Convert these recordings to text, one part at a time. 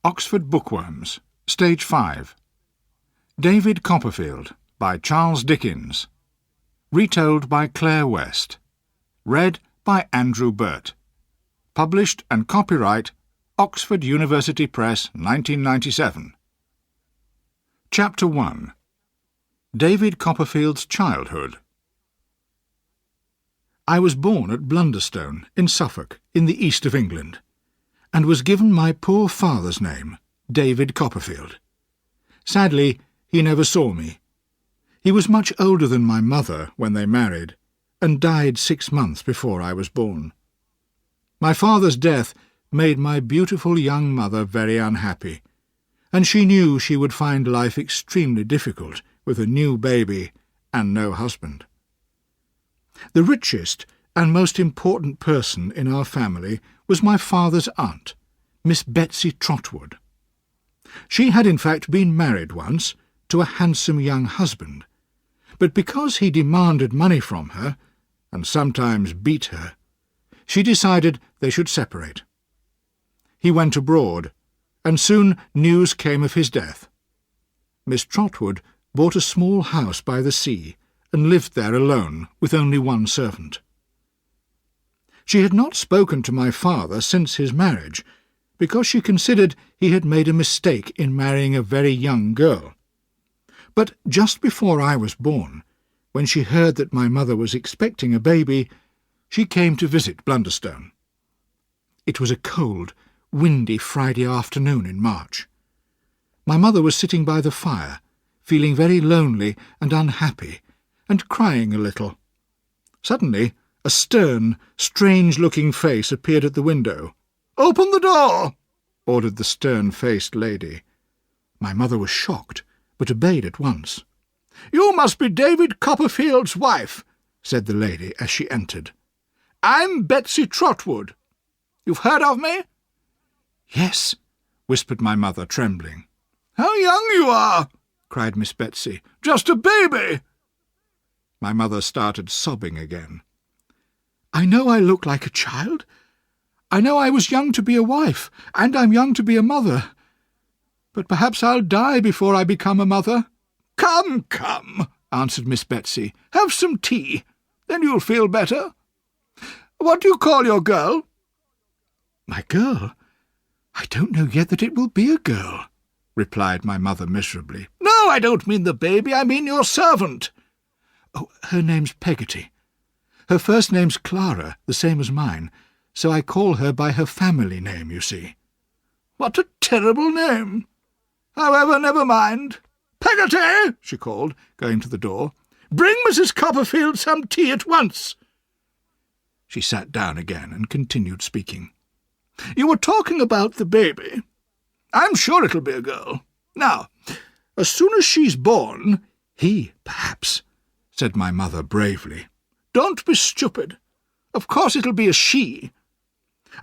Oxford Bookworms, Stage 5. David Copperfield, by Charles Dickens. Retold by Clare West. Read by Andrew Bert. Published and copyright Oxford University Press, 1997. Chapter 1. David Copperfield's Childhood. I was born at Blunderstone, in Suffolk, in the east of England, and was given my poor father's name, David Copperfield. Sadly, he never saw me. He was much older than my mother when they married, and died 6 months before I was born. My father's death made my beautiful young mother very unhappy, and she knew she would find life extremely difficult with a new baby and no husband. The richest and most important person in our family was my father's aunt, Miss Betsy Trotwood. She had in fact been married once to a handsome young husband, but because he demanded money from her, and sometimes beat her, she decided they should separate. He went abroad, and soon news came of his death. Miss Trotwood bought a small house by the sea, and lived there alone with only one servant. She had not spoken to my father since his marriage, because she considered he had made a mistake in marrying a very young girl. But just before I was born, when she heard that my mother was expecting a baby, she came to visit Blunderstone. It was a cold, windy Friday afternoon in March. My mother was sitting by the fire, feeling very lonely and unhappy, and crying a little. Suddenly, a stern, strange-looking face appeared at the window. "Open the door!" ordered the stern-faced lady. My mother was shocked, but obeyed at once. "You must be David Copperfield's wife," said the lady as she entered. "I'm Betsy Trotwood. You've heard of me?" "Yes," whispered my mother, trembling. "How young you are!" cried Miss Betsy. "Just a baby!" My mother started sobbing again. "I know I look like a child. I know I was young to be a wife, and I'm young to be a mother. But perhaps I'll die before I become a mother." "Come, come," answered Miss Betsy. "Have some tea. Then you'll feel better. What do you call your girl?" "My girl? I don't know yet that it will be a girl," replied my mother miserably. "No, I don't mean the baby. I mean your servant." "Oh, her name's Peggotty. Her first name's Clara, the same as mine, so I call her by her family name, you see." "What a terrible name! However, never mind. Peggotty," she called, going to the door, "bring Mrs. Copperfield some tea at once." She sat down again and continued speaking. "You were talking about the baby. I'm sure it'll be a girl. Now, as soon as she's born—" "He, perhaps," said my mother bravely. "Don't be stupid. Of course it'll be a she.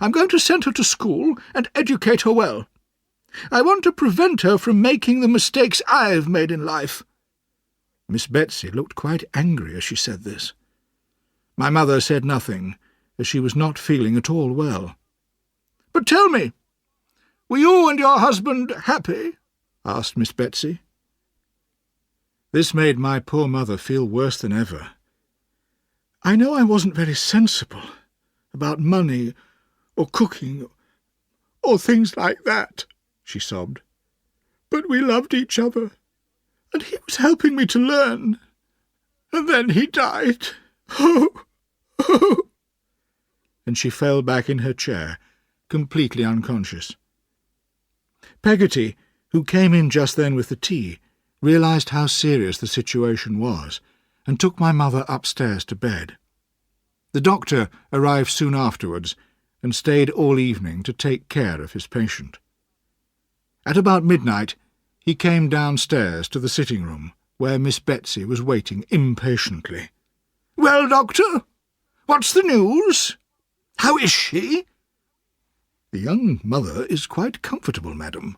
I'm going to send her to school and educate her well. I want to prevent her from making the mistakes I've made in life." Miss Betsy looked quite angry as she said this. My mother said nothing, as she was not feeling at all well. "But tell me, were you and your husband happy?" asked Miss Betsy. This made my poor mother feel worse than ever. "I know I wasn't very sensible about money or cooking or things like that," she sobbed. "But we loved each other, and he was helping me to learn. And then he died. Oh, oh!" And she fell back in her chair, completely unconscious. Peggotty, who came in just then with the tea, realized how serious the situation was, and took my mother upstairs to bed. The doctor arrived soon afterwards, and stayed all evening to take care of his patient. At about midnight he came downstairs to the sitting-room, where Miss Betsy was waiting impatiently. "Well, doctor, what's the news? How is she?" "The young mother is quite comfortable, madam,"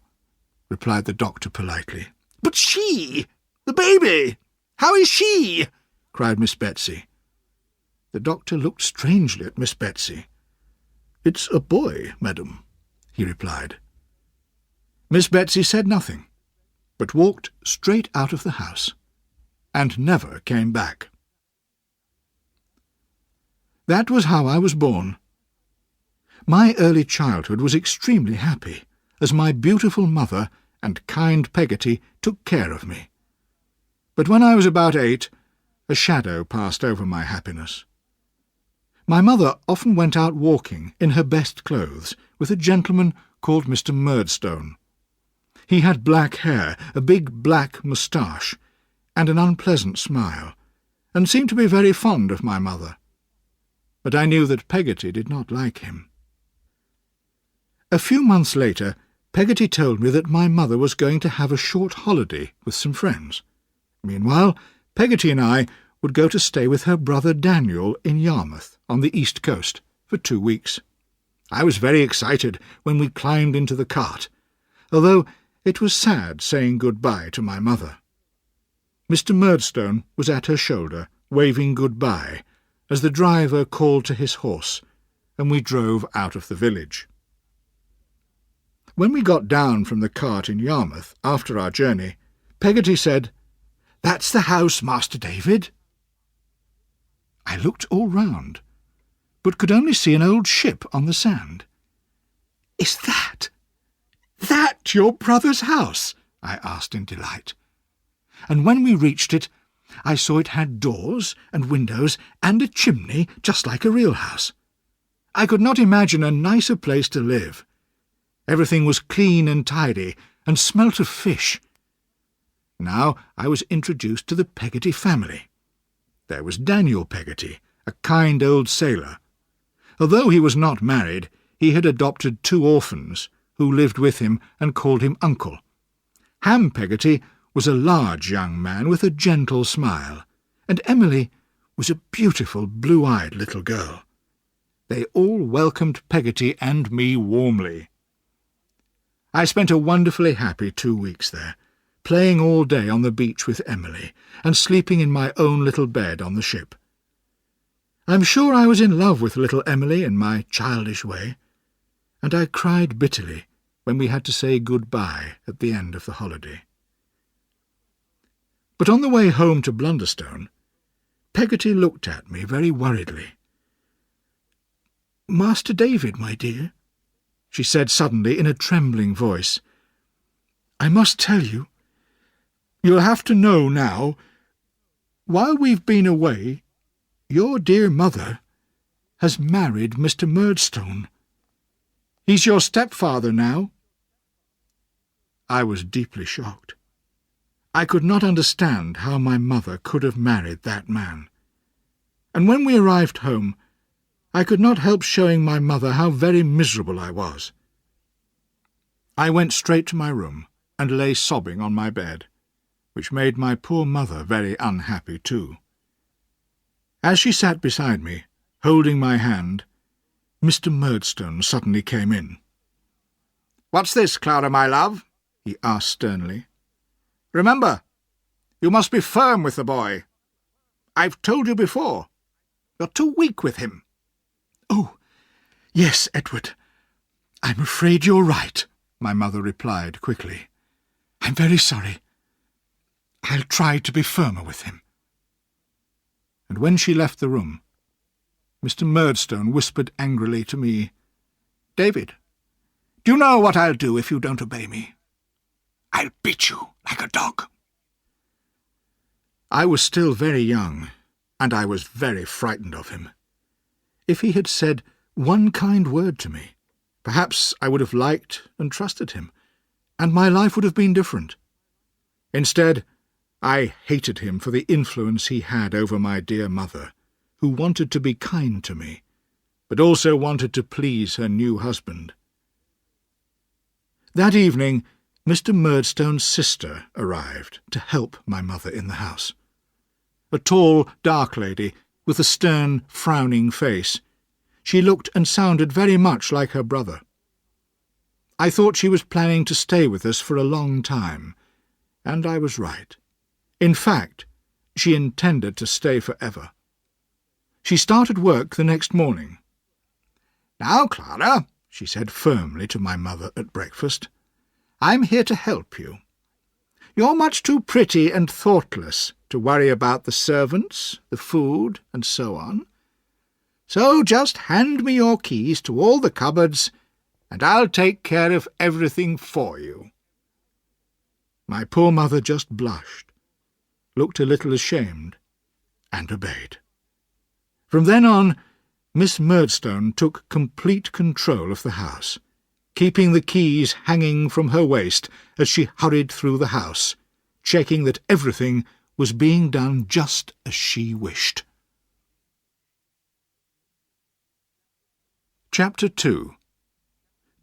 replied the doctor politely. "But she, the baby, how is she?" cried Miss Betsy. The doctor looked strangely at Miss Betsy. "It's a boy, madam," he replied. Miss Betsy said nothing, but walked straight out of the house, and never came back. That was how I was born. My early childhood was extremely happy, as my beautiful mother and kind Peggotty took care of me. But when I was about 8, a shadow passed over my happiness. My mother often went out walking in her best clothes with a gentleman called Mr. Murdstone. He had black hair, a big black moustache, and an unpleasant smile, and seemed to be very fond of my mother. But I knew that Peggotty did not like him. A few months later, Peggotty told me that my mother was going to have a short holiday with some friends. Meanwhile, Peggotty and I would go to stay with her brother Daniel in Yarmouth, on the east coast, for 2 weeks. I was very excited when we climbed into the cart, although it was sad saying good-bye to my mother. Mr. Murdstone was at her shoulder, waving good-bye, as the driver called to his horse, and we drove out of the village. When we got down from the cart in Yarmouth after our journey, Peggotty said, "That's the house, Master David." I looked all round, but could only see an old ship on the sand. "Is that your brother's house?" I asked in delight. And when we reached it, I saw it had doors and windows and a chimney just like a real house. I could not imagine a nicer place to live. Everything was clean and tidy, and smelt of fish. Now I was introduced to the Peggotty family. There was Daniel Peggotty, a kind old sailor. Although he was not married, he had adopted 2 orphans, who lived with him and called him Uncle. Ham Peggotty was a large young man with a gentle smile, and Emily was a beautiful blue-eyed little girl. They all welcomed Peggotty and me warmly. I spent a wonderfully happy 2 weeks there, playing all day on the beach with Emily, and sleeping in my own little bed on the ship. I'm sure I was in love with little Emily in my childish way, and I cried bitterly when we had to say good-bye at the end of the holiday. But on the way home to Blunderstone, Peggotty looked at me very worriedly. "Master David, my dear," she said suddenly in a trembling voice, "I must tell you. You'll have to know now. While we've been away, your dear mother has married Mr. Murdstone. He's your stepfather now." I was deeply shocked. I could not understand how my mother could have married that man. And when we arrived home, I could not help showing my mother how very miserable I was. I went straight to my room and lay sobbing on my bed, which made my poor mother very unhappy too. As she sat beside me, holding my hand, Mr. Murdstone suddenly came in. "What's this, Clara, my love?" he asked sternly. "Remember, you must be firm with the boy. I've told you before. You're too weak with him." "Oh, yes, Edward. I'm afraid you're right," my mother replied quickly. "I'm very sorry. I'll try to be firmer with him." And when she left the room, Mr. Murdstone whispered angrily to me, "David, do you know what I'll do if you don't obey me? I'll beat you like a dog." I was still very young, and I was very frightened of him. If he had said one kind word to me, perhaps I would have liked and trusted him, and my life would have been different. Instead, I hated him for the influence he had over my dear mother, who wanted to be kind to me, but also wanted to please her new husband. That evening, Mr. Murdstone's sister arrived to help my mother in the house. A tall, dark lady, with a stern, frowning face. She looked and sounded very much like her brother. I thought she was planning to stay with us for a long time, and I was right. In fact, she intended to stay forever. She started work the next morning. "Now, Clara," she said firmly to my mother at breakfast, I'm here to help you. You're much too pretty and thoughtless to worry about the servants, the food, and so on. So just hand me your keys to all the cupboards, and I'll take care of everything for you." My poor mother just blushed, looked a little ashamed, and obeyed. From then on, Miss Murdstone took complete control of the house, keeping the keys hanging from her waist as she hurried through the house, checking that everything was being done just as she wished. Chapter 2.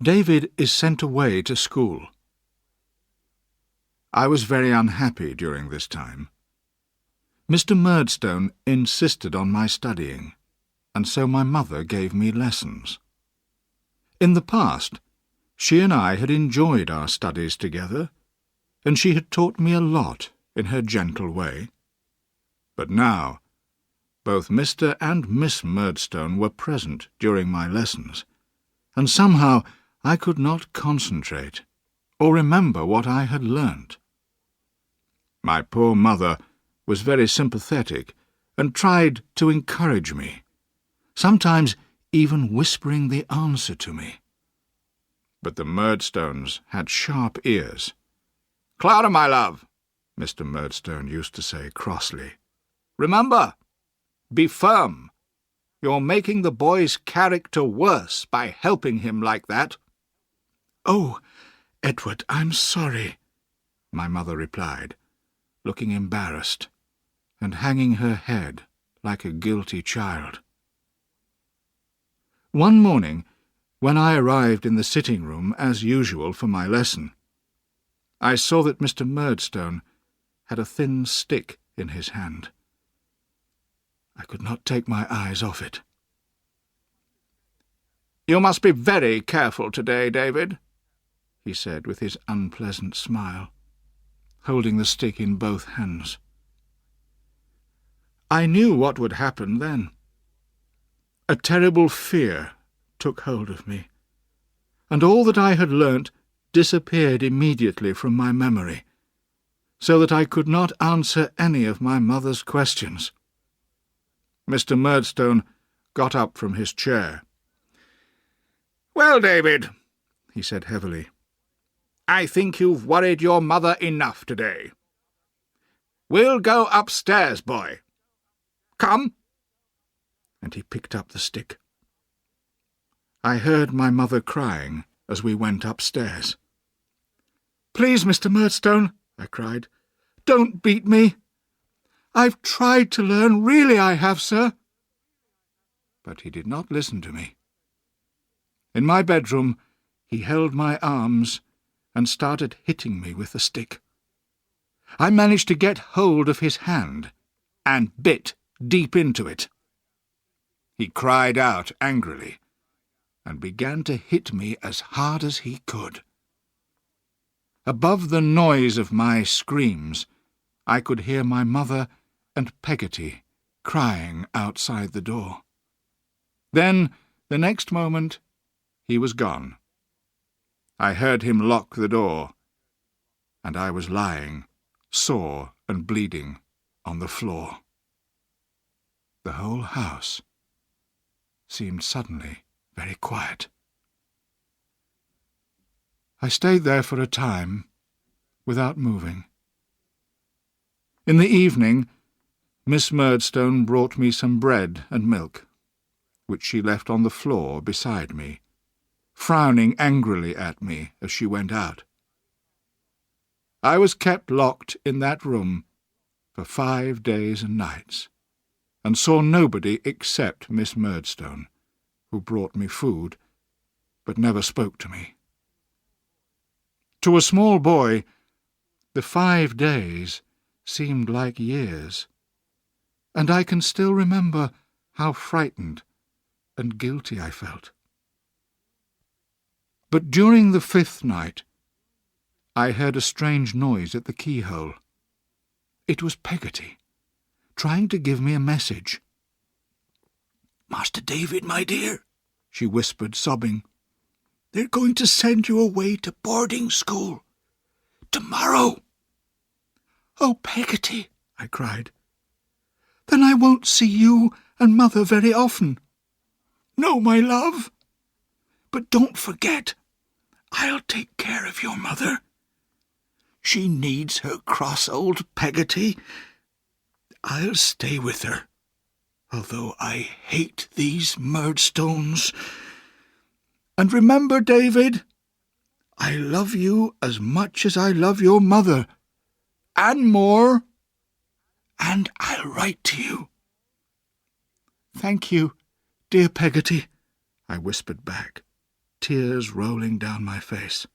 David is sent away to school. I was very unhappy during this time. Mr. Murdstone insisted on my studying, and so my mother gave me lessons. In the past, she and I had enjoyed our studies together, and she had taught me a lot in her gentle way. But now, both Mr. and Miss Murdstone were present during my lessons, and somehow I could not concentrate or remember what I had learnt. My poor mother was very sympathetic and tried to encourage me, sometimes even whispering the answer to me. But the Murdstones had sharp ears. "Clara, my love," Mr. Murdstone used to say crossly, "remember, be firm. You're making the boy's character worse by helping him like that." "Oh, Edward, I'm sorry," my mother replied, looking embarrassed and hanging her head like a guilty child. One morning, when I arrived in the sitting-room as usual for my lesson, I saw that Mr. Murdstone had a thin stick in his hand. I could not take my eyes off it. "You must be very careful today, David," he said with his unpleasant smile, holding the stick in both hands. I knew what would happen then. A terrible fear took hold of me, and all that I had learnt disappeared immediately from my memory, so that I could not answer any of my mother's questions. Mr. Murdstone got up from his chair. "Well, David," he said heavily, "I think you've worried your mother enough today. We'll go upstairs, boy. Come." And he picked up the stick. I heard my mother crying as we went upstairs. "Please, Mr. Murdstone," I cried, "don't beat me. I've tried to learn, really I have, sir." But he did not listen to me. In my bedroom, he held my arms and started hitting me with the stick. I managed to get hold of his hand and bit deep into it. He cried out angrily and began to hit me as hard as he could. Above the noise of my screams, I could hear my mother and Peggotty crying outside the door. Then, the next moment, he was gone. I heard him lock the door, and I was lying, sore and bleeding, on the floor. The whole house seemed suddenly very quiet. I stayed there for a time, without moving. In the evening, Miss Murdstone brought me some bread and milk, which she left on the floor beside me, frowning angrily at me as she went out. I was kept locked in that room for 5 days and nights, and saw nobody except Miss Murdstone, who brought me food, but never spoke to me. To a small boy, the 5 days seemed like years, and I can still remember how frightened and guilty I felt. But during the 5th night, I heard a strange noise at the keyhole. It was Peggotty, trying to give me a message. "Master David, my dear," she whispered, sobbing, "they're going to send you away to boarding school. tomorrow." "Oh, Peggotty," I cried. "Then I won't see you and Mother very often." "No, my love. But don't forget, I'll take care of your mother. She needs her cross old Peggotty. I'll stay with her, although I hate these Murdstones. And remember, David, I love you as much as I love your mother, and more, and I'll write to you." "Thank you, dear Peggotty," I whispered back, tears rolling down my face.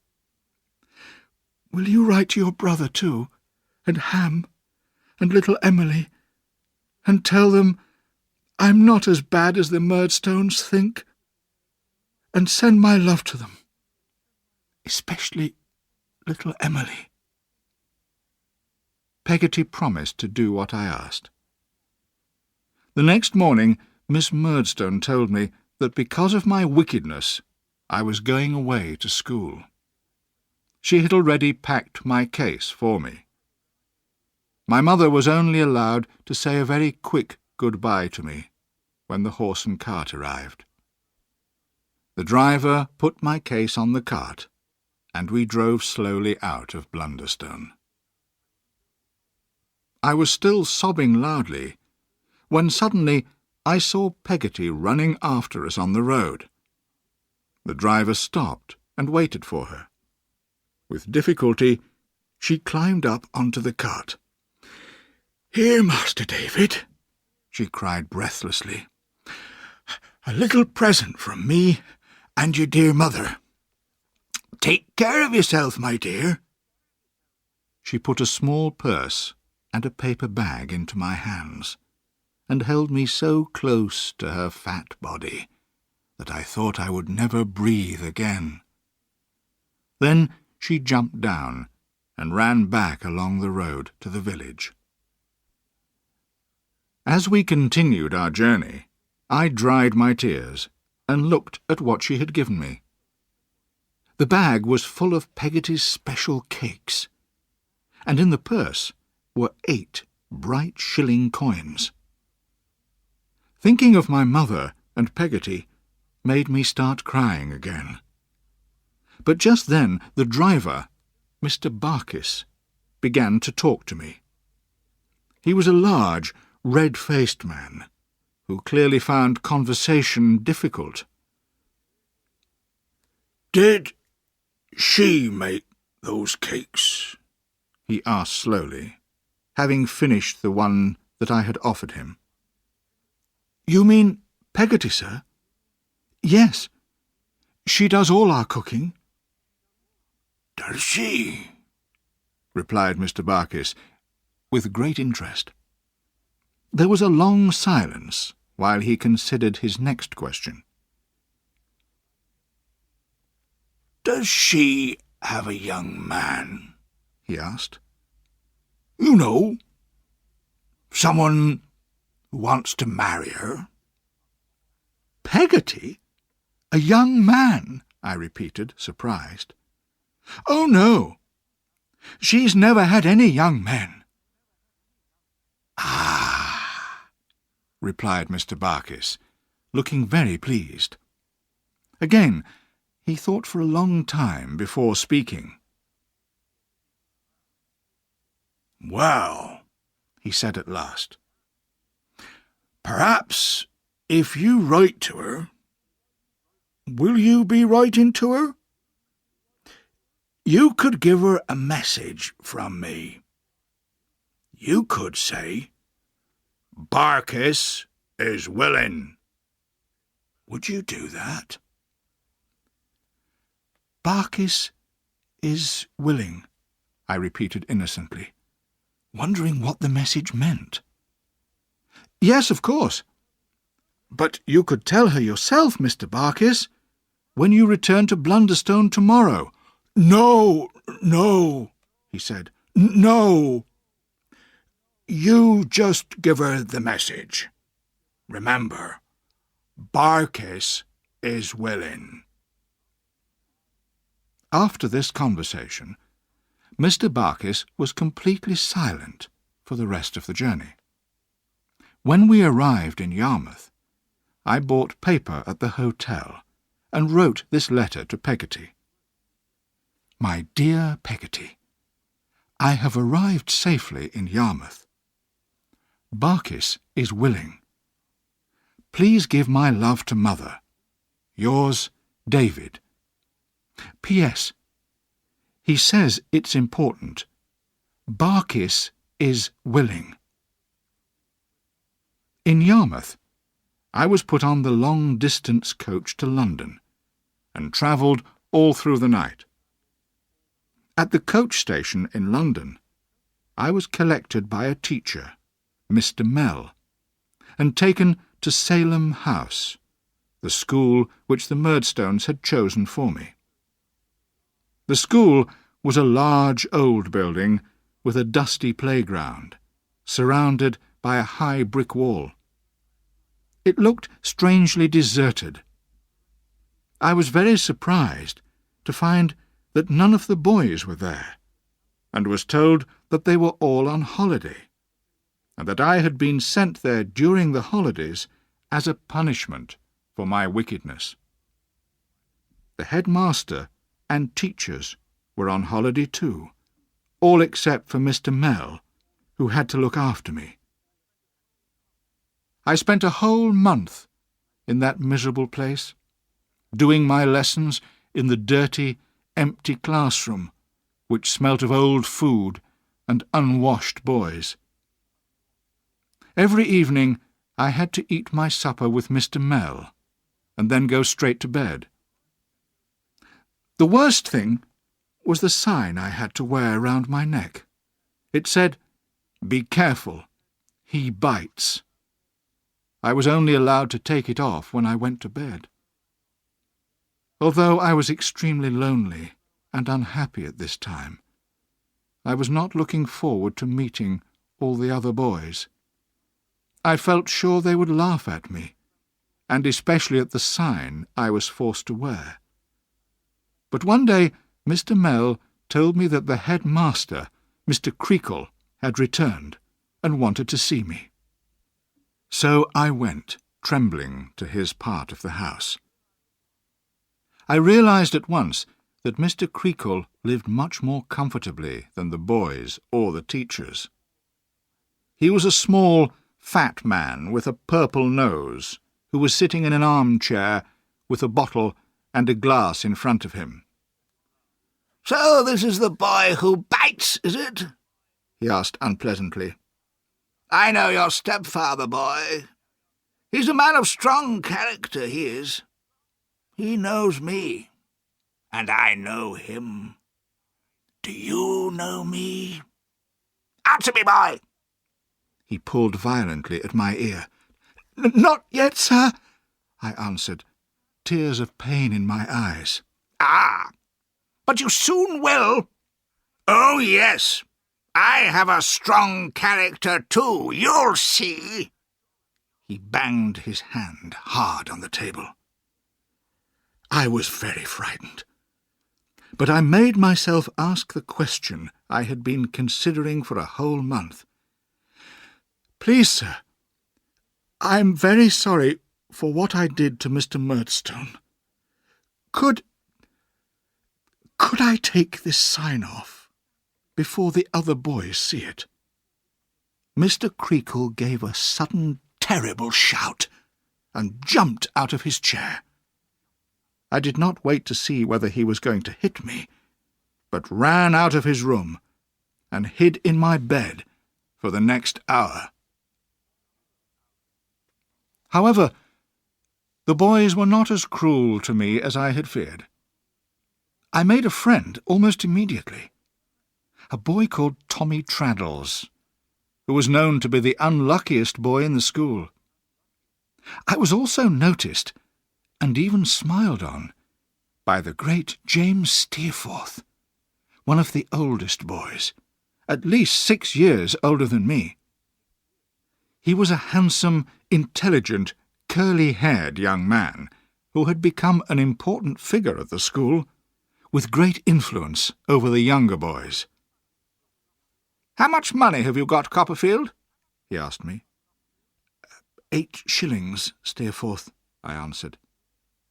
"Will you write to your brother too, and Ham, and little Emily, and tell them I'm not as bad as the Murdstones think, and send my love to them, especially little Emily?" Peggotty promised to do what I asked. The next morning, Miss Murdstone told me that because of my wickedness, I was going away to school. She had already packed my case for me. My mother was only allowed to say a very quick goodbye to me when the horse and cart arrived. The driver put my case on the cart, and we drove slowly out of Blunderstone. I was still sobbing loudly when suddenly I saw Peggotty running after us on the road. The driver stopped and waited for her. With difficulty, she climbed up onto the cart. "Here, Master David," she cried breathlessly. "A little present from me and your dear mother. Take care of yourself, my dear." She put a small purse and a paper bag into my hands, and held me so close to her fat body that I thought I would never breathe again. Then she jumped down and ran back along the road to the village. As we continued our journey, I dried my tears and looked at what she had given me. The bag was full of Peggotty's special cakes, and in the purse were 8 bright shilling coins. Thinking of my mother and Peggotty made me start crying again. But just then the driver, Mr. Barkis, began to talk to me. He was a large, red-faced man, who clearly found conversation difficult. "Did she make those cakes?" he asked slowly, having finished the one that I had offered him. "You mean Peggotty, sir?" "Yes. She does all our cooking." "Does she?" replied Mr. Barkis, with great interest. There was a long silence while he considered his next question. "Does she have a young man?" he asked. "You know, someone who wants to marry her." "Peggotty? A young man?" I repeated, surprised. "Oh, no. She's never had any young men." "Ah," replied Mr. Barkis, looking very pleased. Again, he thought for a long time before speaking. "Well," he said at last, "perhaps if you write to her, will you be writing to her? You could give her a message from me. You could say, 'Barkis is willing.' Would you do that?" "Barkis is willing," I repeated innocently, wondering what the message meant. "Yes, of course. But you could tell her yourself, Mr. Barkis, when you return to Blunderstone tomorrow." No, he said. "No. You just give her the message. Remember, Barkis is willing." After this conversation, Mr. Barkis was completely silent for the rest of the journey. When we arrived in Yarmouth, I bought paper at the hotel and wrote this letter to Peggotty. My dear Peggotty, I have arrived safely in Yarmouth. Barkis is willing. Please give my love to Mother. Yours, David. P.S. He says it's important. Barkis is willing. In Yarmouth, I was put on the long-distance coach to London and travelled all through the night. At the coach station in London, I was collected by a teacher, Mr. Mell, and taken to Salem House, the school which the Murdstones had chosen for me. The school was a large old building with a dusty playground, surrounded by a high brick wall. It looked strangely deserted. I was very surprised to find that none of the boys were there, and was told that they were all on holiday, and that I had been sent there during the holidays as a punishment for my wickedness. The headmaster and teachers were on holiday too, all except for Mr. Mell, who had to look after me. I spent a whole month in that miserable place, doing my lessons in the dirty, empty classroom, which smelt of old food and unwashed boys. Every evening I had to eat my supper with Mr. Mell, and then go straight to bed. The worst thing was the sign I had to wear round my neck. It said, "Be careful, he bites." I was only allowed to take it off when I went to bed. Although I was extremely lonely and unhappy at this time, I was not looking forward to meeting all the other boys. I felt sure they would laugh at me, and especially at the sign I was forced to wear. But one day Mr. Mell told me that the headmaster, Mr. Creakle, had returned and wanted to see me. So I went, trembling, to his part of the house. I realized at once that Mr. Creakle lived much more comfortably than the boys or the teachers. He was a small, fat man with a purple nose, who was sitting in an armchair with a bottle and a glass in front of him. "So this is the boy who bites, is it?" he asked unpleasantly. "I know your stepfather, boy. He's a man of strong character, he is. He knows me, and I know him. Do you know me? Answer me, boy!" He pulled violently at my ear. "Not yet, sir," I answered, tears of pain in my eyes. "Ah, but you soon will. Oh, yes, I have a strong character too, you'll see." He banged his hand hard on the table. I was very frightened, but I made myself ask the question I had been considering for a whole month. "Please, sir, I am very sorry for what I did to Mr. Murdstone. Could I take this sign off before the other boys see it?" Mr. Creakle gave a sudden, terrible shout and jumped out of his chair. I did not wait to see whether he was going to hit me, but ran out of his room and hid in my bed for the next hour. However, the boys were not as cruel to me as I had feared. I made a friend almost immediately, a boy called Tommy Traddles, who was known to be the unluckiest boy in the school. I was also noticed, and even smiled on, by the great James Steerforth, one of the oldest boys, at least 6 years older than me. He was a handsome, intelligent, curly-haired young man who had become an important figure at the school, with great influence over the younger boys. "How much money have you got, Copperfield?" he asked me. 8 shillings, Steerforth, I answered,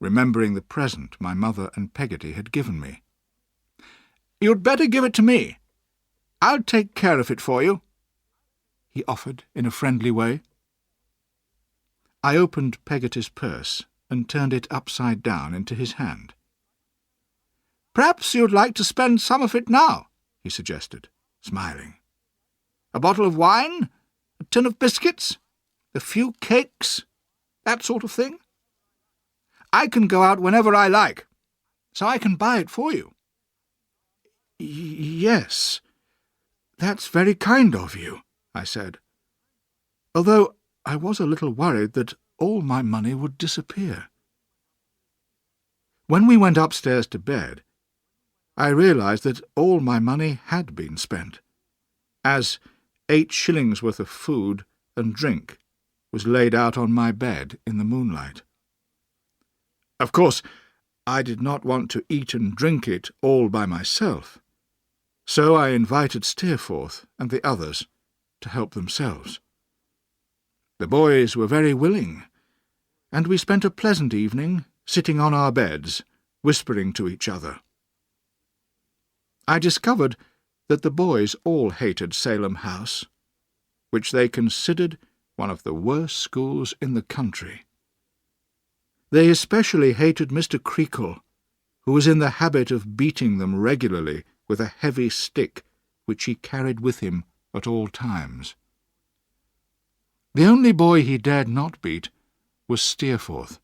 remembering the present my mother and Peggotty had given me. "You'd better give it to me. I'll take care of it for you," he offered in a friendly way. I opened Peggotty's purse and turned it upside down into his hand. "Perhaps you'd like to spend some of it now," he suggested, smiling. "A bottle of wine, a tin of biscuits, a few cakes, that sort of thing. I can go out whenever I like, so I can buy it for you." "Yes, that's very kind of you," I said, although I was a little worried that all my money would disappear. When we went upstairs to bed, I realised that all my money had been spent, as 8 shillings worth of food and drink was laid out on my bed in the moonlight. Of course, I did not want to eat and drink it all by myself, so I invited Steerforth and the others to help themselves. The boys were very willing, and we spent a pleasant evening sitting on our beds, whispering to each other. I discovered that the boys all hated Salem House, which they considered one of the worst schools in the country. They especially hated Mr. Creakle, who was in the habit of beating them regularly with a heavy stick which he carried with him at all times. The only boy he dared not beat was Steerforth.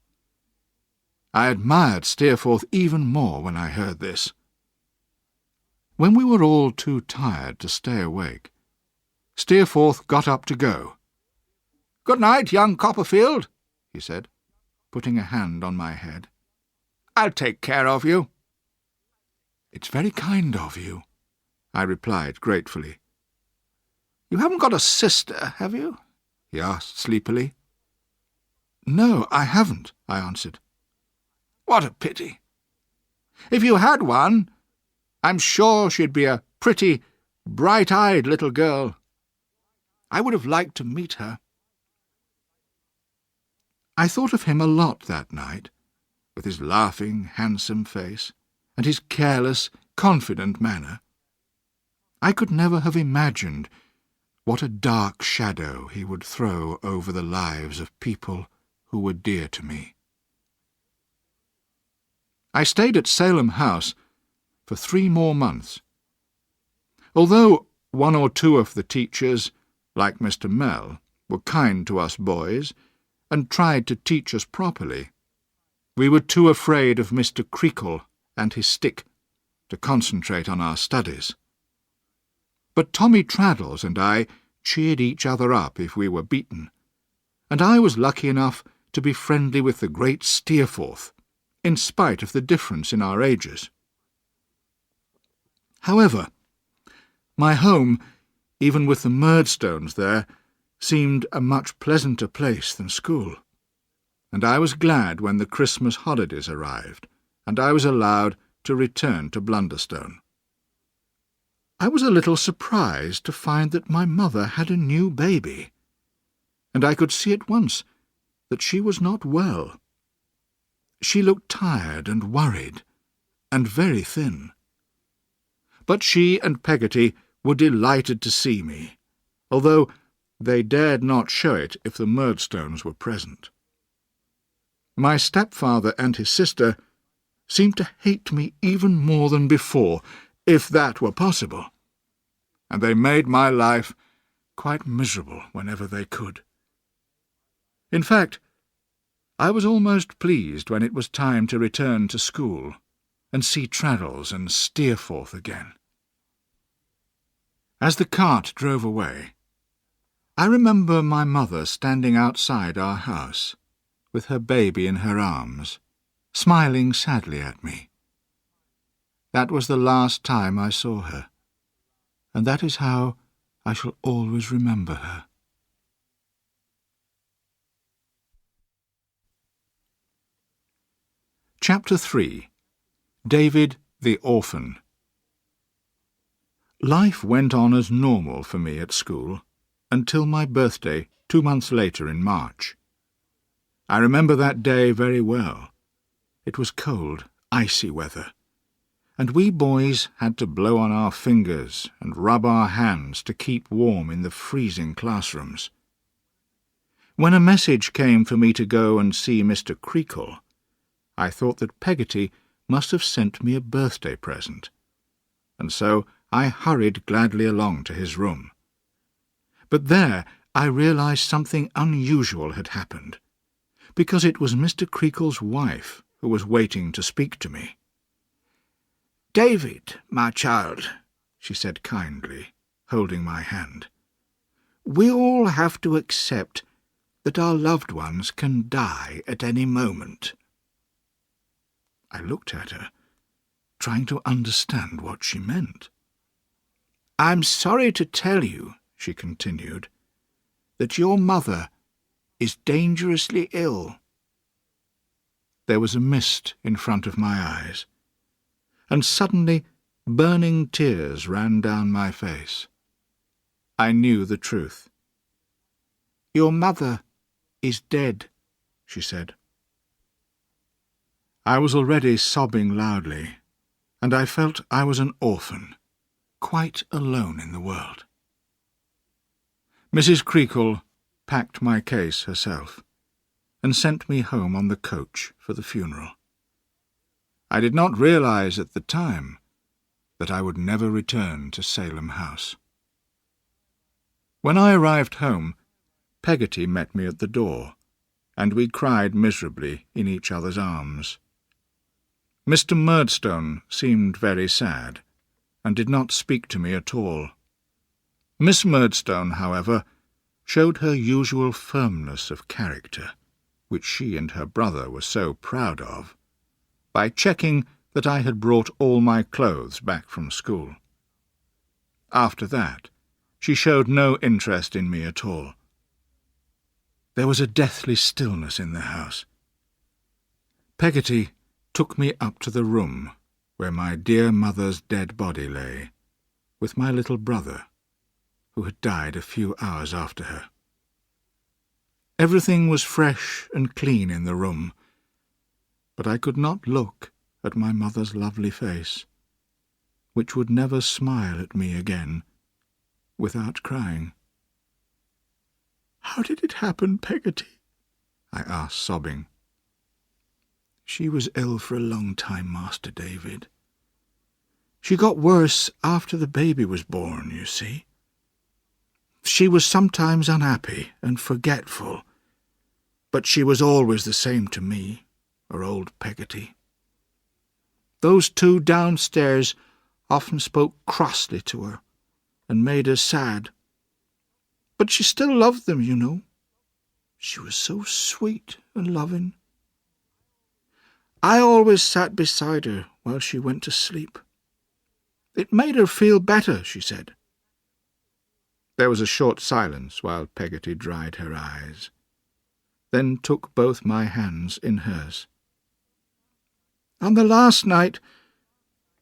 I admired Steerforth even more when I heard this. When we were all too tired to stay awake, Steerforth got up to go. "Good night, young Copperfield," he said, putting a hand on my head. "I'll take care of you." "It's very kind of you," I replied gratefully. "You haven't got a sister, have you?" he asked sleepily. "No, I haven't," I answered. "What a pity. If you had one, I'm sure she'd be a pretty, bright-eyed little girl. I would have liked to meet her." I thought of him a lot that night, with his laughing, handsome face, and his careless, confident manner. I could never have imagined what a dark shadow he would throw over the lives of people who were dear to me. I stayed at Salem House for 3 more months. Although 1 or 2 of the teachers, like Mr. Mell, were kind to us boys and tried to teach us properly, we were too afraid of Mr. Creakle and his stick to concentrate on our studies. But Tommy Traddles and I cheered each other up if we were beaten, and I was lucky enough to be friendly with the great Steerforth, in spite of the difference in our ages. However, my home, even with the Murdstones there, seemed a much pleasanter place than school, and I was glad when the Christmas holidays arrived, and I was allowed to return to Blunderstone. I was a little surprised to find that my mother had a new baby, and I could see at once that she was not well. She looked tired and worried, and very thin. But she and Peggotty were delighted to see me, although they dared not show it if the Murdstones were present. My stepfather and his sister seemed to hate me even more than before, if that were possible, and they made my life quite miserable whenever they could. In fact, I was almost pleased when it was time to return to school and see Traddles and Steerforth again. As the cart drove away, I remember my mother standing outside our house, with her baby in her arms, smiling sadly at me. That was the last time I saw her, and that is how I shall always remember her. Chapter 3. David the Orphan. Life went on as normal for me at school until my birthday 2 months later in March. I remember that day very well. It was cold, icy weather, and we boys had to blow on our fingers and rub our hands to keep warm in the freezing classrooms. When a message came for me to go and see Mr. Creakle, I thought that Peggotty must have sent me a birthday present, and so I hurried gladly along to his room. But there I realized something unusual had happened, because it was Mr. Creakle's wife who was waiting to speak to me. "David, my child," she said kindly, holding my hand, "we all have to accept that our loved ones can die at any moment." I looked at her, trying to understand what she meant. "I'm sorry to tell you," she continued, "that your mother is dangerously ill." There was a mist in front of my eyes, and suddenly burning tears ran down my face. I knew the truth. "Your mother is dead," she said. I was already sobbing loudly, and I felt I was an orphan, quite alone in the world. Mrs. Creakle packed my case herself, and sent me home on the coach for the funeral. I did not realize at the time that I would never return to Salem House. When I arrived home, Peggotty met me at the door, and we cried miserably in each other's arms. Mr. Murdstone seemed very sad, and did not speak to me at all. Miss Murdstone, however, showed her usual firmness of character, which she and her brother were so proud of, by checking that I had brought all my clothes back from school. After that, she showed no interest in me at all. There was a deathly stillness in the house. Peggotty took me up to the room where my dear mother's dead body lay, with my little brother, who had died a few hours after her. Everything was fresh and clean in the room, but I could not look at my mother's lovely face, which would never smile at me again, without crying. "How did it happen, Peggotty?" I asked, sobbing. "She was ill for a long time, Master David. She got worse after the baby was born, you see. She was sometimes unhappy and forgetful, but she was always the same to me, or old Peggotty. Those two downstairs often spoke crossly to her, and made her sad. But she still loved them, you know. She was so sweet and loving. I always sat beside her while she went to sleep. It made her feel better, she said." There was a short silence while Peggotty dried her eyes, then took both my hands in hers. "On the last night,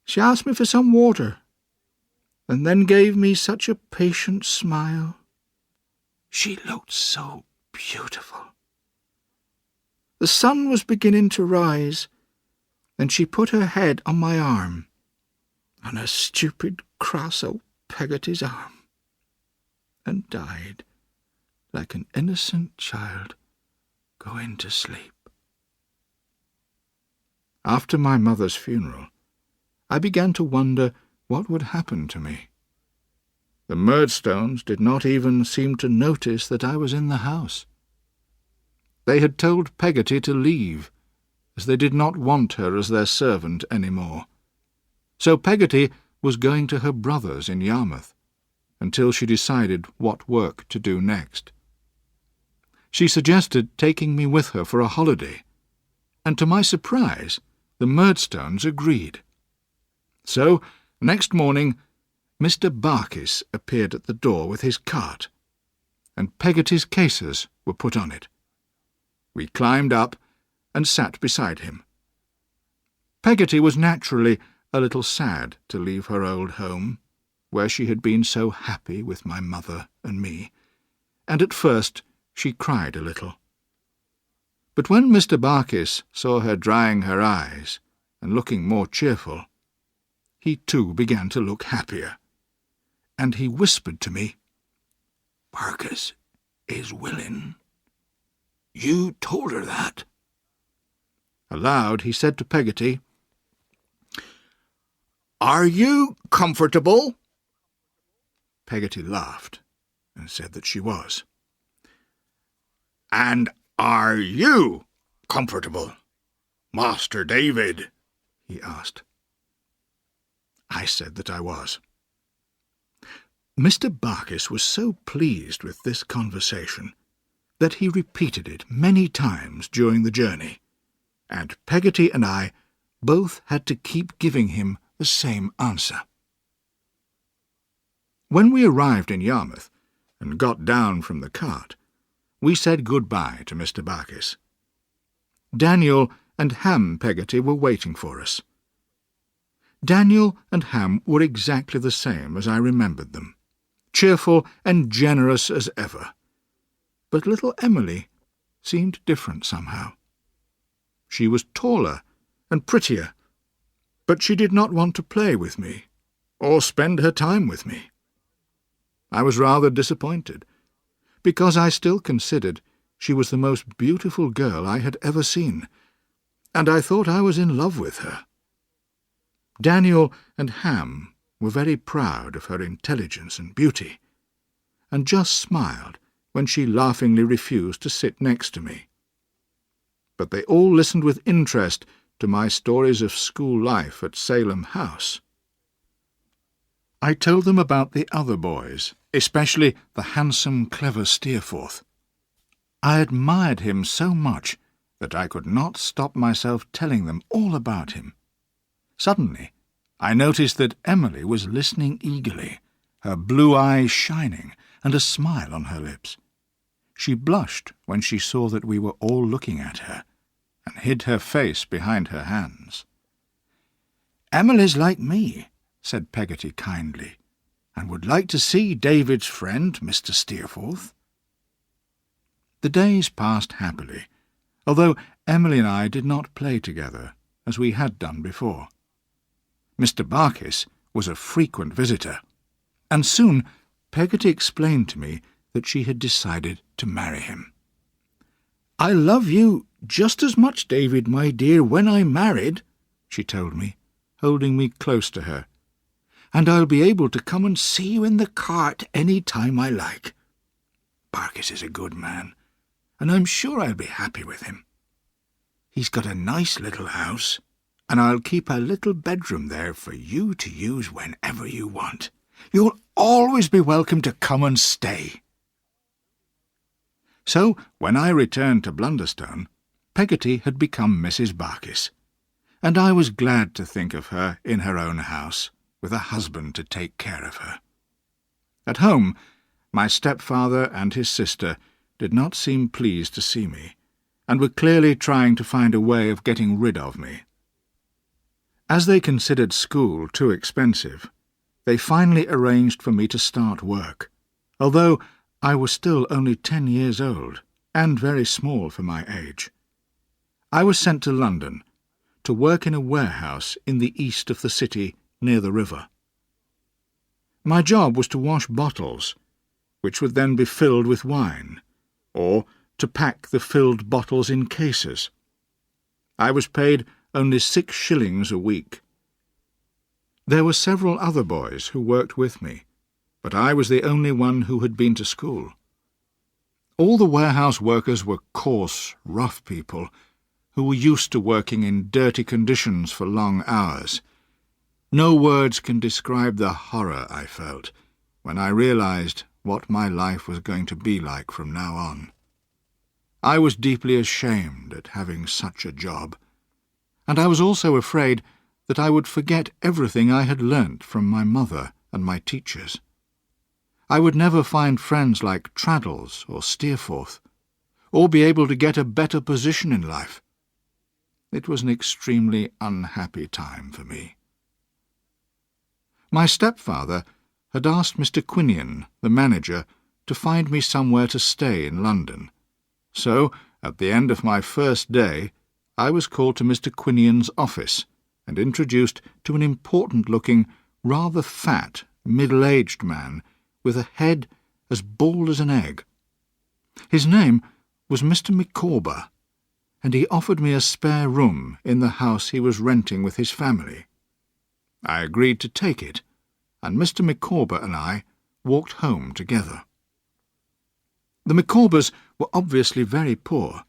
she asked me for some water, and then gave me such a patient smile. She looked so beautiful. The sun was beginning to rise, and she put her head on my arm, on her stupid, cross old Peggotty's arm, and died like an innocent child going to sleep." After my mother's funeral, I began to wonder what would happen to me. The Murdstones did not even seem to notice that I was in the house. They had told Peggotty to leave, as they did not want her as their servant any more. So Peggotty was going to her brother's in Yarmouth, until she decided what work to do next. She suggested taking me with her for a holiday, and to my surprise, the Murdstones agreed. So, next morning, Mr. Barkis appeared at the door with his cart, and Peggotty's cases were put on it. We climbed up and sat beside him. Peggotty was naturally a little sad to leave her old home, where she had been so happy with my mother and me, and at first she cried a little. But when Mr. Barkis saw her drying her eyes and looking more cheerful, he too began to look happier, and he whispered to me, "Barkis is willing. You told her that?" Aloud he said to Peggotty, "Are you comfortable?" Peggotty laughed and said that she was. "And are you comfortable, Master David?" he asked. I said that I was. Mr. Barkis was so pleased with this conversation that he repeated it many times during the journey, and Peggotty and I both had to keep giving him the same answer. When we arrived in Yarmouth and got down from the cart, we said good-bye to Mr. Barkis. Daniel and Ham Peggotty were waiting for us. Daniel and Ham were exactly the same as I remembered them, cheerful and generous as ever. But little Emily seemed different somehow. She was taller and prettier, but she did not want to play with me or spend her time with me. I was rather disappointed, because I still considered she was the most beautiful girl I had ever seen, and I thought I was in love with her. Daniel and Ham were very proud of her intelligence and beauty, and just smiled when she laughingly refused to sit next to me. But they all listened with interest to my stories of school life at Salem House. I told them about the other boys, especially the handsome, clever Steerforth. I admired him so much that I could not stop myself telling them all about him. Suddenly, I noticed that Emily was listening eagerly, her blue eyes shining and a smile on her lips. She blushed when she saw that we were all looking at her, and hid her face behind her hands. "Emily's like me," said Peggotty kindly, "and would like to see David's friend, Mr. Steerforth." The days passed happily, although Emily and I did not play together, as we had done before. Mr. Barkis was a frequent visitor, and soon Peggotty explained to me that she had decided to marry him. "I love you just as much, David, my dear, when I'm married," she told me, holding me close to her, "and I'll be able to come and see you in the cart any time I like. Barkis is a good man, and I'm sure I'll be happy with him. He's got a nice little house, and I'll keep a little bedroom there for you to use whenever you want. You'll always be welcome to come and stay." So, when I returned to Blunderstone, Peggotty had become Mrs. Barkis, and I was glad to think of her in her own house, with a husband to take care of her. At home, my stepfather and his sister did not seem pleased to see me, and were clearly trying to find a way of getting rid of me. As they considered school too expensive, they finally arranged for me to start work, although I was still only 10 years old, and very small for my age. I was sent to London, to work in a warehouse in the east of the city, near the river. My job was to wash bottles, which would then be filled with wine, or to pack the filled bottles in cases. I was paid only 6 shillings a week. There were several other boys who worked with me, but I was the only one who had been to school. All the warehouse workers were coarse, rough people, who were used to working in dirty conditions for long hours. No words can describe the horror I felt when I realized what my life was going to be like from now on. I was deeply ashamed at having such a job, and I was also afraid that I would forget everything I had learnt from my mother and my teachers. I would never find friends like Traddles or Steerforth, or be able to get a better position in life. It was an extremely unhappy time for me. My stepfather had asked Mr. Quinion, the manager, to find me somewhere to stay in London. So, at the end of my first day, I was called to Mr. Quinion's office and introduced to an important-looking, rather fat, middle-aged man with a head as bald as an egg. His name was Mr. Micawber, and he offered me a spare room in the house he was renting with his family. I agreed to take it, and Mr. Micawber and I walked home together. The Micawbers were obviously very poor,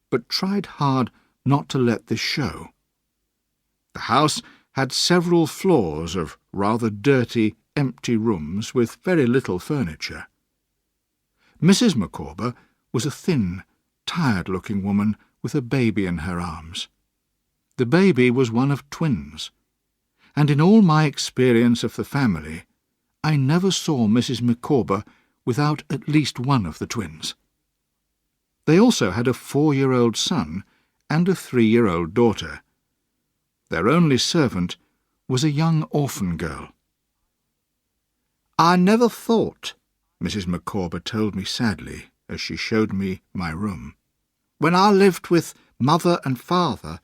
but tried hard not to let this show. The house had several floors of rather dirty, empty rooms with very little furniture. Mrs. Micawber was a thin, tired-looking woman with a baby in her arms. The baby was one of twins, and in all my experience of the family, I never saw Mrs. Micawber without at least one of the twins. They also had a 4-year-old son and a 3-year-old daughter. Their only servant was a young orphan girl. "I never thought," Mrs. Micawber told me sadly as she showed me my room, "when I lived with mother and father,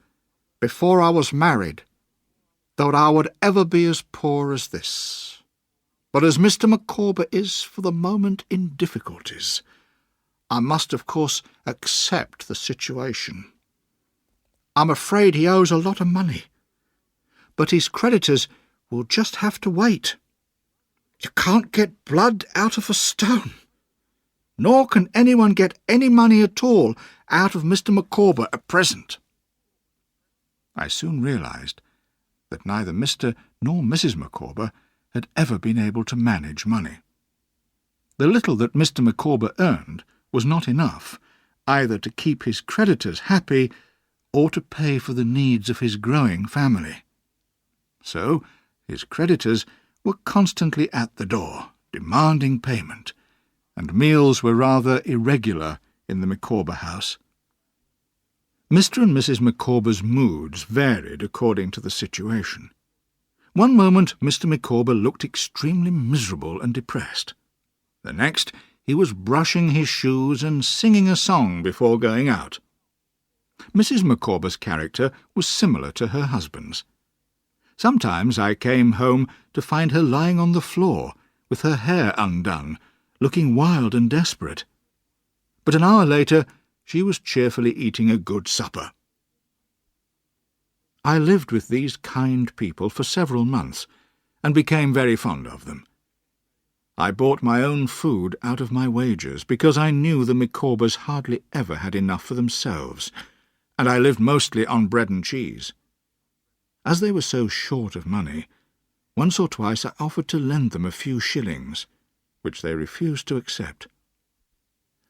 before I was married, that I would ever be as poor as this. But as Mr. Micawber is for the moment in difficulties, I must of course accept the situation. I'm afraid he owes a lot of money, but his creditors will just have to wait. You can't get blood out of a stone, nor can anyone get any money at all out of Mr. Micawber at present." I soon realised that neither Mr. nor Mrs. Micawber had ever been able to manage money. The little that Mr. Micawber earned was not enough either to keep his creditors happy or to pay for the needs of his growing family. So his creditors were constantly at the door, demanding payment, and meals were rather irregular in the Micawber house. Mr. and Mrs. Micawber's moods varied according to the situation. One moment Mr. Micawber looked extremely miserable and depressed. The next he was brushing his shoes and singing a song before going out. Mrs. Micawber's character was similar to her husband's. Sometimes I came home to find her lying on the floor, with her hair undone, looking wild and desperate. But an hour later she was cheerfully eating a good supper. I lived with these kind people for several months, and became very fond of them. I bought my own food out of my wages, because I knew the Micawbers hardly ever had enough for themselves, and I lived mostly on bread and cheese. As they were so short of money, once or twice I offered to lend them a few shillings, which they refused to accept.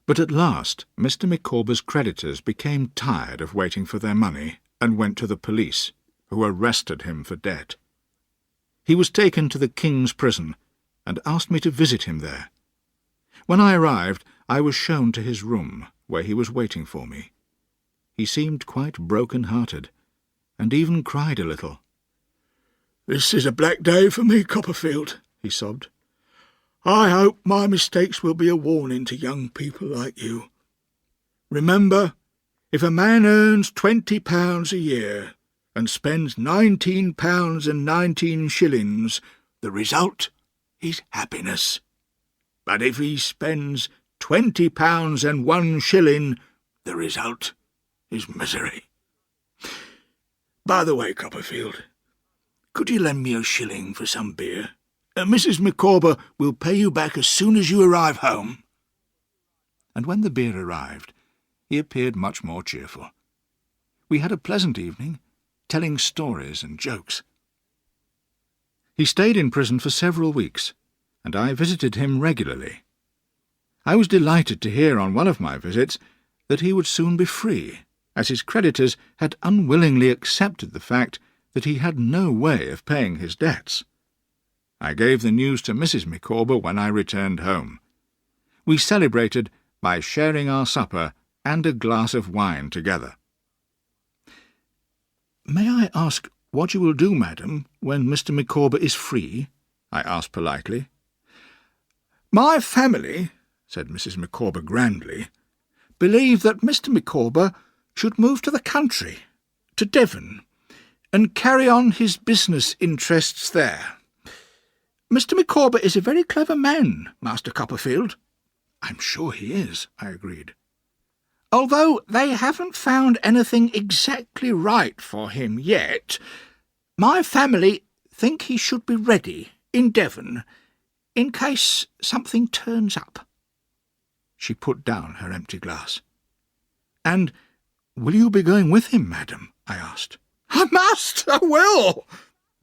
But at last Mr. Micawber's creditors became tired of waiting for their money and went to the police, who arrested him for debt. He was taken to the King's prison and asked me to visit him there. When I arrived, I was shown to his room, where he was waiting for me. He seemed quite broken-hearted, and even cried a little. "This is a black day for me, Copperfield," he sobbed. "I hope my mistakes will be a warning to young people like you. Remember, if a man earns £20 a year and spends £19 and 19 shillings, the result is happiness. But if he spends £20 and 1 shilling, the result is misery. By the way, Copperfield, could you lend me a shilling for some beer? Mrs. Micawber will pay you back as soon as you arrive home." And when the beer arrived, he appeared much more cheerful. We had a pleasant evening, telling stories and jokes. He stayed in prison for several weeks, and I visited him regularly. I was delighted to hear on one of my visits that he would soon be free, as his creditors had unwillingly accepted the fact that he had no way of paying his debts. I gave the news to Mrs. Micawber when I returned home. We celebrated by sharing our supper and a glass of wine together. "May I ask what you will do, madam, when Mr. Micawber is free?" I asked politely, "My family," said Mrs. Micawber grandly, "believe that Mr. Micawber should move to the country, to Devon, and carry on his business interests there. Mr. Micawber is a very clever man, Master Copperfield." "I'm sure he is," I agreed. "Although they haven't found anything exactly right for him yet, my family think he should be ready in Devon in case something turns up." She put down her empty glass. "And will you be going with him, madam?" I asked. "I must! I will!"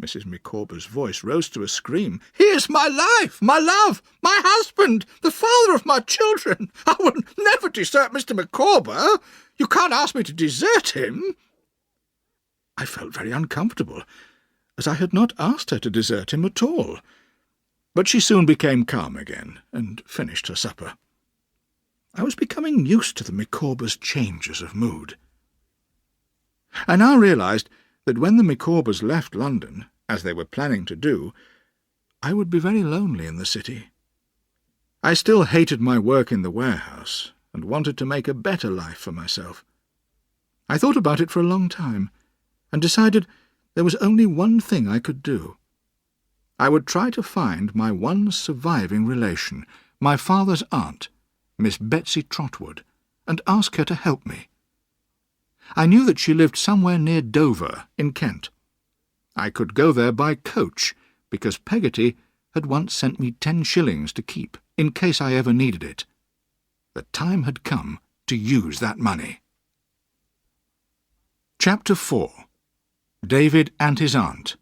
Mrs. Micawber's voice rose to a scream. "He is my life, my love, my husband, the father of my children. I will never desert Mr. Micawber. You can't ask me to desert him." I felt very uncomfortable, as I had not asked her to desert him at all. But she soon became calm again, and finished her supper. I was becoming used to the Micawbers' changes of mood. I now realised that when the Micawbers left London, as they were planning to do, I would be very lonely in the city. I still hated my work in the warehouse, and wanted to make a better life for myself. I thought about it for a long time, and decided there was only one thing I could do. I would try to find my one surviving relation, my father's aunt, Miss Betsy Trotwood, and ask her to help me. I knew that she lived somewhere near Dover, in Kent. I could go there by coach, because Peggotty had once sent me 10 shillings to keep, in case I ever needed it. The time had come to use that money. Chapter 4. David and his Aunt.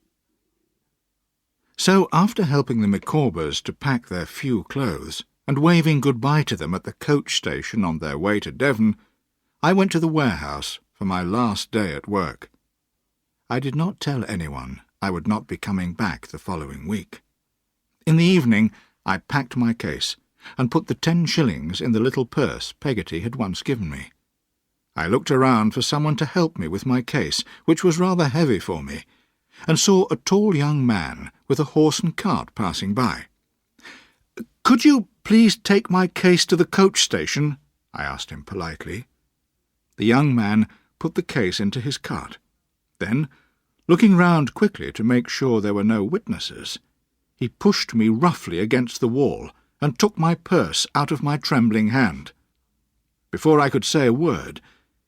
So, after helping the Micawbers to pack their few clothes, and waving goodbye to them at the coach station on their way to Devon, I went to the warehouse for my last day at work. I did not tell anyone I would not be coming back the following week. In the evening I packed my case, and put the 10 shillings in the little purse Peggotty had once given me. I looked around for someone to help me with my case, which was rather heavy for me, and saw a tall young man with a horse and cart passing by. "Could you please take my case to the coach station?" I asked him politely. The young man put the case into his cart. Then, looking round quickly to make sure there were no witnesses, he pushed me roughly against the wall and took my purse out of my trembling hand. Before I could say a word,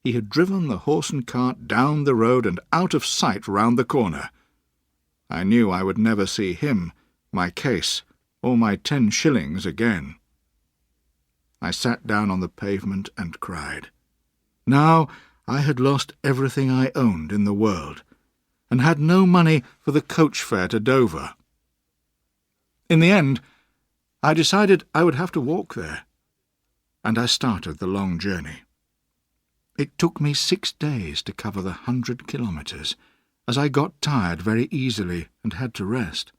he had driven the horse and cart down the road and out of sight round the corner. I knew I would never see him, my case, or my 10 shillings again. I sat down on the pavement and cried. Now I had lost everything I owned in the world, and had no money for the coach fare to Dover. In the end, I decided I would have to walk there, and I started the long journey. It took me 6 days to cover the 100 kilometres, as I got tired very easily and had to rest.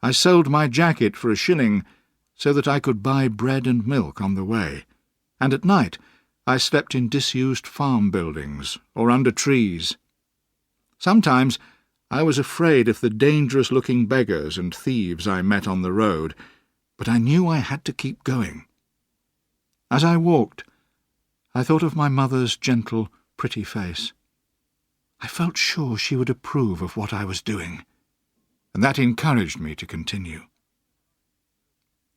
I sold my jacket for 1 shilling, so that I could buy bread and milk on the way, and at night I slept in disused farm buildings or under trees. Sometimes I was afraid of the dangerous-looking beggars and thieves I met on the road, but I knew I had to keep going. As I walked, I thought of my mother's gentle, pretty face. I felt sure she would approve of what I was doing, and that encouraged me to continue.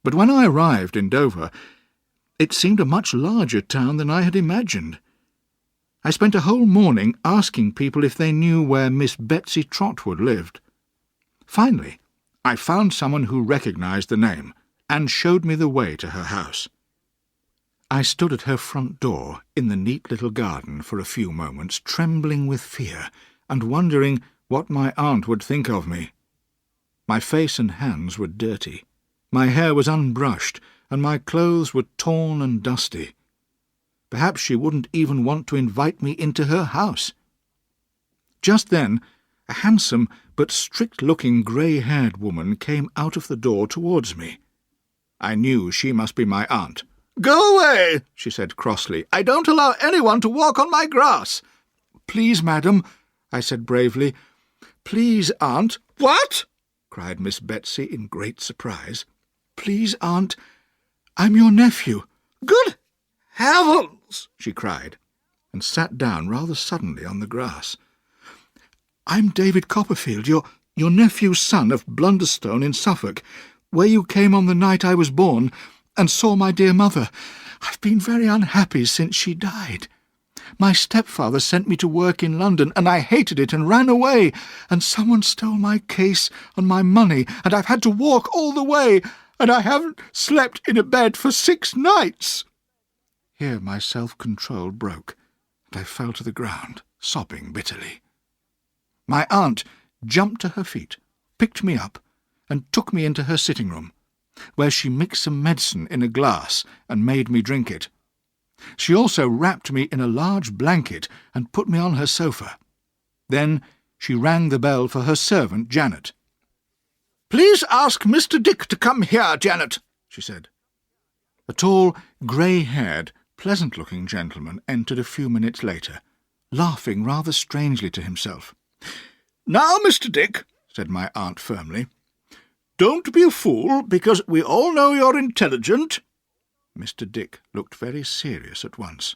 But when I arrived in Dover, it seemed a much larger town than I had imagined. I spent a whole morning asking people if they knew where Miss Betsy Trotwood lived. Finally, I found someone who recognised the name, and showed me the way to her house. I stood at her front door in the neat little garden for a few moments, trembling with fear, and wondering what my aunt would think of me. My face and hands were dirty, my hair was unbrushed, and my clothes were torn and dusty. Perhaps she wouldn't even want to invite me into her house. Just then, a handsome but strict-looking grey-haired woman came out of the door towards me. I knew she must be my aunt. "Go away," she said crossly. "I don't allow anyone to walk on my grass." "Please, madam," I said bravely. "Please, aunt." "What?" cried Miss Betsy in great surprise. Please, Aunt, I'm your nephew." "Good heavens!" she cried, and sat down rather suddenly on the grass. "I'm David Copperfield, your nephew's son of Blunderstone in Suffolk, where you came on the night I was born and saw my dear mother. I've been very unhappy since she died. My stepfather sent me to work in London, and I hated it and ran away, and someone stole my case and my money, and I've had to walk all the way, and I haven't slept in a bed for 6 nights." Here my self-control broke, and I fell to the ground, sobbing bitterly. My aunt jumped to her feet, picked me up, and took me into her sitting-room, where she mixed some medicine in a glass and made me drink it. She also wrapped me in a large blanket and put me on her sofa. Then she rang the bell for her servant, Janet. "Please ask Mr. Dick to come here, Janet," she said. A tall, grey-haired, pleasant-looking gentleman entered a few minutes later, laughing rather strangely to himself. "Now, Mr. Dick," said my aunt firmly, "don't be a fool, because we all know you're intelligent." Mr. Dick looked very serious at once.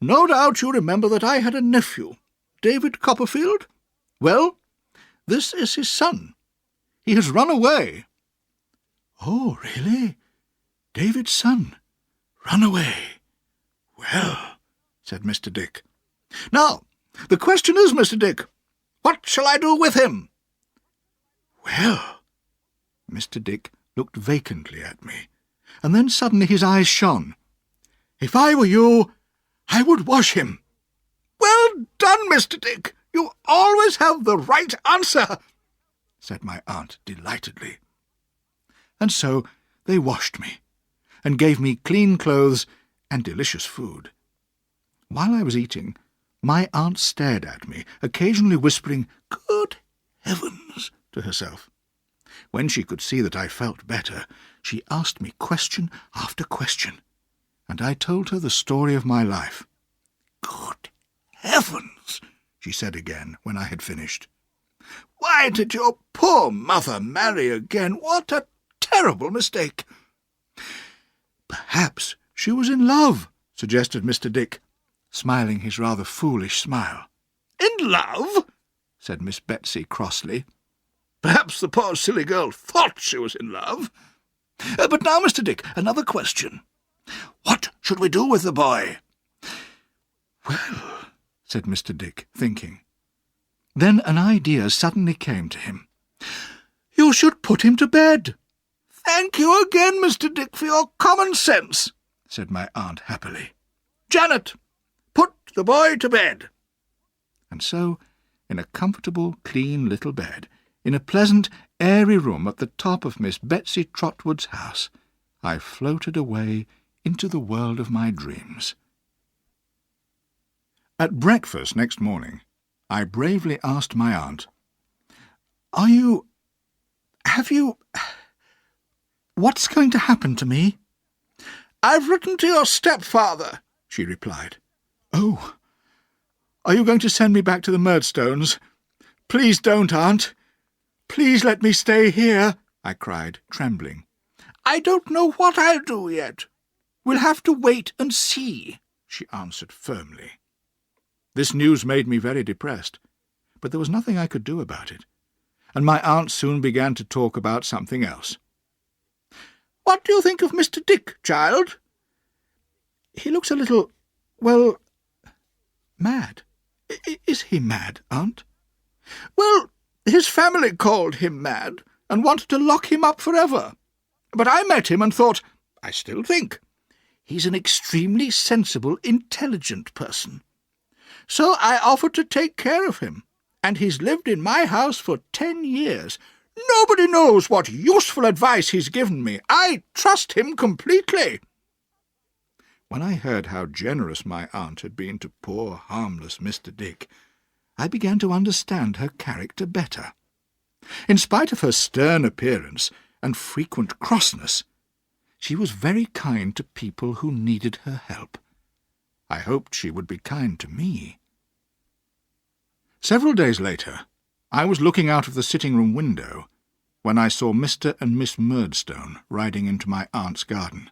"No doubt you remember that I had a nephew, David Copperfield? Well, this is his son. He has run away." "Oh, really? David's son? Run away? Well," said Mr. Dick. "Now, the question is, Mr. Dick, what shall I do with him?" "Well," Mr. Dick looked vacantly at me, and then suddenly his eyes shone. "If I were you, I would wash him." "Well done, Mr. Dick. You always have the right answer," said my aunt delightedly. And so they washed me, and gave me clean clothes and delicious food. While I was eating, my aunt stared at me, occasionally whispering, "Good heavens," to herself. When she could see that I felt better, she asked me question after question, and I told her the story of my life. "Good heavens," she said again when I had finished. "Why did your poor mother marry again? What a terrible mistake!" "Perhaps she was in love," suggested Mr. Dick, smiling his rather foolish smile. "In love?" said Miss Betsy crossly. "Perhaps the poor silly girl thought she was in love. But now, Mr. Dick, another question. What should we do with the boy?" "Well," said Mr. Dick, thinking. Then an idea suddenly came to him. "You should put him to bed." "Thank you again, Mr. Dick, for your common sense," said my aunt happily. "Janet, put the boy to bed." And so, in a comfortable, clean little bed, in a pleasant, airy room at the top of Miss Betsy Trotwood's house, I floated away into the world of my dreams. At breakfast next morning, I bravely asked my aunt, What's going to happen to me?" "I've written to your stepfather," she replied. "Oh, are you going to send me back to the Murdstones? Please don't, Aunt. Please let me stay here," I cried, trembling. "I don't know what I'll do yet. We'll have to wait and see," she answered firmly. This news made me very depressed, but there was nothing I could do about it, and my aunt soon began to talk about something else. "What do you think of Mr. Dick, child?" "He looks a little, well, mad. Is he mad, Aunt?" "Well, his family called him mad and wanted to lock him up forever. But I met him and thought, I still think, he's an extremely sensible, intelligent person. So I offered to take care of him, and he's lived in my house for 10 years. Nobody knows what useful advice he's given me. I trust him completely." When I heard how generous my aunt had been to poor, harmless Mr. Dick, I began to understand her character better. In spite of her stern appearance and frequent crossness, she was very kind to people who needed her help. I hoped she would be kind to me. Several days later, I was looking out of the sitting-room window when I saw Mr. and Miss Murdstone riding into my aunt's garden.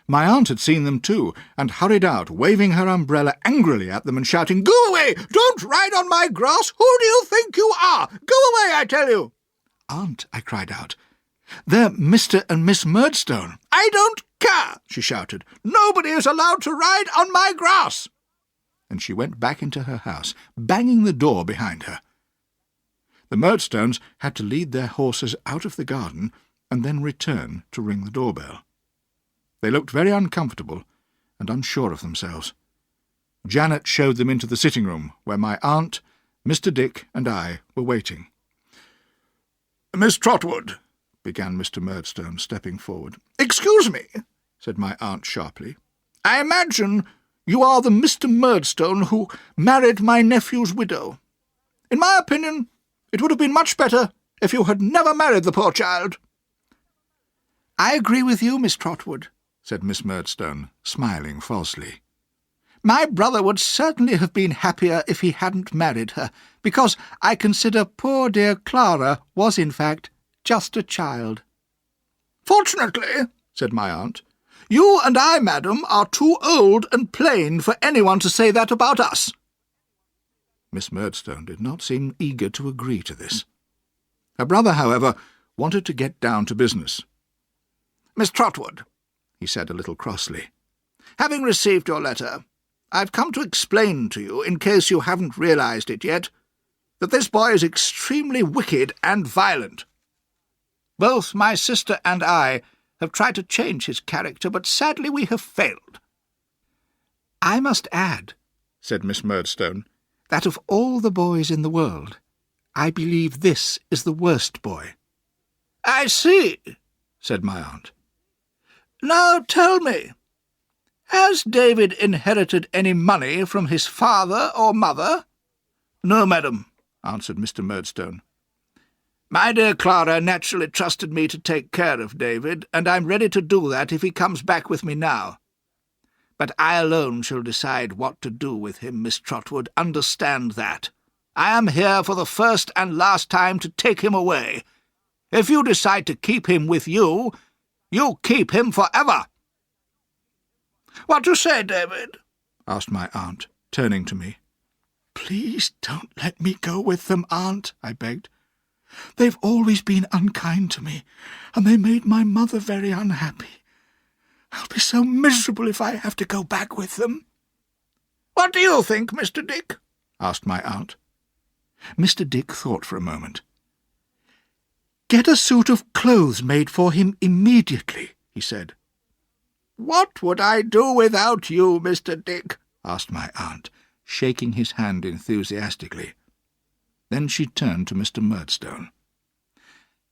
My aunt had seen them too, and hurried out, waving her umbrella angrily at them and shouting, "Go away! Don't ride on my grass! Who do you think you are? Go away, I tell you!" "Aunt," I cried out, "they're Mr. and Miss Murdstone." "I don't care," she shouted. "Nobody is allowed to ride on my grass." And she went back into her house, banging the door behind her. The Murdstones had to lead their horses out of the garden and then return to ring the doorbell. They looked very uncomfortable and unsure of themselves. Janet showed them into the sitting-room, where my aunt, Mr. Dick, and I were waiting. "Miss Trotwood," began Mr. Murdstone, stepping forward. "Excuse me," said my aunt sharply. "I imagine you are the Mr. Murdstone who married my nephew's widow. In my opinion, it would have been much better if you had never married the poor child." "I agree with you, Miss Trotwood," said Miss Murdstone, smiling falsely. "My brother would certainly have been happier if he hadn't married her, because I consider poor dear Clara was, in fact, just a child." "Fortunately," said my aunt, "you and I, madam, are too old and plain for anyone to say that about us." Miss Murdstone did not seem eager to agree to this. Her brother, however, wanted to get down to business. "Miss Trotwood," he said a little crossly, "having received your letter, I've come to explain to you, in case you haven't realized it yet, that this boy is extremely wicked and violent. Both my sister and I have tried to change his character, but sadly we have failed." "I must add," said Miss Murdstone, "that of all the boys in the world, I believe this is the worst boy." "I see," said my aunt. "Now tell me, has David inherited any money from his father or mother?" "No, madam," answered Mr. Murdstone. "My dear Clara naturally trusted me to take care of David, and I'm ready to do that if he comes back with me now. But I alone shall decide what to do with him, Miss Trotwood. Understand that. I am here for the first and last time to take him away. If you decide to keep him with you, you keep him forever." "What do you say, David?" asked my aunt, turning to me. "Please don't let me go with them, Aunt," I begged. "They've always been unkind to me, and they made my mother very unhappy. I'll be so miserable if I have to go back with them." "What do you think, Mr. Dick?" asked my aunt. Mr. Dick thought for a moment. "Get a suit of clothes made for him immediately," he said. "What would I do without you, Mr. Dick?" asked my aunt, shaking his hand enthusiastically. Then she turned to Mr. Murdstone.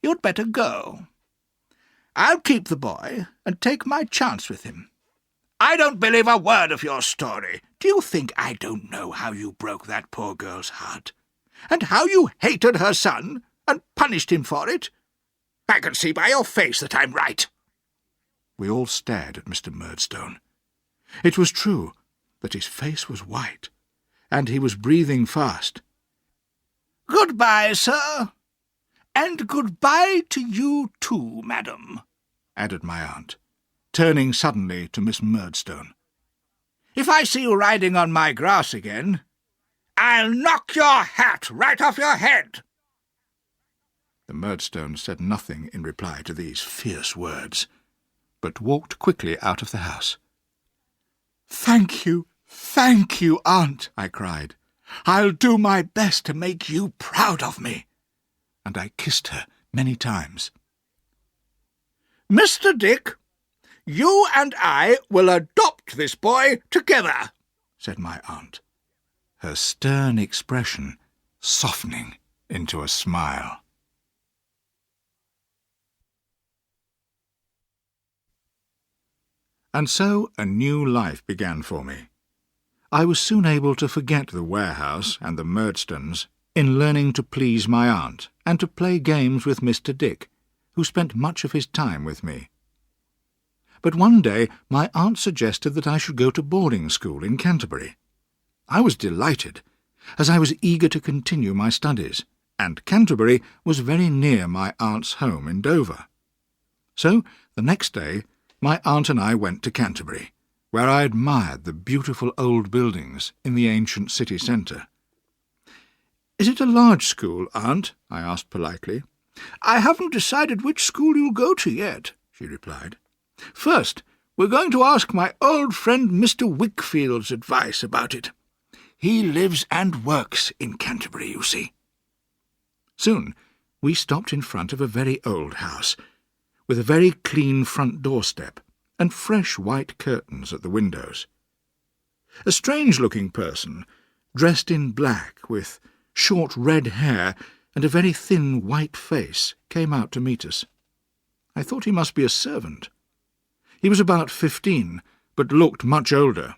"You'd better go. I'll keep the boy and take my chance with him." "I don't believe a word of your story. Do you think I don't know how you broke that poor girl's heart, and how you hated her son and punished him for it? I can see by your face that I'm right." We all stared at Mr. Murdstone. It was true that his face was white, and he was breathing fast. "Goodbye, sir, and goodbye to you too, madam," added my aunt, turning suddenly to Miss Murdstone. "If I see you riding on my grass again, I'll knock your hat right off your head." The Murdstone said nothing in reply to these fierce words, but walked quickly out of the house. Thank you, Aunt," I cried. "I'll do my best to make you proud of me." And I kissed her many times. "Mr. Dick, you and I will adopt this boy together," said my aunt, her stern expression softening into a smile. And so a new life began for me. I was soon able to forget the warehouse and the Murdstones in learning to please my aunt and to play games with Mr. Dick, who spent much of his time with me. But one day my aunt suggested that I should go to boarding school in Canterbury. I was delighted, as I was eager to continue my studies, and Canterbury was very near my aunt's home in Dover. So, the next day, my aunt and I went to Canterbury, where I admired the beautiful old buildings in the ancient city centre. "Is it a large school, Aunt?" I asked politely. "I haven't decided which school you'll go to yet," she replied. "First, we're going to ask my old friend Mr. Wickfield's advice about it. He lives and works in Canterbury, you see." Soon we stopped in front of a very old house, with a very clean front doorstep and fresh white curtains at the windows. A strange-looking person, dressed in black, with short red hair and a very thin white face, came out to meet us. I thought he must be a servant. He was about 15, but looked much older.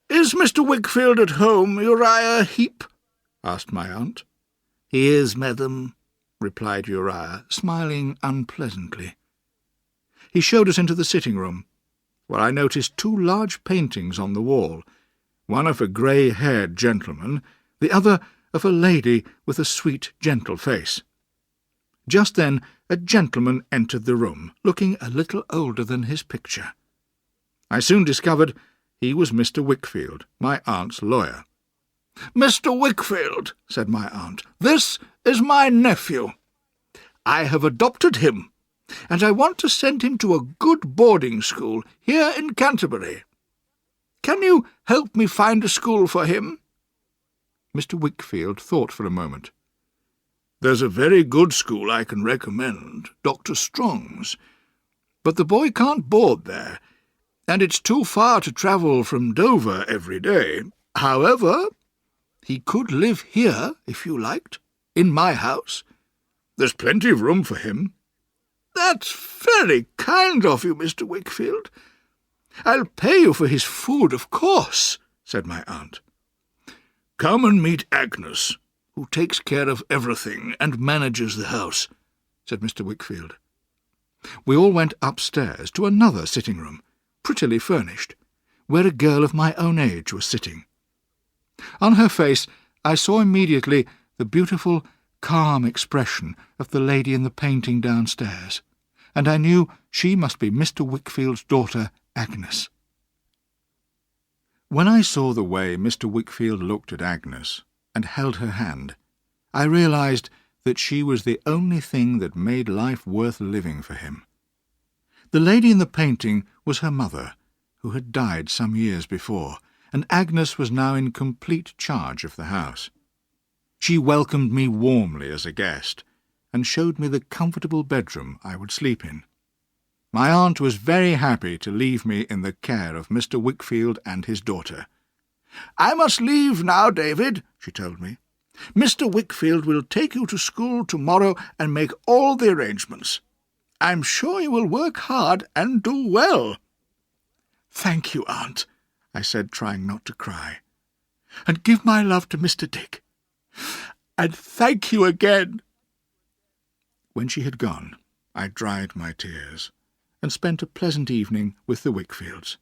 "Is Mr. Wickfield at home, Uriah Heep?" asked my aunt. "He is, madam," replied Uriah, smiling unpleasantly. He showed us into the sitting-room, where I noticed 2 large paintings on the wall, one of a grey-haired gentleman, the other of a lady with a sweet, gentle face. Just then a gentleman entered the room, looking a little older than his picture. I soon discovered he was Mr. Wickfield, my aunt's lawyer. "Mr. Wickfield," said my aunt, "this is my nephew. I have adopted him, and I want to send him to a good boarding school here in Canterbury. Can you help me find a school for him?" Mr. Wickfield thought for a moment. "There's a very good school I can recommend, Dr. Strong's, but the boy can't board there, and it's too far to travel from Dover every day. However, he could live here, if you liked, in my house. There's plenty of room for him." "That's very kind of you, Mr. Wickfield. I'll pay you for his food, of course," said my aunt. "Come and meet Agnes, who takes care of everything and manages the house," said Mr. Wickfield. We all went upstairs to another sitting-room, prettily furnished, where a girl of my own age was sitting. On her face I saw immediately the beautiful, calm expression of the lady in the painting downstairs, and I knew she must be Mr. Wickfield's daughter, Agnes. When I saw the way Mr. Wickfield looked at Agnes and held her hand, I realized that she was the only thing that made life worth living for him. The lady in the painting was her mother, who had died some years before, and Agnes was now in complete charge of the house. She welcomed me warmly as a guest, and showed me the comfortable bedroom I would sleep in. My aunt was very happy to leave me in the care of Mr. Wickfield and his daughter. "I must leave now, David," she told me. "Mr. Wickfield will take you to school tomorrow and make all the arrangements. I'm sure you will work hard and do well." "Thank you, Aunt," I said, trying not to cry. "And give my love to Mr. Dick. And thank you again." When she had gone, I dried my tears, and spent a pleasant evening with the Wickfields.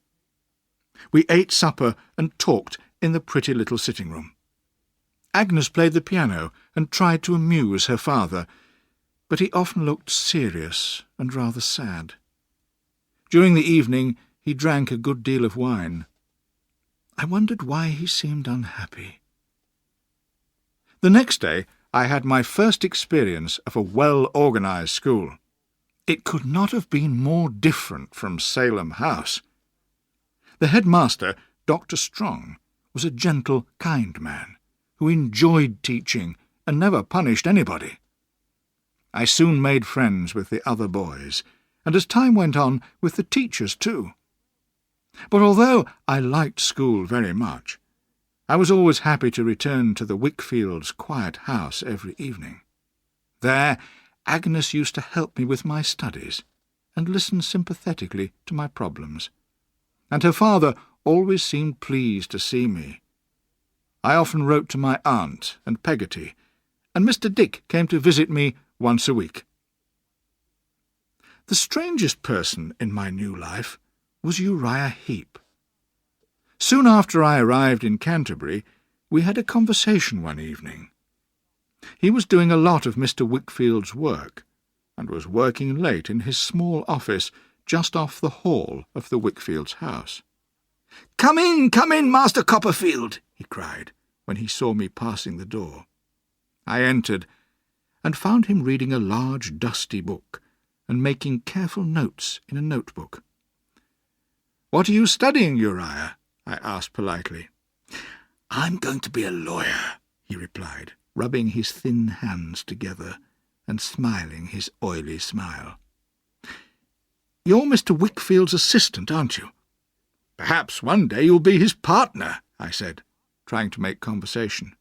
We ate supper and talked in the pretty little sitting-room. Agnes played the piano and tried to amuse her father, but he often looked serious and rather sad. During the evening he drank a good deal of wine. I wondered why he seemed unhappy. The next day I had my first experience of a well-organised school. It could not have been more different from Salem House. The headmaster, Dr. Strong, was a gentle, kind man, who enjoyed teaching and never punished anybody. I soon made friends with the other boys, and as time went on, with the teachers too. But although I liked school very much, I was always happy to return to the Wickfields' quiet house every evening. There Agnes used to help me with my studies, and listen sympathetically to my problems, and her father always seemed pleased to see me. I often wrote to my aunt and Peggotty, and Mr. Dick came to visit me once a week. The strangest person in my new life was Uriah Heep. Soon after I arrived in Canterbury, we had a conversation one evening. He was doing a lot of Mr. Wickfield's work, and was working late in his small office just off the hall of the Wickfields' house. Come in, Master Copperfield," he cried, when he saw me passing the door. I entered, and found him reading a large dusty book, and making careful notes in a notebook. "What are you studying, Uriah?" I asked politely. "I'm going to be a lawyer," he replied, rubbing his thin hands together and smiling his oily smile. "You're Mr. Wickfield's assistant, aren't you? Perhaps one day you'll be his partner," I said, trying to make conversation.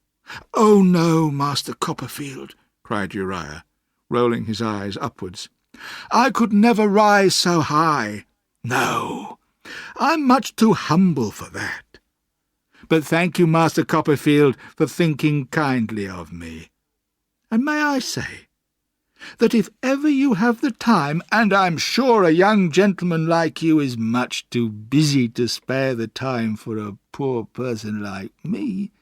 "Oh, no, Master Copperfield," cried Uriah, rolling his eyes upwards. "I could never rise so high. No, I'm much too humble for that. But thank you, Master Copperfield, for thinking kindly of me. And may I say that if ever you have the time, and I'm sure a young gentleman like you is much too busy to spare the time for a poor person like me,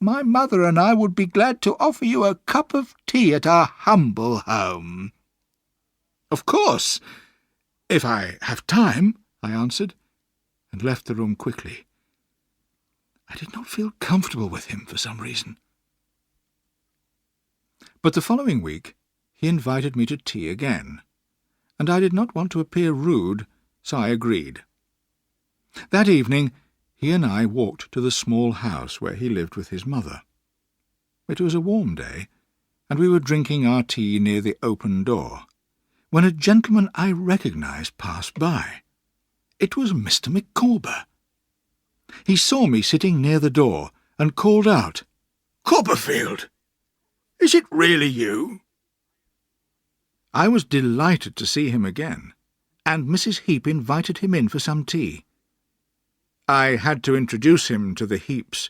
my mother and I would be glad to offer you a cup of tea at our humble home." "Of course, if I have time," I answered, and left the room quickly. I did not feel comfortable with him for some reason. But the following week he invited me to tea again, and I did not want to appear rude, so I agreed. That evening he and I walked to the small house where he lived with his mother. It was a warm day, and we were drinking our tea near the open door, when a gentleman I recognised passed by. It was Mr. Micawber. He saw me sitting near the door, and called out, "Copperfield! Is it really you?" I was delighted to see him again, and Mrs. Heep invited him in for some tea. I had to introduce him to the Heeps,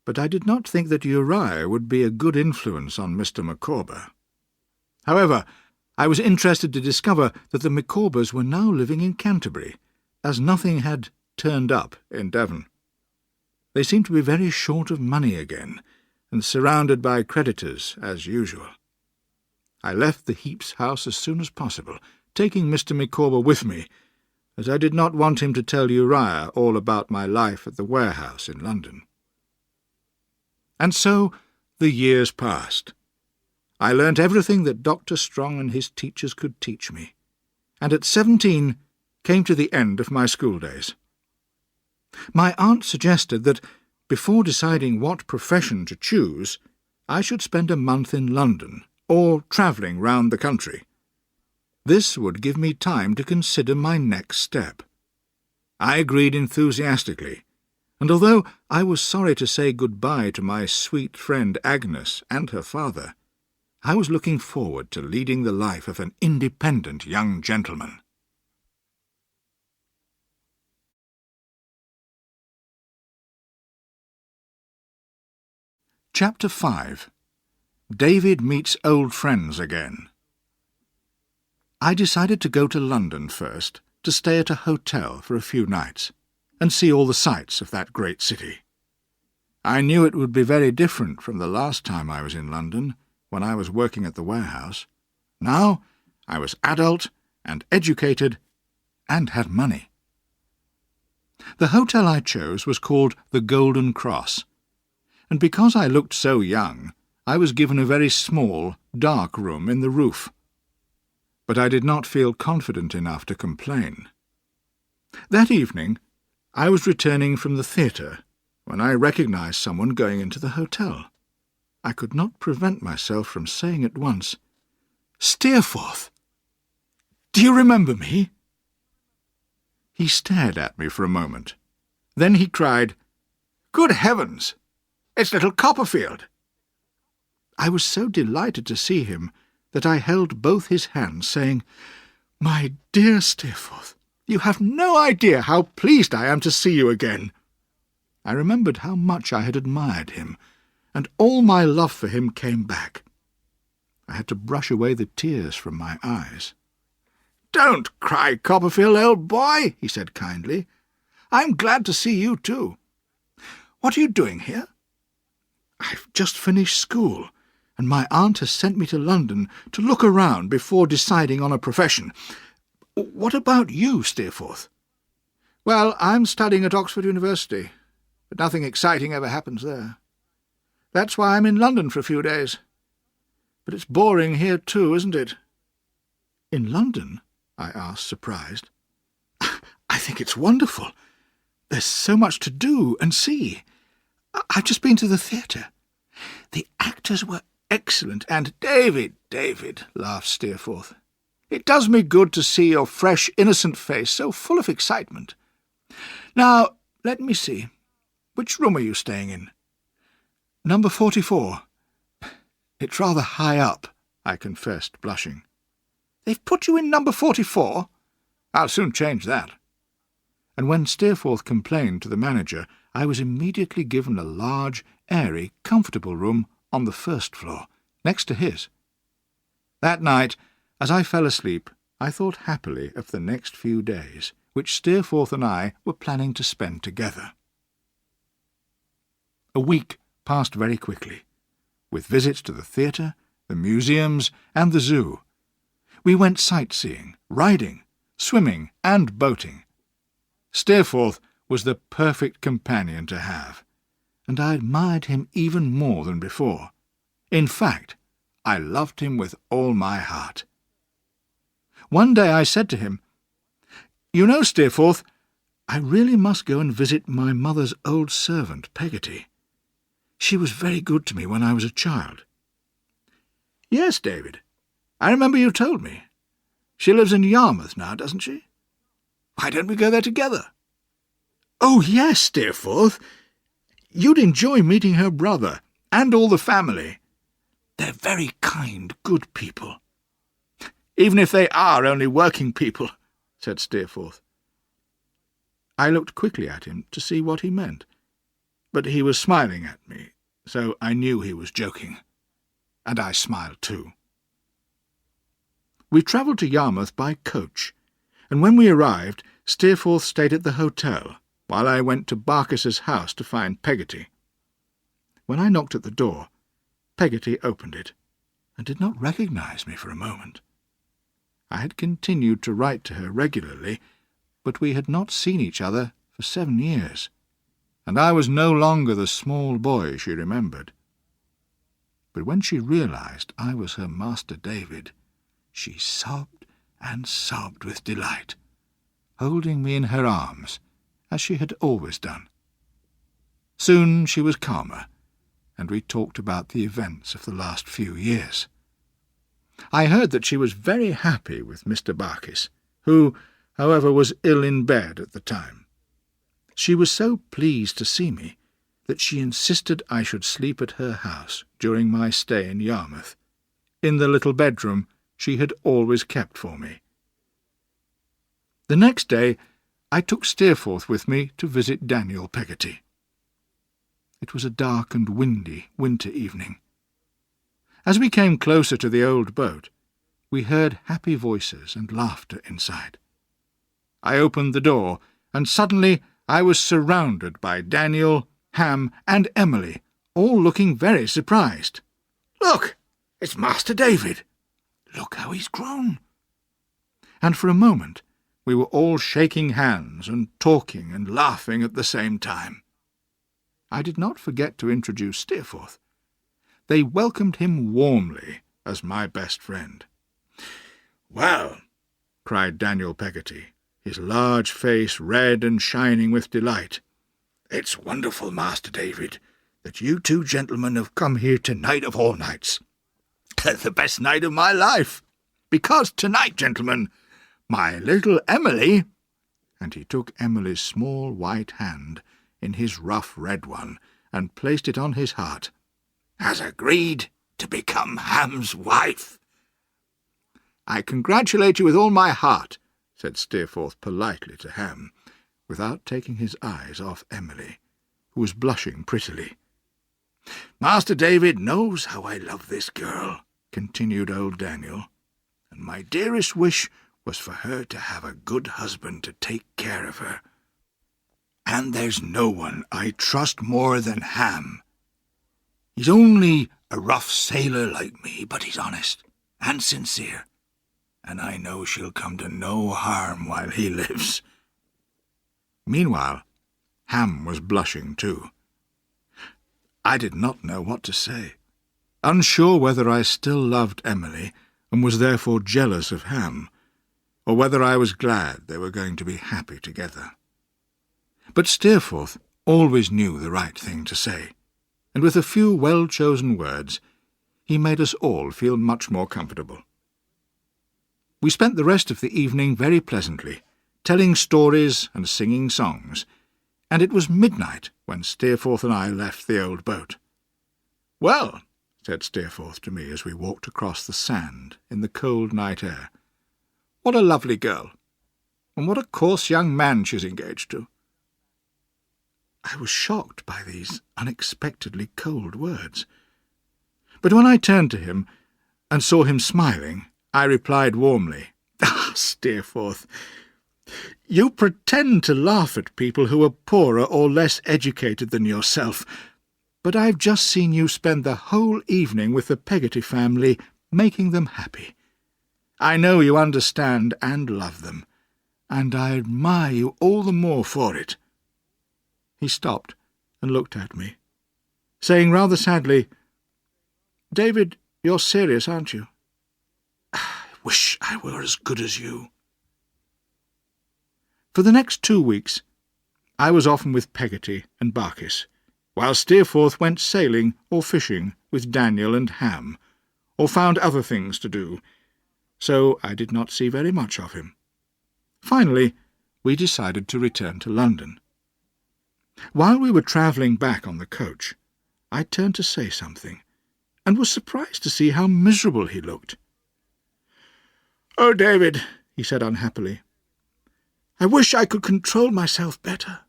but I did not think that Uriah would be a good influence on Mr. Micawber. However, I was interested to discover that the Micawbers were now living in Canterbury, as nothing had turned up in Devon. They seemed to be very short of money again, and surrounded by creditors as usual. I left the Heeps' house as soon as possible, taking Mr. Micawber with me, as I did not want him to tell Uriah all about my life at the warehouse in London. And so the years passed. I learnt everything that Dr. Strong and his teachers could teach me, and at 17 came to the end of my schooldays. My aunt suggested that, before deciding what profession to choose, I should spend a month in London, or travelling round the country. This would give me time to consider my next step. I agreed enthusiastically, and although I was sorry to say goodbye to my sweet friend Agnes and her father, I was looking forward to leading the life of an independent young gentleman. Chapter 5. David meets old friends again. I decided to go to London first, to stay at a hotel for a few nights, and see all the sights of that great city. I knew it would be very different from the last time I was in London, when I was working at the warehouse. Now I was adult and educated and had money. The hotel I chose was called the Golden Cross, and because I looked so young, I was given a very small, dark room in the roof. But I did not feel confident enough to complain. That evening I was returning from the theatre when I recognised someone going into the hotel. I could not prevent myself from saying at once, "Steerforth! Do you remember me?" He stared at me for a moment. Then he cried, "Good heavens! It's little Copperfield!" I was so delighted to see him that I held both his hands, saying, "My dear Steerforth, you have no idea how pleased I am to see you again." I remembered how much I had admired him, and all my love for him came back. I had to brush away the tears from my eyes. "Don't cry, Copperfield, old boy," he said kindly. "I'm glad to see you too. What are you doing here?" "I've just finished school, and my aunt has sent me to London to look around before deciding on a profession. What about you, Steerforth?" "Well, I'm studying at Oxford University, but nothing exciting ever happens there. That's why I'm in London for a few days. But it's boring here too, isn't it?" "In London?" I asked, surprised. "I think it's wonderful. There's so much to do and see. I've just been to the theatre. The actors were excellent, and—" David, laughed Steerforth. "It does me good to see your fresh, innocent face so full of excitement. Now, let me see. Which room are you staying in?" "Number 44. It's rather high up," I confessed, blushing. "They've put you in number 44? I'll soon change that." And when Steerforth complained to the manager, I was immediately given a large, airy, comfortable room on the first floor, next to his. That night, as I fell asleep, I thought happily of the next few days, which Steerforth and I were planning to spend together. A week passed very quickly, with visits to the theatre, the museums, and the zoo. We went sightseeing, riding, swimming, and boating. Steerforth was the perfect companion to have, and I admired him even more than before. In fact, I loved him with all my heart. One day I said to him, "You know, Steerforth, I really must go and visit my mother's old servant, Peggotty. She was very good to me when I was a child." "Yes, David, I remember you told me. She lives in Yarmouth now, doesn't she? Why don't we go there together?" "Oh, yes, Steerforth. You'd enjoy meeting her brother, and all the family. They're very kind, good people." "Even if they are only working people," said Steerforth. I looked quickly at him to see what he meant, but he was smiling at me, so I knew he was joking, and I smiled too. We travelled to Yarmouth by coach, and when we arrived, Steerforth stayed at the hotel, while I went to Barkis's house to find Peggotty. When I knocked at the door, Peggotty opened it, and did not recognise me for a moment. I had continued to write to her regularly, but we had not seen each other for 7 years, and I was no longer the small boy she remembered. But when she realised I was her Master David, she sobbed and sobbed with delight, holding me in her arms, as she had always done. Soon she was calmer, and we talked about the events of the last few years. I heard that she was very happy with Mr. Barkis, who, however, was ill in bed at the time. She was so pleased to see me that she insisted I should sleep at her house during my stay in Yarmouth, in the little bedroom she had always kept for me. The next day I took Steerforth with me to visit Daniel Peggotty. It was a dark and windy winter evening. As we came closer to the old boat, we heard happy voices and laughter inside. I opened the door, and suddenly I was surrounded by Daniel, Ham, and Emily, all looking very surprised. "Look, it's Master David. Look how he's grown." And for a moment we were all shaking hands and talking and laughing at the same time. I did not forget to introduce Steerforth. They welcomed him warmly as my best friend. "Well," cried Daniel Peggotty, his large face red and shining with delight, "it's wonderful, Master David, that you two gentlemen have come here tonight of all nights. The best night of my life, because tonight, gentlemen, my little Emily," and he took Emily's small white hand in his rough red one and placed it on his heart, "has agreed to become Ham's wife." "I congratulate you with all my heart," said Steerforth politely to Ham, without taking his eyes off Emily, who was blushing prettily. "Master David knows how I love this girl," continued old Daniel, "and my dearest wish was for her to have a good husband to take care of her. And there's no one I trust more than Ham. He's only A rough sailor like me, but he's honest and sincere, and I know she'll come to no harm while he lives." Meanwhile, Ham was blushing too. I did not know what to say, unsure whether I still loved Emily and was therefore jealous of Ham, or whether I was glad they were going to be happy together. But Steerforth always knew the right thing to say, and with a few well-chosen words he made us all feel much more comfortable. We spent the rest of the evening very pleasantly, telling stories and singing songs, and it was midnight when Steerforth and I left the old boat. "Well," said Steerforth to me as we walked across the sand in the cold night air, "what a lovely girl, and what a coarse young man she's engaged to." I was shocked by these unexpectedly cold words. But when I turned to him and saw him smiling, I replied warmly, "Ah, Steerforth, you pretend to laugh at people who are poorer or less educated than yourself, but I've just seen you spend the whole evening with the Peggotty family, making them happy. I know you understand and love them, and I admire you all the more for it." He stopped and looked at me, saying rather sadly, "David, you're serious, aren't you?" "I wish I were as good as you." For the next 2 weeks I was often with Peggotty and Barkis, while Steerforth went sailing or fishing with Daniel and Ham, or found other things to do, so I did not see very much of him. Finally, we decided to return to London. While we were travelling back on the coach, I turned to say something, and was surprised to see how miserable he looked. "Oh, David," he said unhappily, "I wish I could control myself better.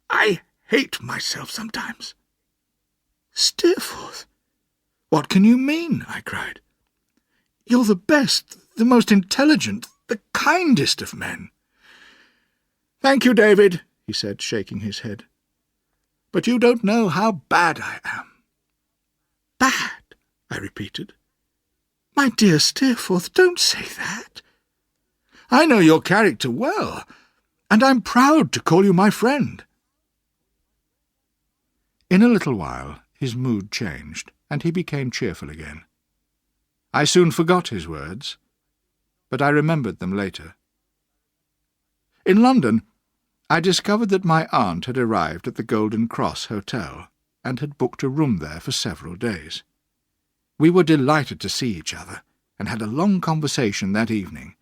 I hate myself sometimes." "Steerforth, what can you mean?" I cried. "You're the best, the most intelligent, the kindest of men." "Thank you, David," he said, shaking his head. "But you don't know how bad I am." "Bad?" I repeated. "My dear Steerforth, don't say that. I know your character well, and I'm proud to call you my friend." In a little while his mood changed, and he became cheerful again. I soon forgot his words, but I remembered them later. In London, I discovered that my aunt had arrived at the Golden Cross Hotel, and had booked a room there for several days. We were delighted to see each other, and had a long conversation that evening.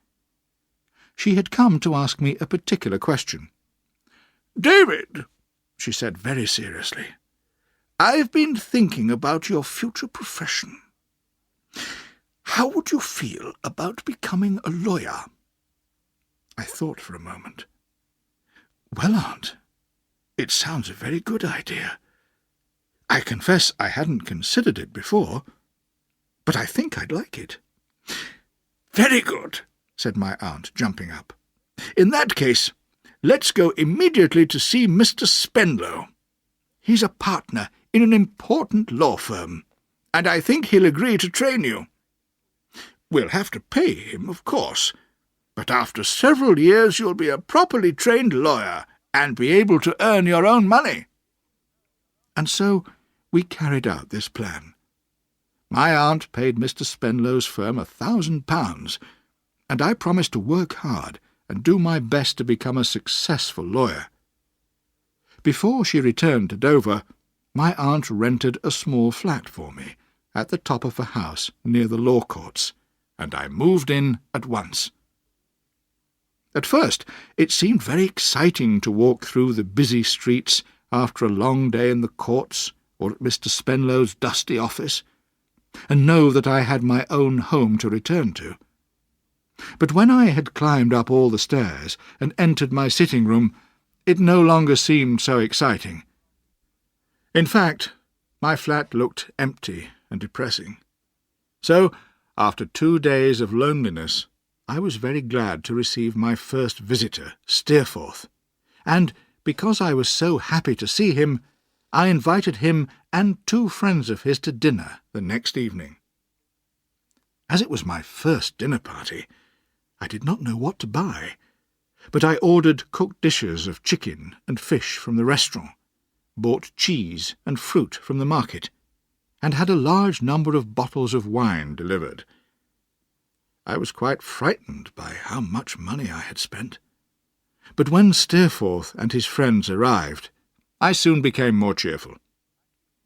She had come to ask me a particular question. "David," she said very seriously, "I've been thinking about your future profession. How would you feel about becoming a lawyer?" I thought for a moment. "Well, Aunt, it sounds a very good idea. I confess I hadn't considered it before, but I think I'd like it." "Very good," said my aunt, jumping up. "In that case, let's go immediately to see Mr. Spenlow. He's a partner in an important law firm, and I think he'll agree to train you. We'll have to pay him, of course, but after several years you'll be a properly trained lawyer and be able to earn your own money." And so we carried out this plan. My aunt paid Mr. Spenlow's firm £1,000, and I promised to work hard and do my best to become a successful lawyer. Before she returned to Dover, my aunt rented a small flat for me at the top of a house near the law courts, and I moved in at once. At first it seemed very exciting to walk through the busy streets after a long day in the courts or at Mr. Spenlow's dusty office, and know that I had my own home to return to. But when I had climbed up all the stairs and entered my sitting-room, it no longer seemed so exciting. In fact, my flat looked empty and depressing. So, after 2 days of loneliness, I was very glad to receive my first visitor, Steerforth, and, because I was so happy to see him, I invited him and 2 friends of his to dinner the next evening. As it was my first dinner party, I did not know what to buy, but I ordered cooked dishes of chicken and fish from the restaurant, bought cheese and fruit from the market, and had a large number of bottles of wine delivered. I was quite frightened by how much money I had spent. But when Steerforth and his friends arrived, I soon became more cheerful.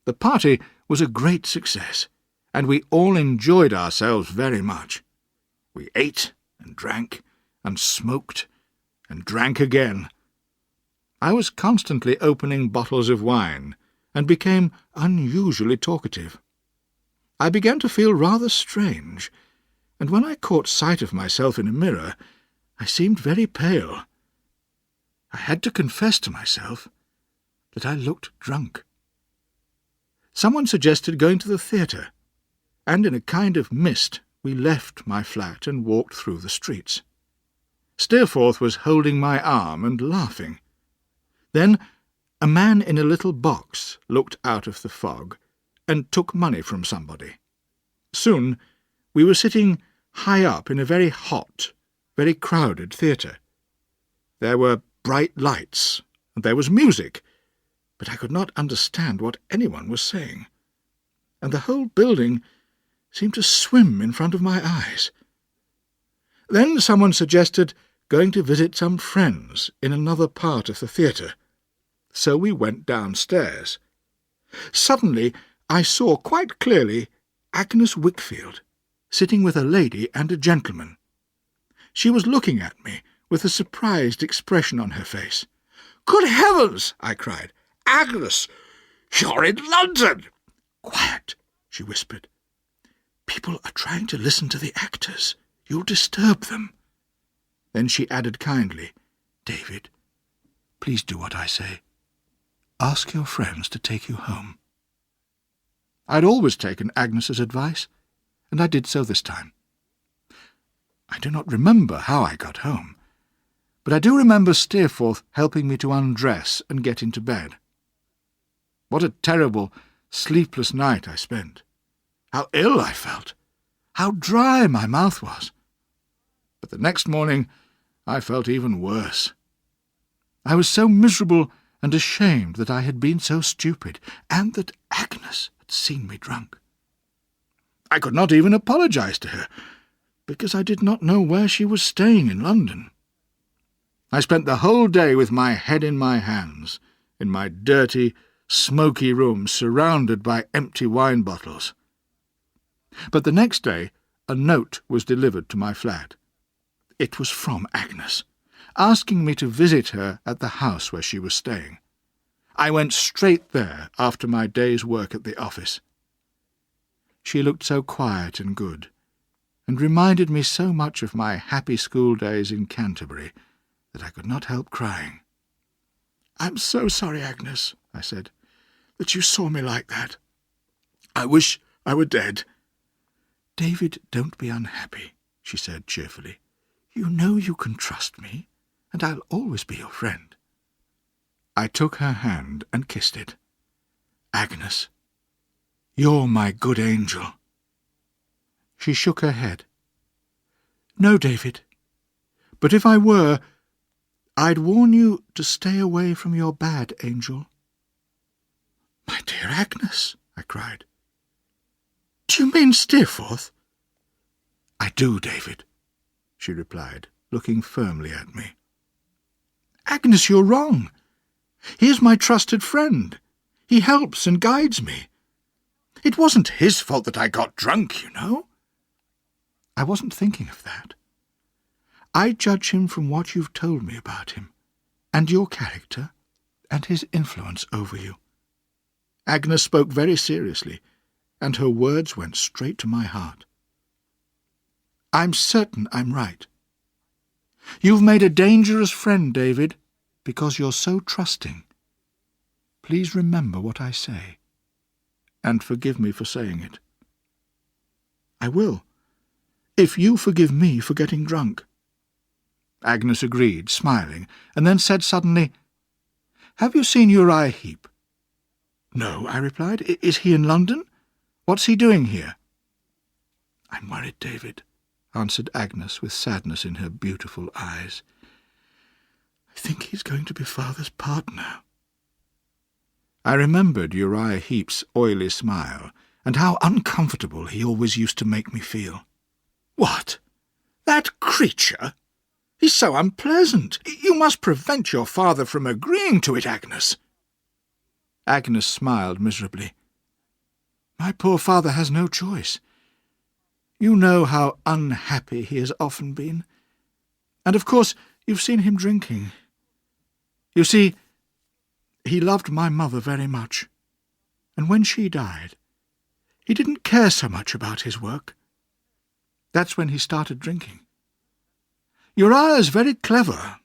The party was a great success, and we all enjoyed ourselves very much. We ate and drank and smoked and drank again. I was constantly opening bottles of wine and became unusually talkative. I began to feel rather strange, and when I caught sight of myself in a mirror, I seemed very pale. I had to confess to myself that I looked drunk. Someone suggested going to the theatre, and in a kind of mist we left my flat and walked through the streets. Steerforth was holding my arm and laughing. Then a man in a little box looked out of the fog and took money from somebody. Soon we were sitting high up in a very hot, very crowded theatre. There were bright lights, and there was music, but I could not understand what anyone was saying, and the whole building seemed to swim in front of my eyes. Then someone suggested going to visit some friends in another part of the theatre, so we went downstairs. Suddenly I saw quite clearly Agnes Wickfield, sitting with a lady and a gentleman. She was looking at me with a surprised expression on her face. "Good heavens!" I cried. "Agnes, you're in London!" "Quiet," she whispered. "People are trying to listen to the actors. You'll disturb them." Then she added kindly, "David, please do what I say. Ask your friends to take you home." I'd always taken Agnes's advice, and I did so this time. I do not remember how I got home, but I do remember Steerforth helping me to undress and get into bed. What a terrible, sleepless night I spent. How ill I felt. How dry my mouth was. But the next morning I felt even worse. I was so miserable and ashamed that I had been so stupid, and that Agnes had seen me drunk. I could not even apologize to her, because I did not know where she was staying in London. I spent the whole day with my head in my hands, in my dirty, smoky room surrounded by empty wine bottles. But the next day a note was delivered to my flat. It was from Agnes, asking me to visit her at the house where she was staying. I went straight there after my day's work at the office. She looked so quiet and good, and reminded me so much of my happy school days in Canterbury that I could not help crying. "I'm so sorry, Agnes," I said, "that you saw me like that. I wish I were dead." "David, don't be unhappy," she said cheerfully. "You know you can trust me, and I'll always be your friend." I took her hand and kissed it. "Agnes, you're my good angel." She shook her head. "No, David, but if I were, I'd warn you to stay away from your bad angel." "My dear Agnes," I cried. "Do you mean Steerforth?" "I do, David," she replied, looking firmly at me. "Agnes, you're wrong. He is my trusted friend. He helps and guides me. It wasn't his fault that I got drunk, you know." "I wasn't thinking of that. I judge him from what you've told me about him, and your character, and his influence over you." Agnes spoke very seriously, and her words went straight to my heart. "I'm certain I'm right. You've made a dangerous friend, David, because you're so trusting. Please remember what I say, and forgive me for saying it." "I will, if you forgive me for getting drunk." Agnes agreed, smiling, and then said suddenly, "Have you seen Uriah Heep?" "No," I replied. "Is he in London? What's he doing here?" "I'm worried, David," answered Agnes with sadness in her beautiful eyes. "I think he's going to be Father's partner." I remembered Uriah Heep's oily smile, and how uncomfortable he always used to make me feel. "What? That creature? He's so unpleasant. You must prevent your father from agreeing to it, Agnes." Agnes smiled miserably. "My poor father has no choice. You know how unhappy he has often been. And of course you've seen him drinking. You see, he loved my mother very much, and when she died, he didn't care so much about his work. That's when he started drinking. Uriah's very clever.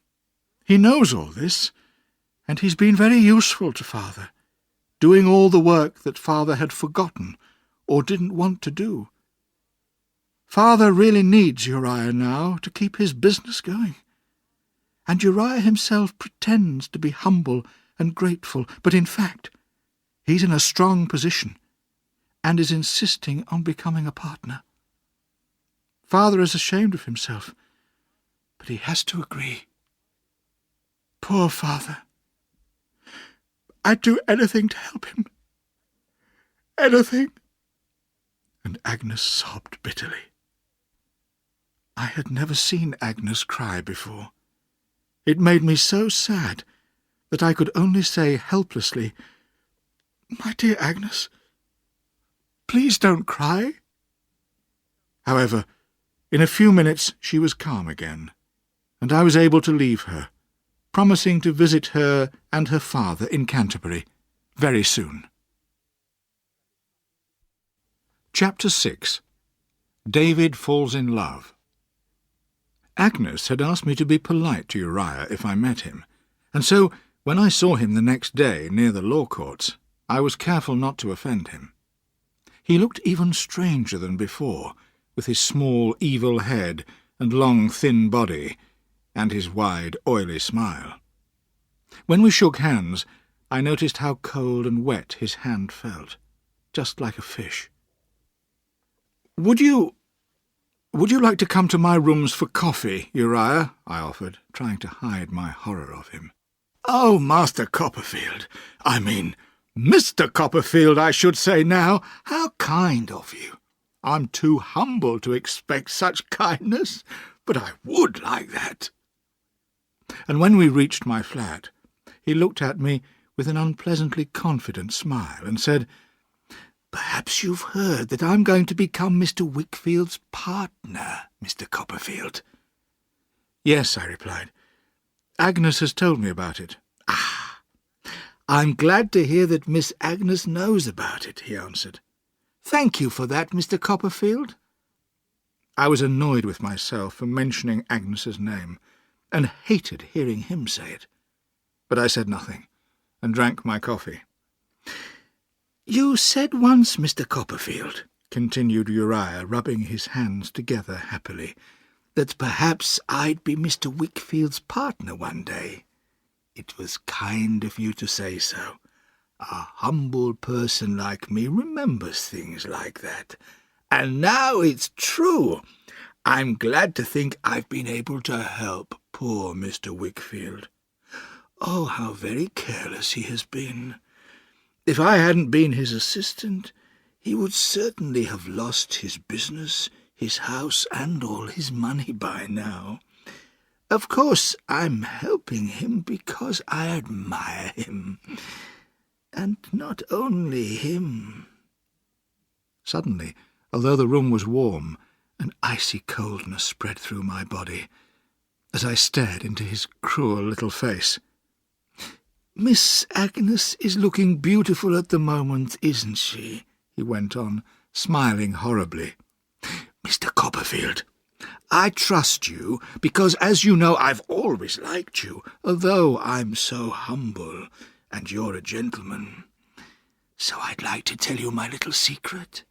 He knows all this, and he's been very useful to Father, doing all the work that Father had forgotten or didn't want to do. Father really needs Uriah now to keep his business going. And Uriah himself pretends to be humble and grateful, but in fact he's in a strong position and is insisting on becoming a partner. Father is ashamed of himself, but he has to agree. Poor Father. I'd do anything to help him. Anything." And Agnes sobbed bitterly. I had never seen Agnes cry before. It made me so sad that I could only say helplessly, "My dear Agnes, please don't cry." However, in a few minutes she was calm again, and I was able to leave her, promising to visit her and her father in Canterbury very soon. Chapter 6. David Falls in Love. Agnes had asked me to be polite to Uriah if I met him, and so when I saw him the next day near the law courts, I was careful not to offend him. He looked even stranger than before, with his small, evil head and long, thin body, and his wide, oily smile. When we shook hands, I noticed how cold and wet his hand felt, just like a fish. Would you like to come to my rooms for coffee, Uriah?" I offered, trying to hide my horror of him. "Oh, Master Copperfield, I mean, Mr. Copperfield, I should say now. How kind of you. I'm too humble to expect such kindness, but I would like that." And when we reached my flat, he looked at me with an unpleasantly confident smile and said, "Perhaps you've heard that I'm going to become Mr. Wickfield's partner, Mr. Copperfield." "Yes," I replied. "Agnes has told me about it." "Ah, I'm glad to hear that Miss Agnes knows about it," he answered. "Thank you for that, Mr. Copperfield." I was annoyed with myself for mentioning Agnes's name, and hated hearing him say it. But I said nothing, and drank my coffee. "You said once, Mr. Copperfield," continued Uriah, rubbing his hands together happily, "that perhaps I'd be Mr. Wickfield's partner one day. It was kind of you to say so. A humble person like me remembers things like that. And now it's true. I'm glad to think I've been able to help poor Mr. Wickfield. Oh, how very careless he has been. If I hadn't been his assistant, he would certainly have lost his business, his house, and all his money by now. Of course, I'm helping him because I admire him. And not only him." Suddenly, although the room was warm, an icy coldness spread through my body as I stared into his cruel little face. "Miss Agnes is looking beautiful at the moment, isn't she?" he went on, smiling horribly. "Mr. Copperfield, I trust you because, as you know, I've always liked you, although I'm so humble and you're a gentleman. So I'd like to tell you my little secret.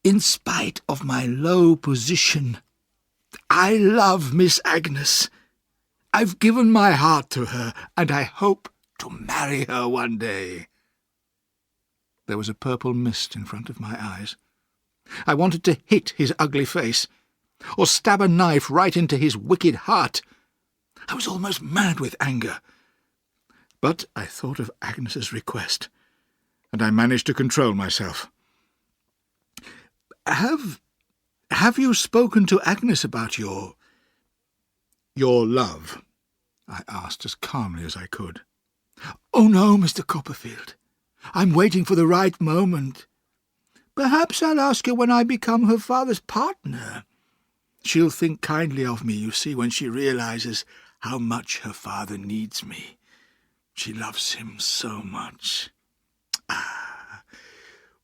In spite of my low position, I love Miss Agnes. I've given my heart to her, and I hope to marry her one day." there was a purple mist in front of my eyes. I wanted to hit his ugly face, or stab a knife right into his wicked heart. I was almost mad with anger. But I thought of Agnes's request, and I managed to control myself. Have you spoken to Agnes about your love? I asked as calmly as I could. Oh, no, Mr. Copperfield. I'm waiting for the right moment. Perhaps I'll ask her when I become her father's partner. She'll think kindly of me, you see, when she realizes how much her father needs me. She loves him so much. Ah,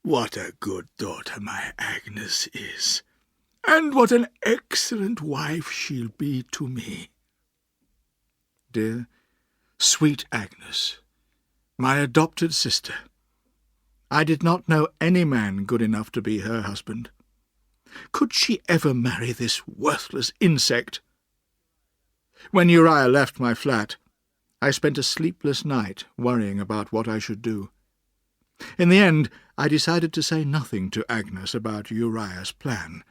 what a good daughter my Agnes is, and what an excellent wife she'll be to me. Dear, sweet Agnes, my adopted sister. I did not know any man good enough to be her husband. Could she ever marry this worthless insect? When Uriah left my flat, I spent a sleepless night worrying about what I should do. In the end, I decided to say nothing to Agnes about Uriah's plan,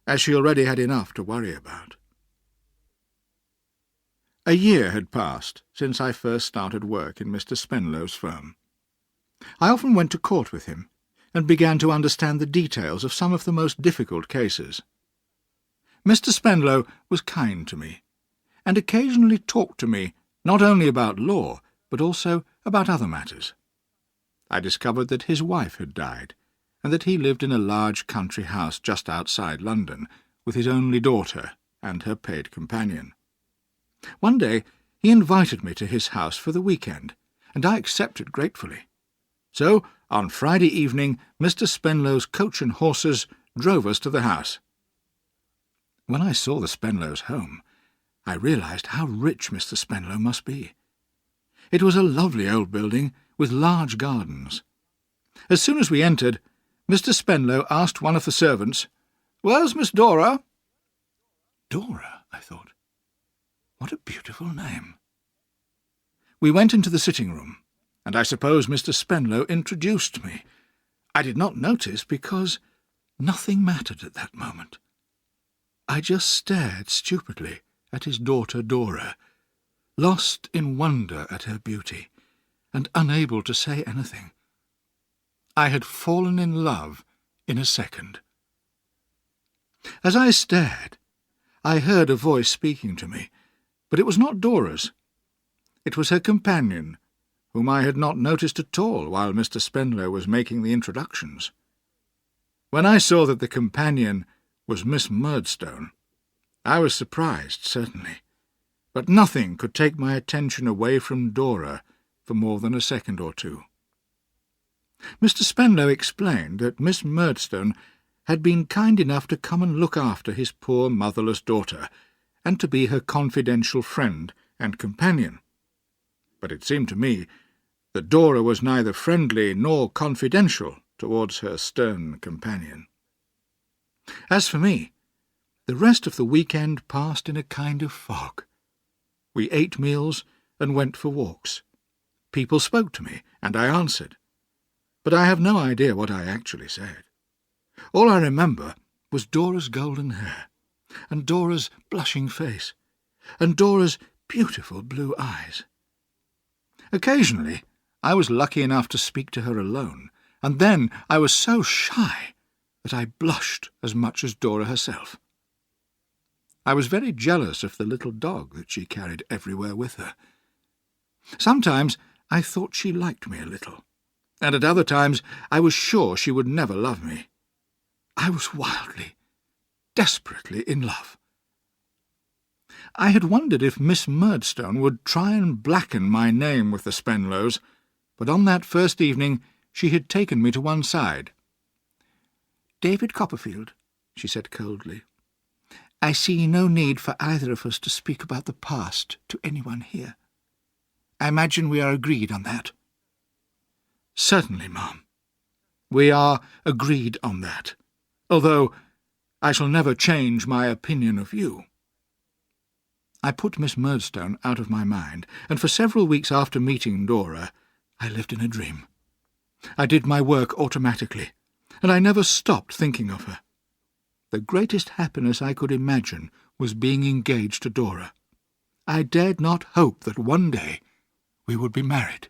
as she already had enough to worry about. A year had passed since I first started work in Mr. Spenlow's firm. I often went to court with him, and began to understand the details of some of the most difficult cases. Mr. Spenlow was kind to me, and occasionally talked to me not only about law, but also about other matters. I discovered that his wife had died, and that he lived in a large country house just outside London, with his only daughter and her paid companion. One day he invited me to his house for the weekend, and I accepted gratefully. So, on Friday evening, Mr. Spenlow's coach and horses drove us to the house. When I saw the Spenlows' home, I realized how rich Mr. Spenlow must be. It was a lovely old building with large gardens. As soon as we entered, Mr. Spenlow asked one of the servants, "Where's Miss Dora?" Dora, I thought. What a beautiful name. We went into the sitting-room, and I suppose Mr. Spenlow introduced me. I did not notice because nothing mattered at that moment. I just stared stupidly at his daughter Dora, lost in wonder at her beauty, and unable to say anything. I had fallen in love in a second. As I stared, I heard a voice speaking to me, but it was not Dora's. It was her companion, whom I had not noticed at all while Mr. Spenlow was making the introductions. When I saw that the companion was Miss Murdstone, I was surprised, certainly, but nothing could take my attention away from Dora for more than a second or two. Mr. Spenlow explained that Miss Murdstone had been kind enough to come and look after his poor motherless daughter, and to be her confidential friend and companion. But it seemed to me that Dora was neither friendly nor confidential towards her stern companion. As for me, the rest of the weekend passed in a kind of fog. We ate meals and went for walks. People spoke to me, and I answered, but I have no idea what I actually said. All I remember was Dora's golden hair, and Dora's blushing face, and Dora's beautiful blue eyes. Occasionally I was lucky enough to speak to her alone, and then I was so shy that I blushed as much as Dora herself. I was very jealous of the little dog that she carried everywhere with her. Sometimes I thought she liked me a little, and at other times I was sure she would never love me. I was wildly, desperately in love. I had wondered if Miss Murdstone would try and blacken my name with the Spenlows, but on that first evening she had taken me to one side. "David Copperfield," she said coldly, "I see no need for either of us to speak about the past to anyone here. I imagine we are agreed on that." "Certainly, ma'am. We are agreed on that, although I shall never change my opinion of you." I put Miss Murdstone out of my mind, and for several weeks after meeting Dora, I lived in a dream. I did my work automatically, and I never stopped thinking of her. The greatest happiness I could imagine was being engaged to Dora. I dared not hope that one day we would be married.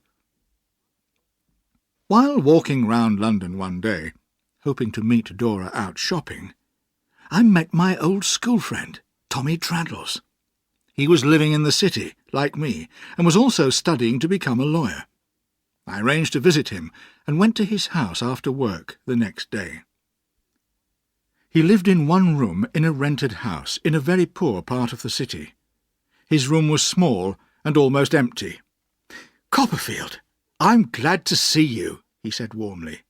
While walking round London one day, hoping to meet Dora out shopping, I met my old school friend, Tommy Traddles. He was living in the city, like me, and was also studying to become a lawyer. I arranged to visit him and went to his house after work the next day. He lived in one room in a rented house in a very poor part of the city. His room was small and almost empty. "Copperfield, I'm glad to see you," he said warmly.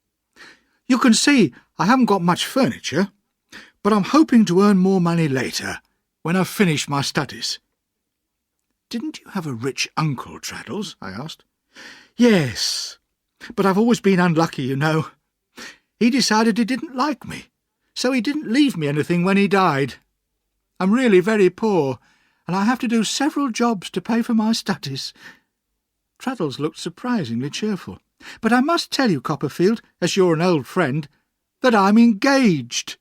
"You can see I haven't got much furniture, but I'm hoping to earn more money later, when I've finished my studies." "Didn't you have a rich uncle, Traddles?" I asked. "Yes, but I've always been unlucky, you know. He decided he didn't like me, so he didn't leave me anything when he died. I'm really very poor, and I have to do several jobs to pay for my studies." Traddles looked surprisingly cheerful. "But I must tell you, Copperfield, as you're an old friend, that I'm engaged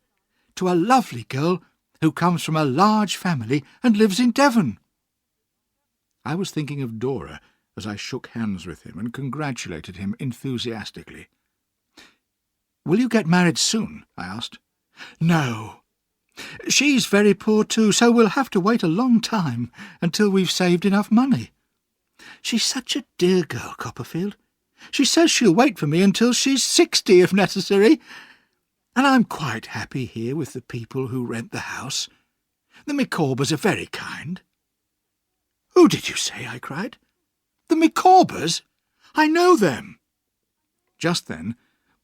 to a lovely girl who comes from a large family and lives in Devon." I was thinking of Dora as I shook hands with him and congratulated him enthusiastically. "Will you get married soon?" I asked. "No. She's very poor too, so we'll have to wait a long time until we've saved enough money. She's such a dear girl, Copperfield. She says she'll wait for me until she's 60 if necessary, and I'm quite happy here with the people who rent the house. The Micawbers are very kind." "Who did you say?" I cried. "The Micawbers? I know them." Just then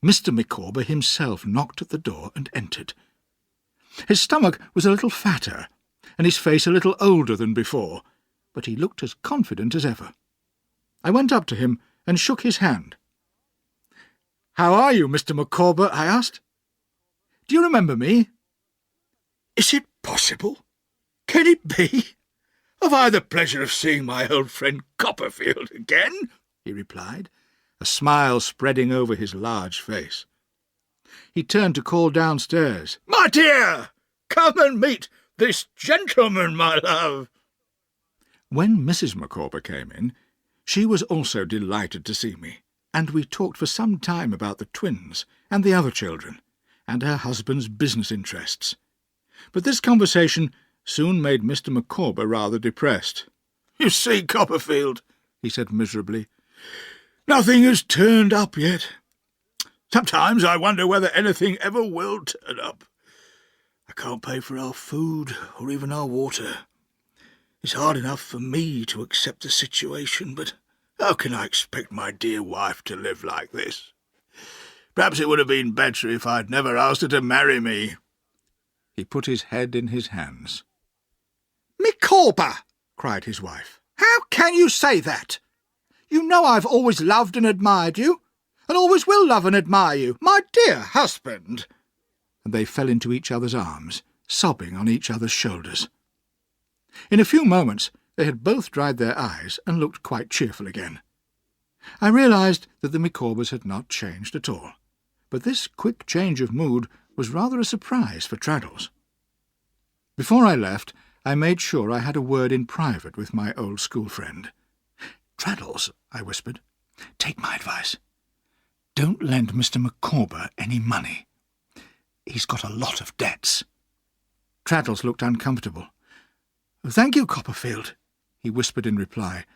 Mr. Micawber himself knocked at the door and entered. His stomach was a little fatter, and his face a little older than before, but he looked as confident as ever. I went up to him and shook his hand. "How are you, Mr. Micawber?" I asked. "Do you remember me?" "Is it possible? Can it be? Have I the pleasure of seeing my old friend Copperfield again?" he replied, a smile spreading over his large face. He turned to call downstairs. "My dear, come and meet this gentleman, my love." When Mrs. Micawber came in, she was also delighted to see me, and we talked for some time about the twins and the other children, and her husband's business interests. But this conversation soon made Mr. Micawber rather depressed. "You see, Copperfield," he said miserably, "nothing has turned up yet. Sometimes I wonder whether anything ever will turn up. I can't pay for our food or even our water. It's hard enough for me to accept the situation, but how can I expect my dear wife to live like this? Perhaps it would have been better if I'd never asked her to marry me." He put his head in his hands. "Micawber!" cried his wife. "How can you say that? You know I've always loved and admired you, and always will love and admire you, my dear husband." And they fell into each other's arms, sobbing on each other's shoulders. In a few moments they had both dried their eyes and looked quite cheerful again. I realized that the Micawbers had not changed at all, but this quick change of mood was rather a surprise for Traddles. Before I left, I made sure I had a word in private with my old school friend. "Traddles," I whispered, "take my advice. Don't lend Mr. Micawber any money. He's got a lot of debts." Traddles looked uncomfortable. "Thank you, Copperfield," he whispered in reply,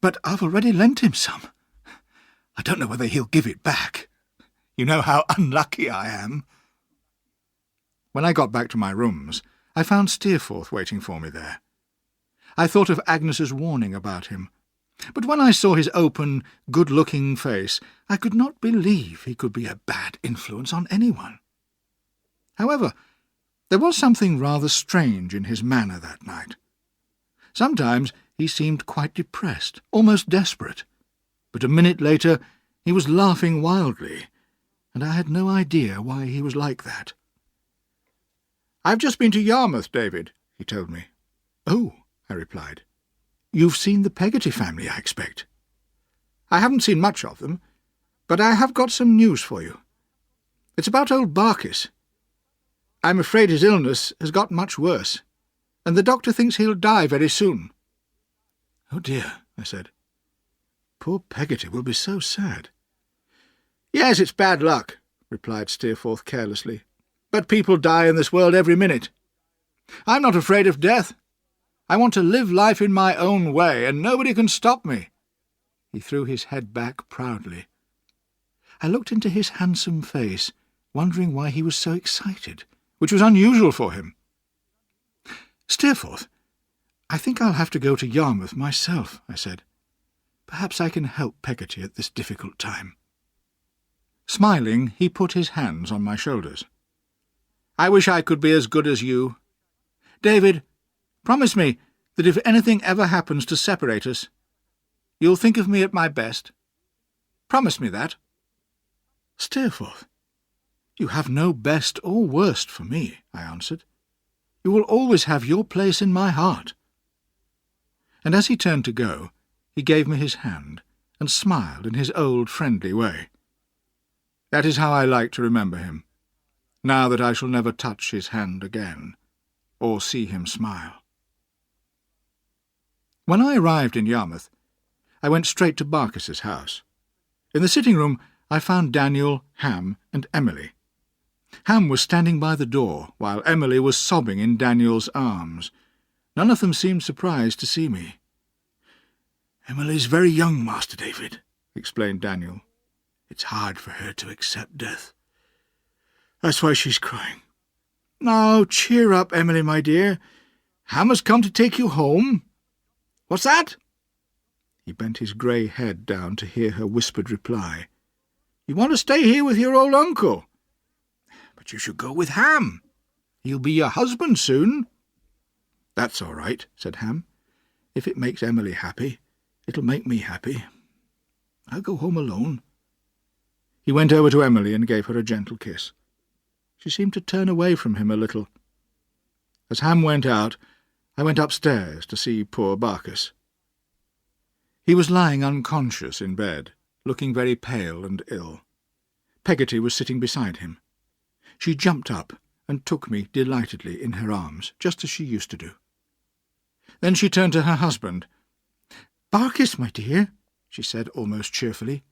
"but I've already lent him some. I don't know whether he'll give it back. You know how unlucky I am." When I got back to my rooms, I found Steerforth waiting for me there. I thought of Agnes's warning about him, but when I saw his open, good-looking face, I could not believe he could be a bad influence on anyone. However, there was something rather strange in his manner that night. Sometimes he seemed quite depressed, almost desperate, but a minute later he was laughing wildly, and I had no idea why he was like that. "I've just been to Yarmouth, David," he told me. "Oh," I replied. "You've seen the Peggotty family, I expect." "I haven't seen much of them. But I have got some news for you. It's about old Barkis. I'm afraid his illness has got much worse, and the doctor thinks he'll die very soon." "Oh dear," I said. "Poor Peggotty will be so sad." "Yes, it's bad luck," replied Steerforth carelessly. "But people die in this world every minute. I'm not afraid of death. I want to live life in my own way, and nobody can stop me." He threw his head back proudly. I looked into his handsome face, wondering why he was so excited, which was unusual for him. "Steerforth, I think I'll have to go to Yarmouth myself," I said. "Perhaps I can help Peggotty at this difficult time." Smiling, he put his hands on my shoulders. "I wish I could be as good as you. David, promise me that if anything ever happens to separate us, you'll think of me at my best. Promise me that." "Steerforth, you have no best or worst for me," I answered. "You will always have your place in my heart." And as he turned to go, he gave me his hand and smiled in his old friendly way. That is how I like to remember him, now that I shall never touch his hand again, or see him smile. When I arrived in Yarmouth, I went straight to Barkis's house. In the sitting-room I found Daniel, Ham, and Emily. Ham was standing by the door, while Emily was sobbing in Daniel's arms. None of them seemed surprised to see me. "Emily's very young, Master David," explained Daniel. "It's hard for her to accept death. That's why she's crying. Now, cheer up, Emily, my dear. Ham has come to take you home." "What's that?" He bent his grey head down to hear her whispered reply. "You want to stay here with your old uncle? But you should go with Ham. He'll be your husband soon." "That's all right," said Ham. "If it makes Emily happy, it'll make me happy. I'll go home alone." He went over to Emily and gave her a gentle kiss. She seemed to turn away from him a little. As Ham went out, I went upstairs to see poor Barkis. He was lying unconscious in bed, looking very pale and ill. Peggotty was sitting beside him. She jumped up and took me delightedly in her arms, just as she used to do. Then she turned to her husband. "Barkis, my dear," she said almost cheerfully,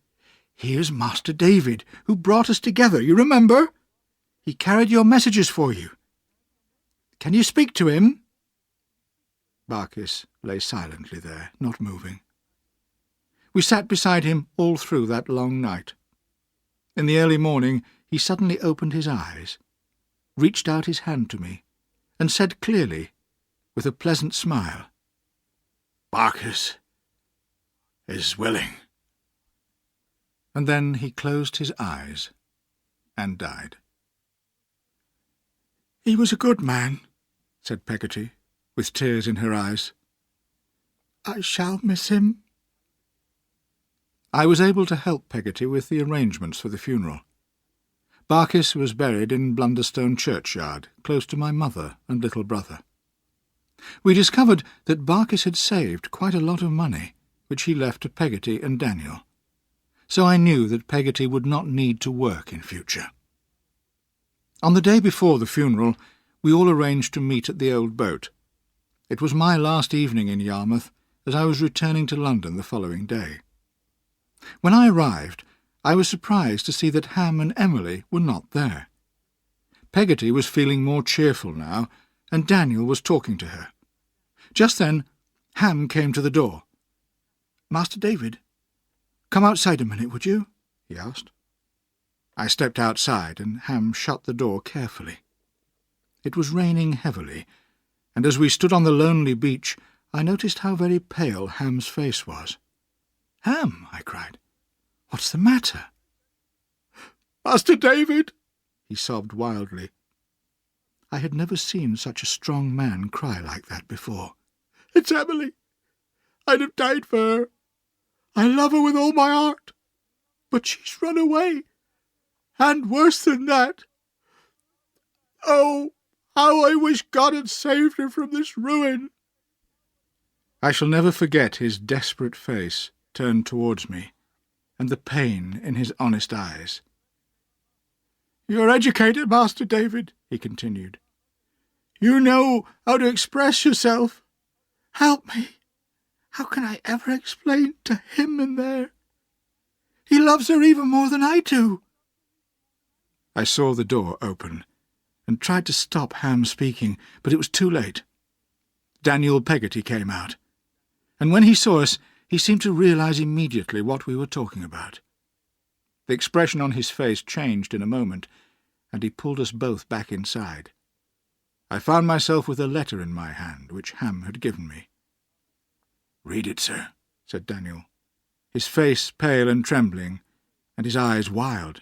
"here's Master David, who brought us together, you remember? He carried your messages for you. Can you speak to him?" Barkis lay silently there, not moving. We sat beside him all through that long night. In the early morning he suddenly opened his eyes, reached out his hand to me, and said clearly, with a pleasant smile, "Barkis is willing." And then he closed his eyes and died. "He was a good man," said Peggotty, with tears in her eyes. "I shall miss him." I was able to help Peggotty with the arrangements for the funeral. Barkis was buried in Blunderstone churchyard, close to my mother and little brother. We discovered that Barkis had saved quite a lot of money, which he left to Peggotty and Daniel, so I knew that Peggotty would not need to work in future. On the day before the funeral, we all arranged to meet at the old boat. It was my last evening in Yarmouth, as I was returning to London the following day. When I arrived, I was surprised to see that Ham and Emily were not there. Peggotty was feeling more cheerful now, and Daniel was talking to her. Just then, Ham came to the door. "Master David, come outside a minute, would you?" he asked. I stepped outside, and Ham shut the door carefully. It was raining heavily, and as we stood on the lonely beach, I noticed how very pale Ham's face was. "Ham," I cried, "what's the matter?" "Master David," he sobbed wildly. I had never seen such a strong man cry like that before. "It's Emily. I'd have died for her. I love her with all my heart. But she's run away. And worse than that. Oh, how I wish God had saved her from this ruin." I shall never forget his desperate face turned towards me, and the pain in his honest eyes. "You're educated, Master David," he continued. "You know how to express yourself. Help me. How can I ever explain to him in there? He loves her even more than I do." I saw the door open, and tried to stop Ham speaking, but it was too late. Daniel Peggotty came out, and when he saw us, he seemed to realise immediately what we were talking about. The expression on his face changed in a moment, and he pulled us both back inside. I found myself with a letter in my hand, which Ham had given me. "Read it, sir," said Daniel, his face pale and trembling, and his eyes wild.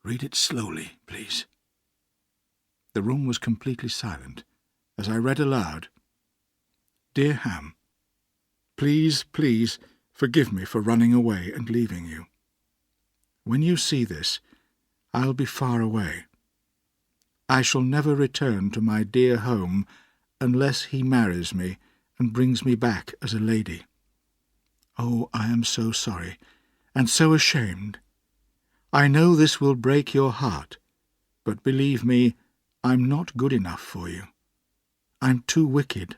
"Read it slowly, please." The room was completely silent as I read aloud. "Dear Ham, please forgive me for running away and leaving you. When you see this, I'll be far away. I shall never return to my dear home unless he marries me and brings me back as a lady. Oh, I am so sorry, and so ashamed. I know this will break your heart, but believe me, I'm not good enough for you. I'm too wicked.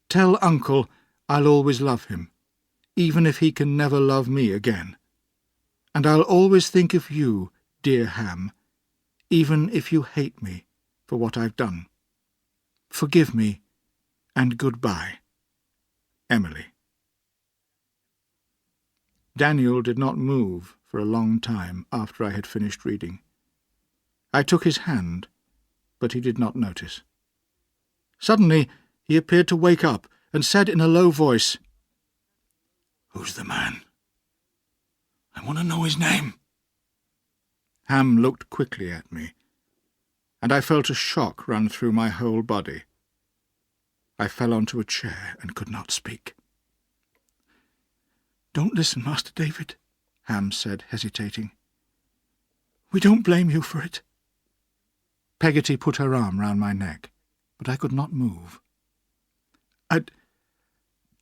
Tell Uncle I'll always love him, even if he can never love me again. And I'll always think of you, dear Ham, even if you hate me for what I've done. Forgive me, and goodbye. Emily." Daniel did not move for a long time after I had finished reading. I took his hand, but he did not notice. Suddenly he appeared to wake up and said in a low voice, "Who's the man? I want to know his name." Ham looked quickly at me, and I felt a shock run through my whole body. I fell onto a chair and could not speak. "Don't listen, Master David," Ham said, hesitating. "We don't blame you for it." Peggotty put her arm round my neck, but I could not move. "A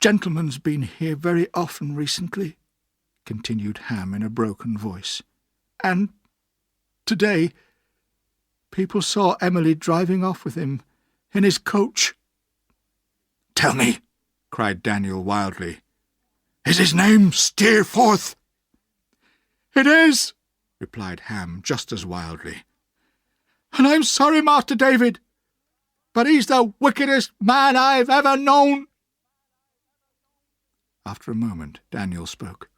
gentleman's been here very often recently," continued Ham in a broken voice, "and today people saw Emily driving off with him in his coach." "Tell me," cried Daniel wildly. "Is his name Steerforth?" "It is," replied Ham just as wildly. "And I'm sorry, Master David, but he's the wickedest man I've ever known." After a moment, Daniel spoke.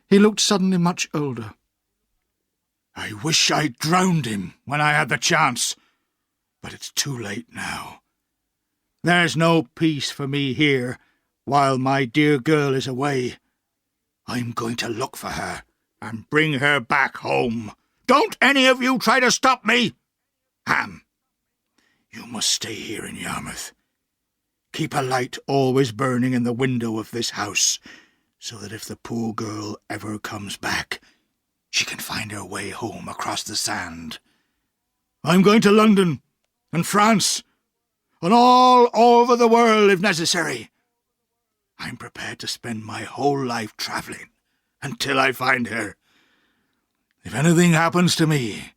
He looked suddenly much older. "I wish I drowned him when I had the chance, but it's too late now. There's no peace for me here while my dear girl is away. I'm going to look for her and bring her back home. Don't any of you try to stop me! Ham, you must stay here in Yarmouth. Keep a light always burning in the window of this house, so that if the poor girl ever comes back, she can find her way home across the sand. I'm going to London and France and all over the world if necessary. I'm prepared to spend my whole life travelling until I find her. If anything happens to me,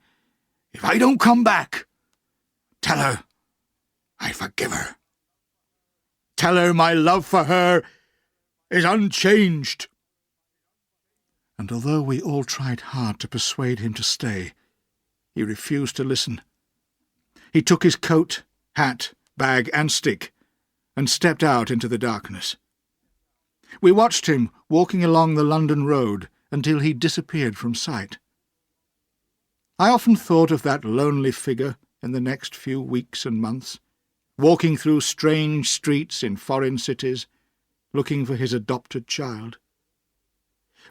if I don't come back, tell her I forgive her. Tell her my love for her is unchanged." And although we all tried hard to persuade him to stay, he refused to listen. He took his coat, hat, bag, and stick, and stepped out into the darkness. We watched him walking along the London road until he disappeared from sight. I often thought of that lonely figure in the next few weeks and months, walking through strange streets in foreign cities, looking for his adopted child.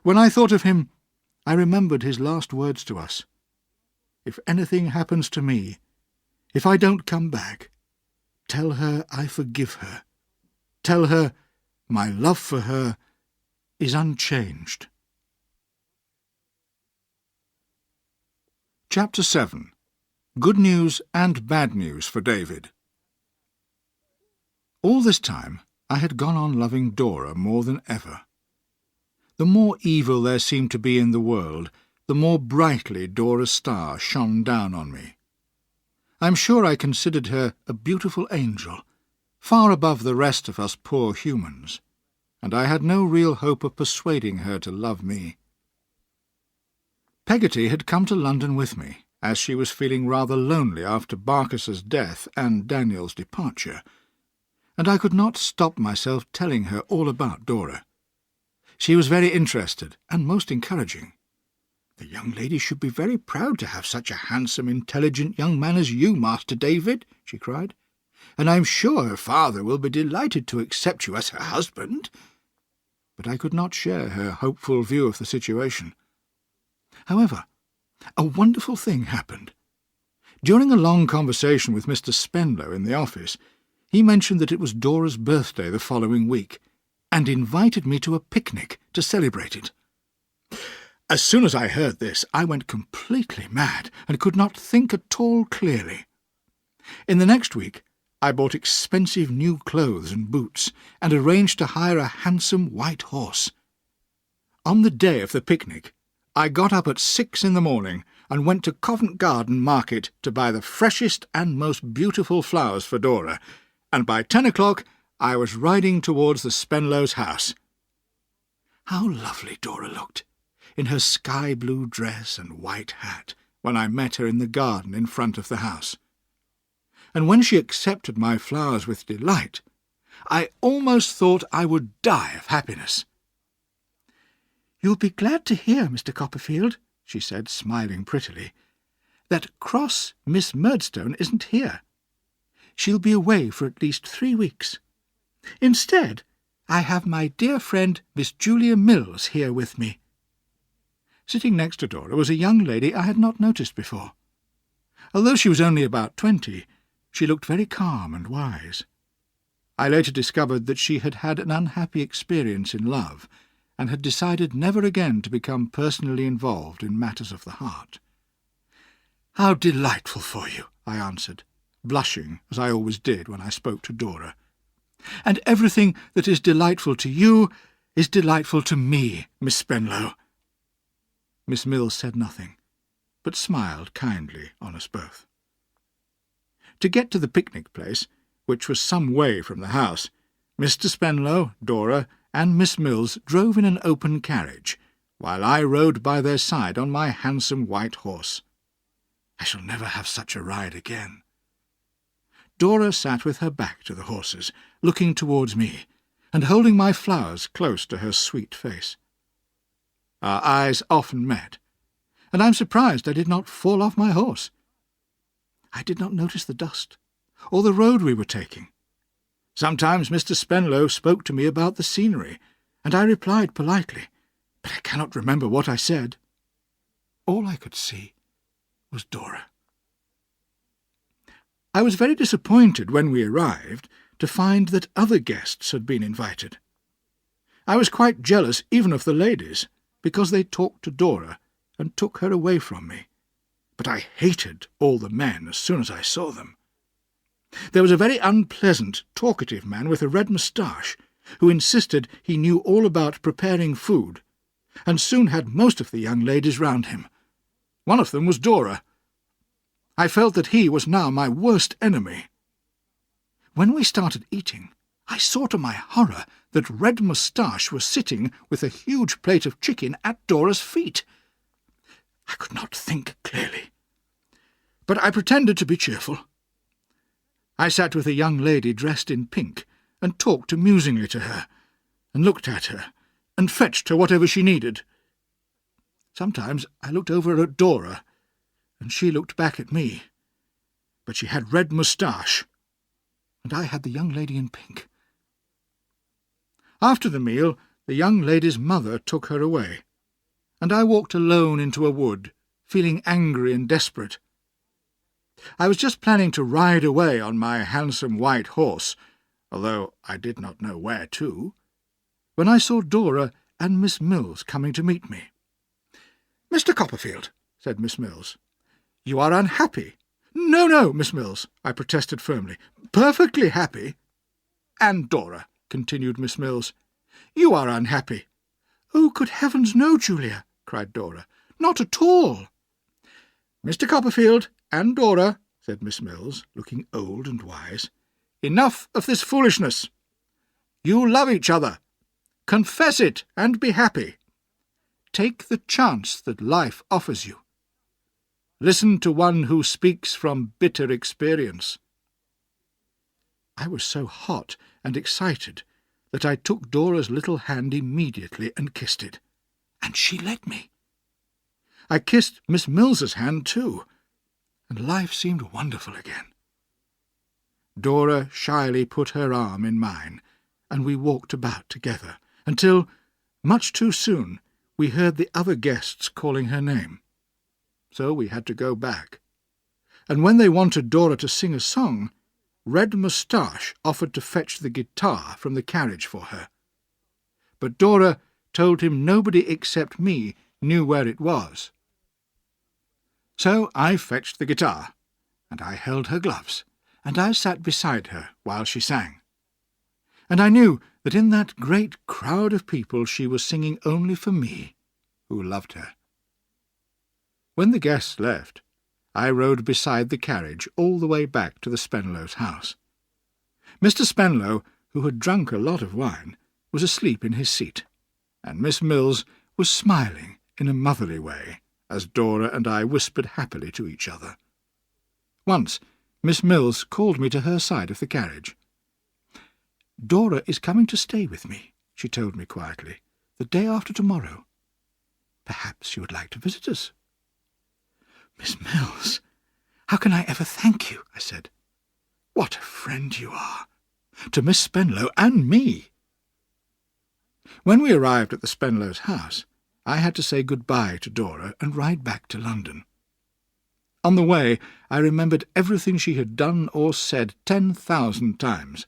When I thought of him, I remembered his last words to us. "If anything happens to me, if I don't come back, tell her I forgive her. Tell her my love for her is unchanged." Chapter 7. Good News and Bad News for David. All this time I had gone on loving Dora more than ever. The more evil there seemed to be in the world, the more brightly Dora's star shone down on me. I'm sure I considered her a beautiful angel, far above the rest of us poor humans, and I had no real hope of persuading her to love me. Peggotty had come to London with me, as she was feeling rather lonely after Barkis's death and Daniel's departure, and I could not stop myself telling her all about Dora. She was very interested and most encouraging. "The young lady should be very proud to have such a handsome, intelligent young man as you, Master David," she cried, "and I'm sure her father will be delighted to accept you as her husband." But I could not share her hopeful view of the situation. However, a wonderful thing happened. During a long conversation with Mr. Spenlow in the office, he mentioned that it was Dora's birthday the following week, and invited me to a picnic to celebrate it. As soon as I heard this, I went completely mad and could not think at all clearly. In the next week, I bought expensive new clothes and boots, and arranged to hire a handsome white horse. On the day of the picnic, I got up at 6 in the morning and went to Covent Garden Market to buy the freshest and most beautiful flowers for Dora, and by 10 o'clock I was riding towards the Spenlows' house. How lovely Dora looked, in her sky-blue dress and white hat, when I met her in the garden in front of the house. And when she accepted my flowers with delight, I almost thought I would die of happiness. "You'll be glad to hear, Mr. Copperfield," she said, smiling prettily, "that cross Miss Murdstone isn't here. She'll be away for at least 3 weeks. Instead, I have my dear friend Miss Julia Mills here with me." Sitting next to Dora was a young lady I had not noticed before. Although she was only about 20, she looked very calm and wise. I later discovered that she had had an unhappy experience in love, and had decided never again to become personally involved in matters of the heart. "How delightful for you," I answered, blushing as I always did when I spoke to Dora. "And everything that is delightful to you is delightful to me, Miss Spenlow." Miss Mills said nothing, but smiled kindly on us both. To get to the picnic place, which was some way from the house, Mr. Spenlow, Dora, and Miss Mills drove in an open carriage, while I rode by their side on my handsome white horse. I shall never have such a ride again. Dora sat with her back to the horses, looking towards me, and holding my flowers close to her sweet face. Our eyes often met, and I'm surprised I did not fall off my horse. I did not notice the dust, or the road we were taking. Sometimes Mr. Spenlow spoke to me about the scenery, and I replied politely, but I cannot remember what I said. All I could see was Dora. I was very disappointed when we arrived to find that other guests had been invited. I was quite jealous even of the ladies, because they talked to Dora and took her away from me, but I hated all the men as soon as I saw them. There was a very unpleasant, talkative man with a red moustache, who insisted he knew all about preparing food, and soon had most of the young ladies round him. One of them was Dora. I felt that he was now my worst enemy. When we started eating, I saw to my horror that Red Moustache was sitting with a huge plate of chicken at Dora's feet. I could not think clearly, but I pretended to be cheerful. I sat with a young lady dressed in pink, and talked amusingly to her, and looked at her, and fetched her whatever she needed. Sometimes I looked over at Dora, and she looked back at me, but she had Red Moustache, and I had the young lady in pink. After the meal, the young lady's mother took her away, and I walked alone into a wood, feeling angry and desperate. I was just planning to ride away on my handsome white horse, although I did not know where to, when I saw Dora and Miss Mills coming to meet me. "Mr. Copperfield," said Miss Mills, "you are unhappy." "No, no, Miss Mills," I protested firmly. "Perfectly happy." "And Dora," continued Miss Mills, "you are unhappy." "Oh, good heavens, no, Julia," cried Dora. "Not at all." "Mr. Copperfield and Dora," said Miss Mills, looking old and wise, "enough of this foolishness. You love each other. Confess it and be happy. Take the chance that life offers you. Listen to one who speaks from bitter experience." I was so hot and excited that I took Dora's little hand immediately and kissed it, and she let me. I kissed Miss Mills's hand too, and life seemed wonderful again. Dora shyly put her arm in mine, and we walked about together, until, much too soon, we heard the other guests calling her name. So we had to go back. And when they wanted Dora to sing a song, Red Moustache offered to fetch the guitar from the carriage for her. But Dora told him nobody except me knew where it was. So I fetched the guitar, and I held her gloves, and I sat beside her while she sang. And I knew that in that great crowd of people she was singing only for me, who loved her. When the guests left, I rode beside the carriage all the way back to the Spenlows' house. Mr. Spenlow, who had drunk a lot of wine, was asleep in his seat, and Miss Mills was smiling in a motherly way as Dora and I whispered happily to each other. Once Miss Mills called me to her side of the carriage. "Dora is coming to stay with me," she told me quietly, "the day after tomorrow. Perhaps you would like to visit us." "Miss Mills, how can I ever thank you?" I said. "What a friend you are, to Miss Spenlow and me." When we arrived at the Spenlows' house, I had to say good-bye to Dora and ride back to London. On the way, I remembered everything she had done or said 10,000 times.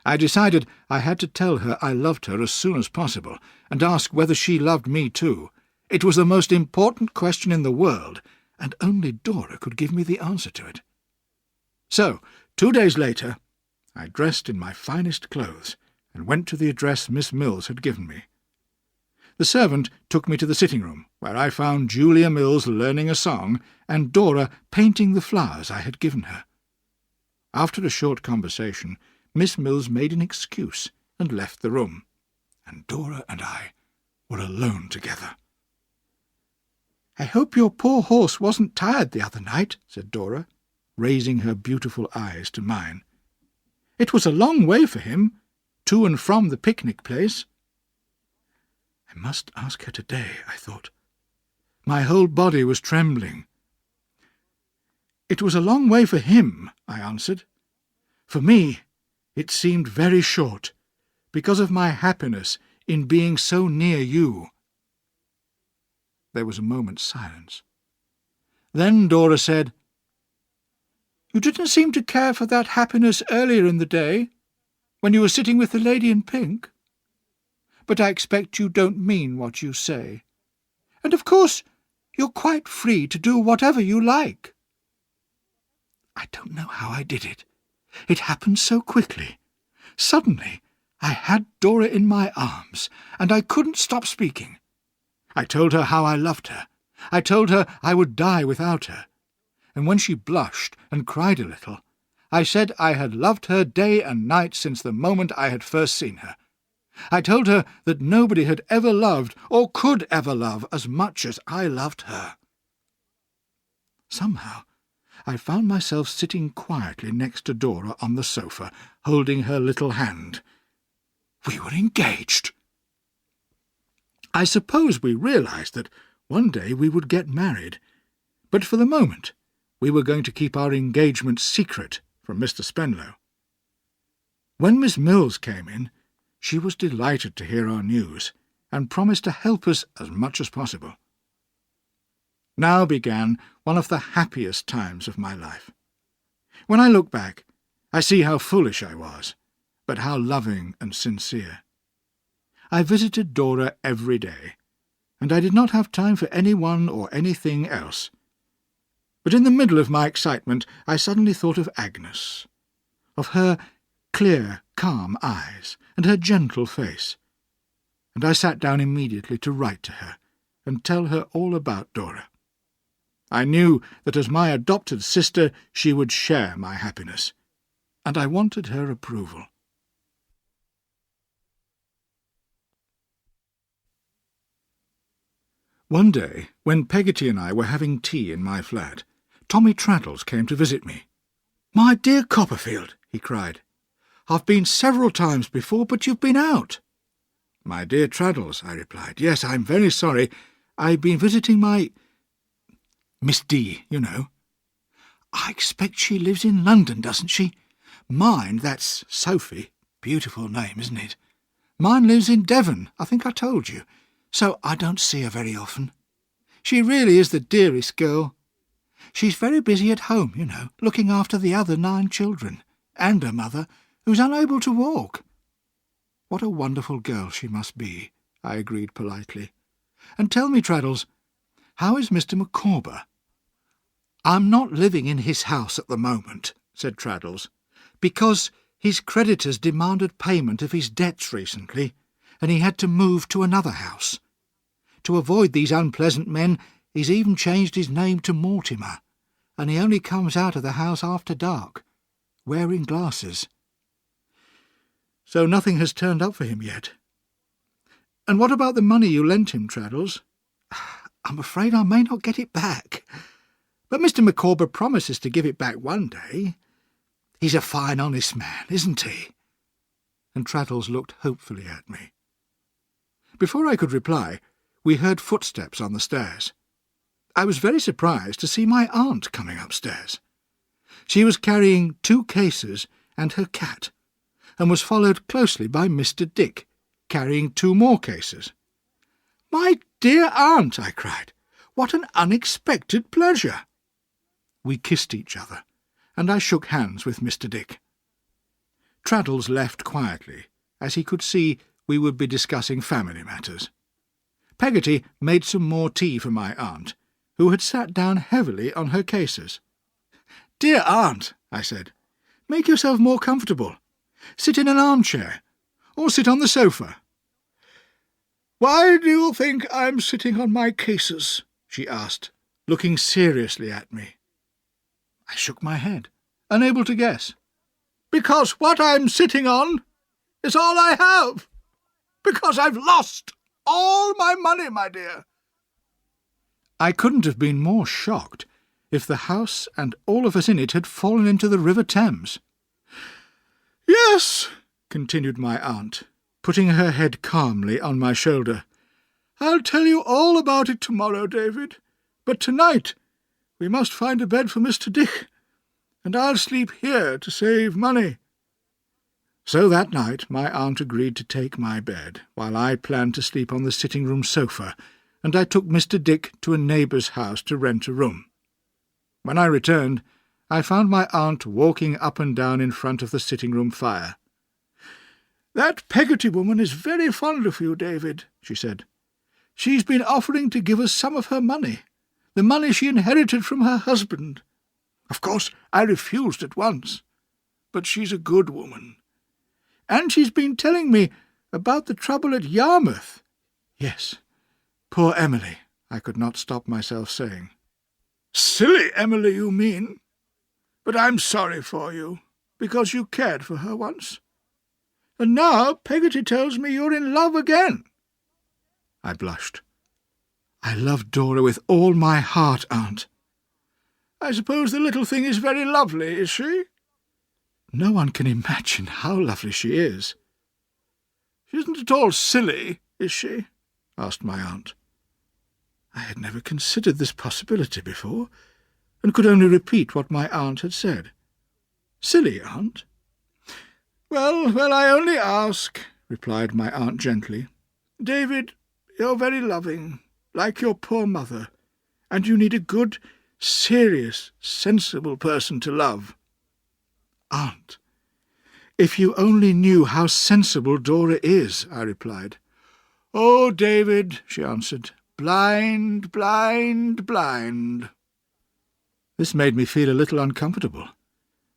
I decided I had to tell her I loved her as soon as possible, and ask whether she loved me too. It was the most important question in the world, and only Dora could give me the answer to it. So, 2 days later, I dressed in my finest clothes and went to the address Miss Mills had given me. The servant took me to the sitting-room, where I found Julia Mills learning a song and Dora painting the flowers I had given her. After a short conversation, Miss Mills made an excuse and left the room, and Dora and I were alone together. "I hope your poor horse wasn't tired the other night," said Dora, raising her beautiful eyes to mine. "It was a long way for him, to and from the picnic place." I must ask her today, I thought. My whole body was trembling. "It was a long way for him," I answered. "For me, it seemed very short, because of my happiness in being so near you." There was a moment's silence. Then Dora said, "You didn't seem to care for that happiness earlier in the day, when you were sitting with the lady in pink. But I expect you don't mean what you say. And of course you're quite free to do whatever you like." I don't know how I did it. It happened so quickly. Suddenly I had Dora in my arms, and I couldn't stop speaking. I told her how I loved her. I told her I would die without her. And when she blushed and cried a little, I said I had loved her day and night since the moment I had first seen her. I told her that nobody had ever loved or could ever love as much as I loved her. Somehow I found myself sitting quietly next to Dora on the sofa, holding her little hand. We were engaged. I suppose we realized that one day we would get married, but for the moment we were going to keep our engagement secret from Mr. Spenlow. When Miss Mills came in, she was delighted to hear our news, and promised to help us as much as possible. Now began one of the happiest times of my life. When I look back, I see how foolish I was, but how loving and sincere. I visited Dora every day, and I did not have time for anyone or anything else. But in the middle of my excitement I suddenly thought of Agnes, of her clear, calm eyes, and her gentle face. and I sat down immediately to write to her and tell her all about Dora. I knew that as my adopted sister she would share my happiness, and I wanted her approval. One day, when Peggotty and I were having tea in my flat, Tommy Traddles came to visit me. "My dear Copperfield," he cried, "I've been several times before, but you've been out." "My dear Traddles," I replied, "yes, I'm very sorry. I've been visiting my... Miss D, you know." "I expect she lives in London, doesn't she? Mine, that's Sophie. Beautiful name, isn't it? Mine lives in Devon, I think I told you, so I don't see her very often. She really is the dearest girl. She's very busy at home, you know, looking after the other 9 children, and her mother, who's unable to walk." "What a wonderful girl she must be," I agreed politely. "And tell me, Traddles, how is Mr. Micawber?" "I'm not living in his house at the moment," said Traddles, "because his creditors demanded payment of his debts recently, and he had to move to another house. To avoid these unpleasant men, he's even changed his name to Mortimer, and he only comes out of the house after dark, wearing glasses." "So nothing has turned up for him yet. And what about the money you lent him, Traddles?" "I'm afraid I may not get it back. But Mr. Micawber promises to give it back one day. He's a fine, honest man, isn't he?" And Traddles looked hopefully at me. Before I could reply, we heard footsteps on the stairs. I was very surprised to see my aunt coming upstairs. She was carrying 2 cases and her cat, and was followed closely by Mr. Dick, carrying 2 more cases. "My dear aunt," I cried, "what an unexpected pleasure!" We kissed each other, and I shook hands with Mr. Dick. Traddles left quietly, as he could see we would be discussing family matters. Peggotty made some more tea for my aunt, who had sat down heavily on her cases. "Dear aunt," I said, "make yourself more comfortable. Sit in an armchair, or sit on the sofa." "Why do you think I'm sitting on my cases?" she asked, looking seriously at me. I shook my head, unable to guess. "Because what I'm sitting on is all I have. Because I've lost all my money, my dear." I couldn't have been more shocked if the house and all of us in it had fallen into the River Thames. "Yes," continued my aunt, putting her head calmly on my shoulder, "I'll tell you all about it tomorrow, David, but tonight we must find a bed for Mr. Dick, and I'll sleep here to save money." So that night my aunt agreed to take my bed, while I planned to sleep on the sitting-room sofa, and I took Mr. Dick to a neighbour's house to rent a room. When I returned, I found my aunt walking up and down in front of the sitting-room fire. "That Peggotty woman is very fond of you, David," she said. "She's been offering to give us some of her money, the money she inherited from her husband. Of course, I refused at once, but she's a good woman. And she's been telling me about the trouble at Yarmouth." "Yes, poor Emily," I could not stop myself saying. "Silly Emily, you mean. But I'm sorry for you, because you cared for her once. And now Peggotty tells me you're in love again." I blushed. "I love Dora with all my heart, Aunt." "I suppose the little thing is very lovely, is she?" "No one can imagine how lovely she is." "She isn't at all silly, is she?" asked my aunt. I had never considered this possibility before, and could only repeat what my aunt had said. "Silly, aunt?" Well, I only ask," replied my aunt gently. "David, you're very loving, like your poor mother, and you need a good, serious, sensible person to love." "Aunt, if you only knew how sensible Dora is," I replied. "Oh, David," she answered, "blind, blind, blind." This made me feel a little uncomfortable,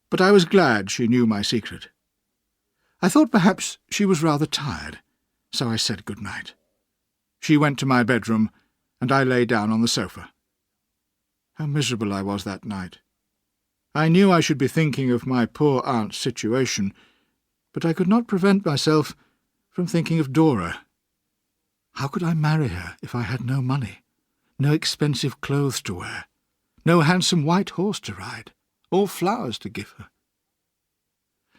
but I was glad she knew my secret. I thought perhaps she was rather tired, so I said good night. She went to my bedroom, and I lay down on the sofa. How miserable I was that night. I knew I should be thinking of my poor aunt's situation, but I could not prevent myself from thinking of Dora. How could I marry her if I had no money, no expensive clothes to wear, no handsome white horse to ride, or flowers to give her?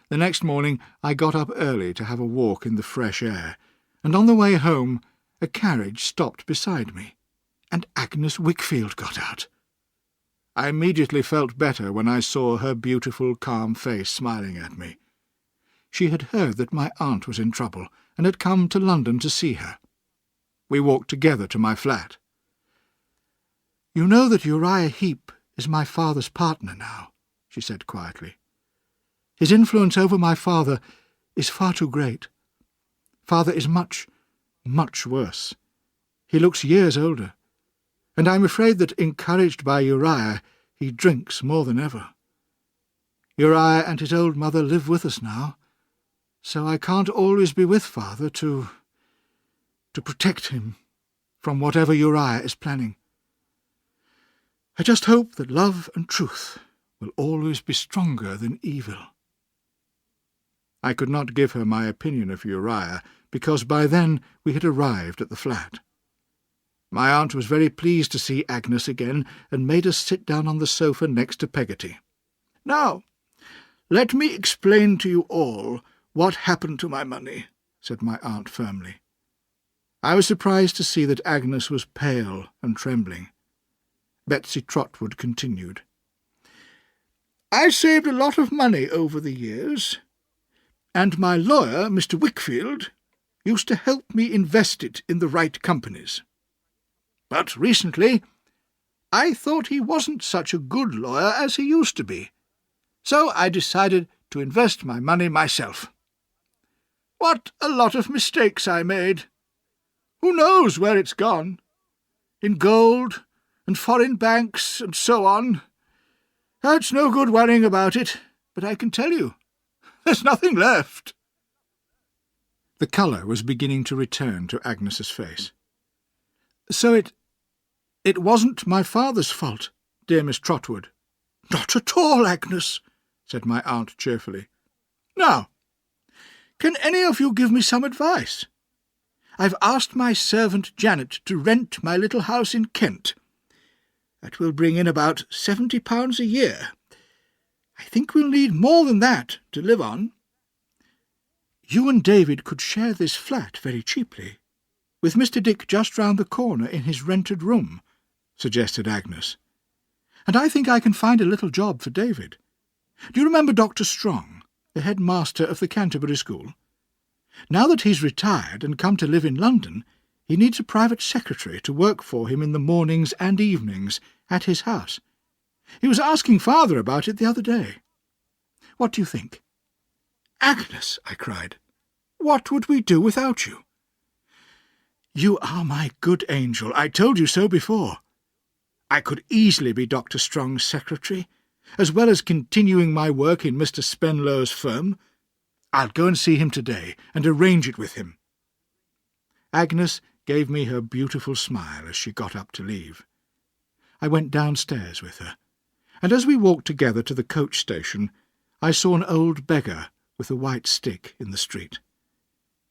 The next morning I got up early to have a walk in the fresh air, and on the way home a carriage stopped beside me, and Agnes Wickfield got out. I immediately felt better when I saw her beautiful, calm face smiling at me. She had heard that my aunt was in trouble, and had come to London to see her. We walked together to my flat. "You know that Uriah Heep is my father's partner now," she said quietly. "His influence over my father is far too great. Father is much, much worse. He looks years older, and I'm afraid that, encouraged by Uriah, he drinks more than ever. Uriah and his old mother live with us now, so I can't always be with Father to protect him from whatever Uriah is planning. I just hope that love and truth will always be stronger than evil." I could not give her my opinion of Uriah, because by then we had arrived at the flat. My aunt was very pleased to see Agnes again, and made us sit down on the sofa next to Peggotty. "Now, let me explain to you all what happened to my money," said my aunt firmly. I was surprised to see that Agnes was pale and trembling. Betsy Trotwood continued. "I saved a lot of money over the years, and my lawyer, Mr. Wickfield, used to help me invest it in the right companies. But recently I thought he wasn't such a good lawyer as he used to be, so I decided to invest my money myself. What a lot of mistakes I made! Who knows where it's gone? In gold and foreign banks and so on. It's no good worrying about it, but I can tell you, there's nothing left." The colour was beginning to return to Agnes's face. "So it wasn't my father's fault, dear Miss Trotwood?" "Not at all, Agnes," said my aunt cheerfully. "Now, can any of you give me some advice? I've asked my servant Janet to rent my little house in Kent. That will bring in about £70 a year. I think we'll need more than that to live on. You and David could share this flat very cheaply, with Mr. Dick just round the corner in his rented room," suggested Agnes. "And I think I can find a little job for David. Do you remember Dr. Strong, the headmaster of the Canterbury School? Now that he's retired and come to live in London, he needs a private secretary to work for him in the mornings and evenings at his house. He was asking Father about it the other day. What do you think?" "Agnes," I cried, "what would we do without you?" "You are my good angel. I told you so before. I could easily be Dr. Strong's secretary, as well as continuing my work in Mr. Spenlow's firm. I'll go and see him today and arrange it with him." Agnes gave me her beautiful smile as she got up to leave. I went downstairs with her, and as we walked together to the coach station, I saw an old beggar with a white stick in the street.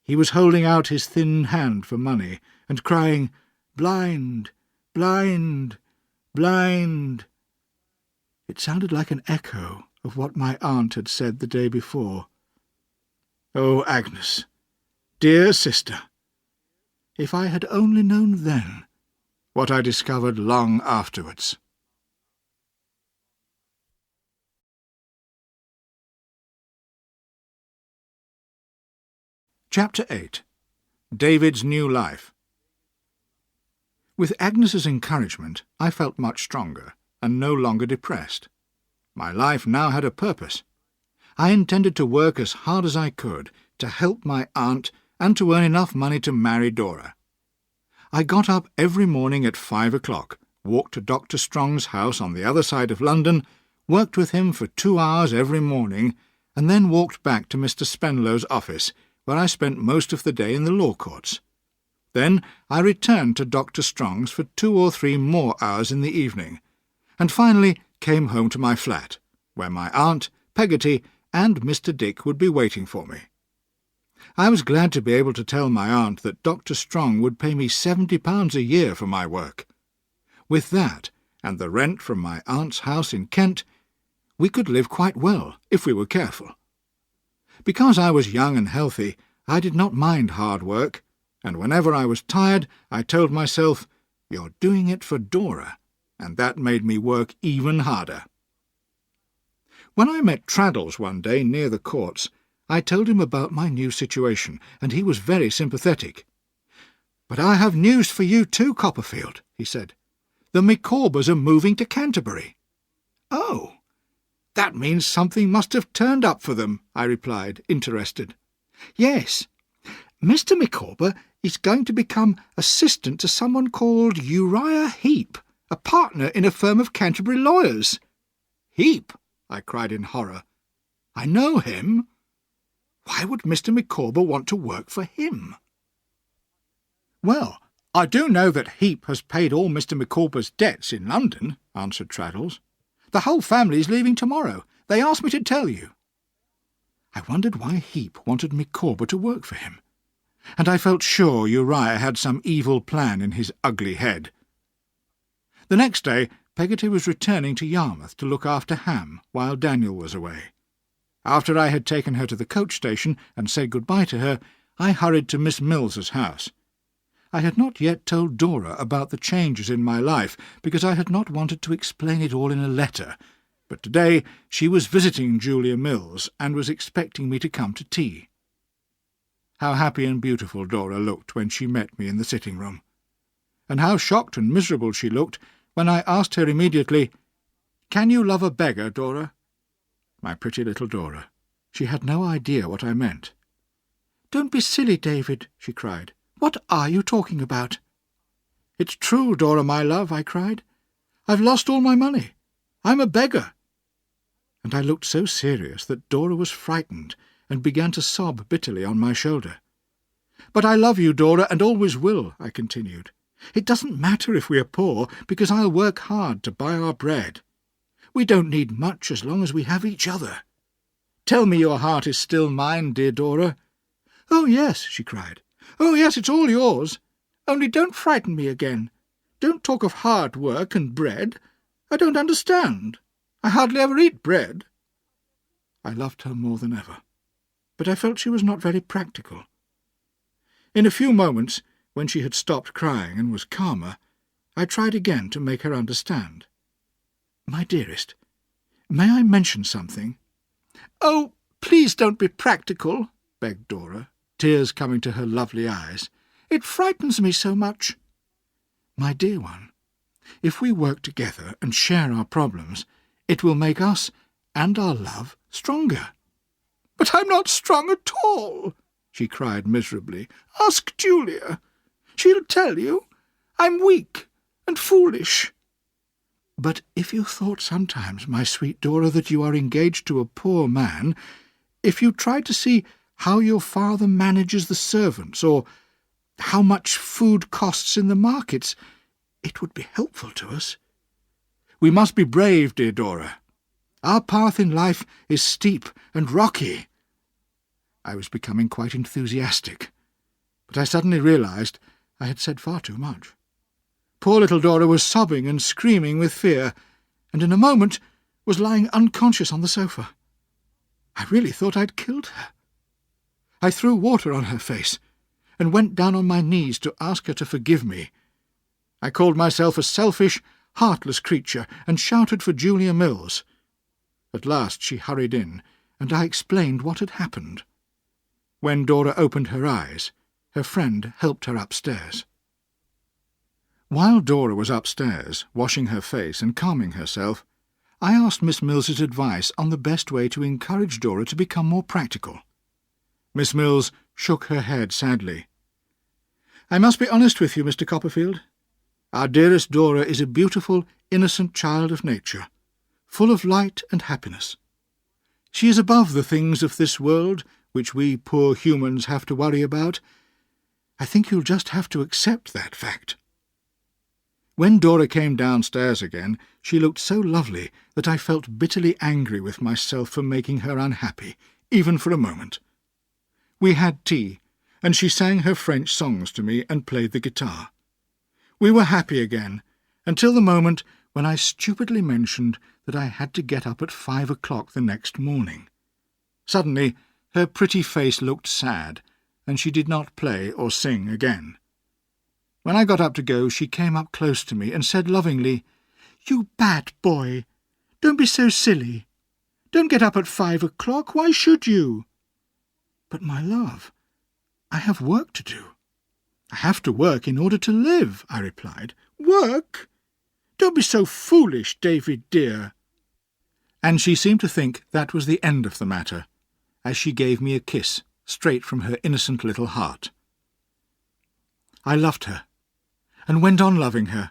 He was holding out his thin hand for money and crying, "Blind, blind, blind." It sounded like an echo of what my aunt had said the day before. Oh, Agnes, dear sister, if I had only known then what I discovered long afterwards. Chapter 8. David's New Life. With Agnes's encouragement, I felt much stronger, and no longer depressed. My life now had a purpose. I intended to work as hard as I could to help my aunt and to earn enough money to marry Dora. I got up every morning at 5 o'clock, walked to Dr. Strong's house on the other side of London, worked with him for 2 hours every morning, and then walked back to Mr. Spenlow's office, where I spent most of the day in the law courts. Then I returned to Dr. Strong's for 2 or 3 more hours in the evening, and finally came home to my flat, where my aunt, Peggotty, and Mr. Dick would be waiting for me. I was glad to be able to tell my aunt that Dr. Strong would pay me £70 a year for my work. With that, and the rent from my aunt's house in Kent, we could live quite well, if we were careful. Because I was young and healthy, I did not mind hard work, and whenever I was tired, I told myself, "You're doing it for Dora," and that made me work even harder. When I met Traddles one day near the courts, I told him about my new situation, and he was very sympathetic. "But I have news for you too, Copperfield," he said. "The Micawbers are moving to Canterbury." "Oh, that means something must have turned up for them," I replied, interested. "Yes. Mr. Micawber is going to become assistant to someone called Uriah Heep, a partner in a firm of Canterbury lawyers." "Heep?" I cried in horror. "I know him. Why would Mr. Micawber want to work for him?" "Well, I do know that Heep has paid all Mr. Micawber's debts in London," answered Traddles. "The whole family is leaving tomorrow. They asked me to tell you." I wondered why Heep wanted Micawber to work for him, and I felt sure Uriah had some evil plan in his ugly head. The next day Peggotty was returning to Yarmouth to look after Ham while Daniel was away. After I had taken her to the coach station and said good-bye to her, I hurried to Miss Mills's house. I had not yet told Dora about the changes in my life, because I had not wanted to explain it all in a letter, but today she was visiting Julia Mills and was expecting me to come to tea. How happy and beautiful Dora looked when she met me in the sitting-room, and how shocked and miserable she looked when I asked her immediately, "Can you love a beggar, Dora?" My pretty little Dora. She had no idea what I meant. "Don't be silly, David," she cried. "What are you talking about?" "It's true, Dora, my love," I cried. "I've lost all my money. I'm a beggar." And I looked so serious that Dora was frightened and began to sob bitterly on my shoulder. "But I love you, Dora, and always will," I continued. "It doesn't matter if we are poor, because I'll work hard to buy our bread. We don't need much as long as we have each other. Tell me your heart is still mine, dear Dora." "Oh, yes," she cried. "Oh, yes, it's all yours. Only don't frighten me again. Don't talk of hard work and bread. I don't understand. I hardly ever eat bread." I loved her more than ever, but I felt she was not very practical. In a few moments, when she had stopped crying and was calmer, I tried again to make her understand. "My dearest, may I mention something?" "Oh, please don't be practical," begged Dora, tears coming to her lovely eyes. "It frightens me so much." "My dear one, if we work together and share our problems, it will make us and our love stronger." "But I'm not strong at all," she cried miserably. "Ask Julia. She'll tell you. I'm weak and foolish." "But if you thought sometimes, my sweet Dora, that you are engaged to a poor man, if you tried to see how your father manages the servants, or how much food costs in the markets, it would be helpful to us. We must be brave, dear Dora. Our path in life is steep and rocky." I was becoming quite enthusiastic, but I suddenly realized I had said far too much. Poor little Dora was sobbing and screaming with fear, and in a moment was lying unconscious on the sofa. I really thought I'd killed her. I threw water on her face, and went down on my knees to ask her to forgive me. I called myself a selfish, heartless creature, and shouted for Julia Mills. At last she hurried in, and I explained what had happened. When Dora opened her eyes, her friend helped her upstairs. While Dora was upstairs, washing her face and calming herself, I asked Miss Mills's advice on the best way to encourage Dora to become more practical. Miss Mills shook her head sadly. "I must be honest with you, Mr. Copperfield. Our dearest Dora is a beautiful, innocent child of nature, full of light and happiness. She is above the things of this world, which we poor humans have to worry about, I think you'll just have to accept that fact. When Dora came downstairs again, she looked so lovely that I felt bitterly angry with myself for making her unhappy, even for a moment. We had tea, and she sang her French songs to me and played the guitar. We were happy again, until the moment when I stupidly mentioned that I had to get up at 5 o'clock the next morning. Suddenly, her pretty face looked sad, and she did not play or sing again. When I got up to go, she came up close to me and said lovingly, "You bad boy! Don't be so silly. Don't get up at 5 o'clock. Why should you?" "But, my love, I have work to do." "I have to work in order to live," I replied. "Work? Don't be so foolish, David dear." And she seemed to think that was the end of the matter, as she gave me a kiss straight from her innocent little heart. I loved her, and went on loving her.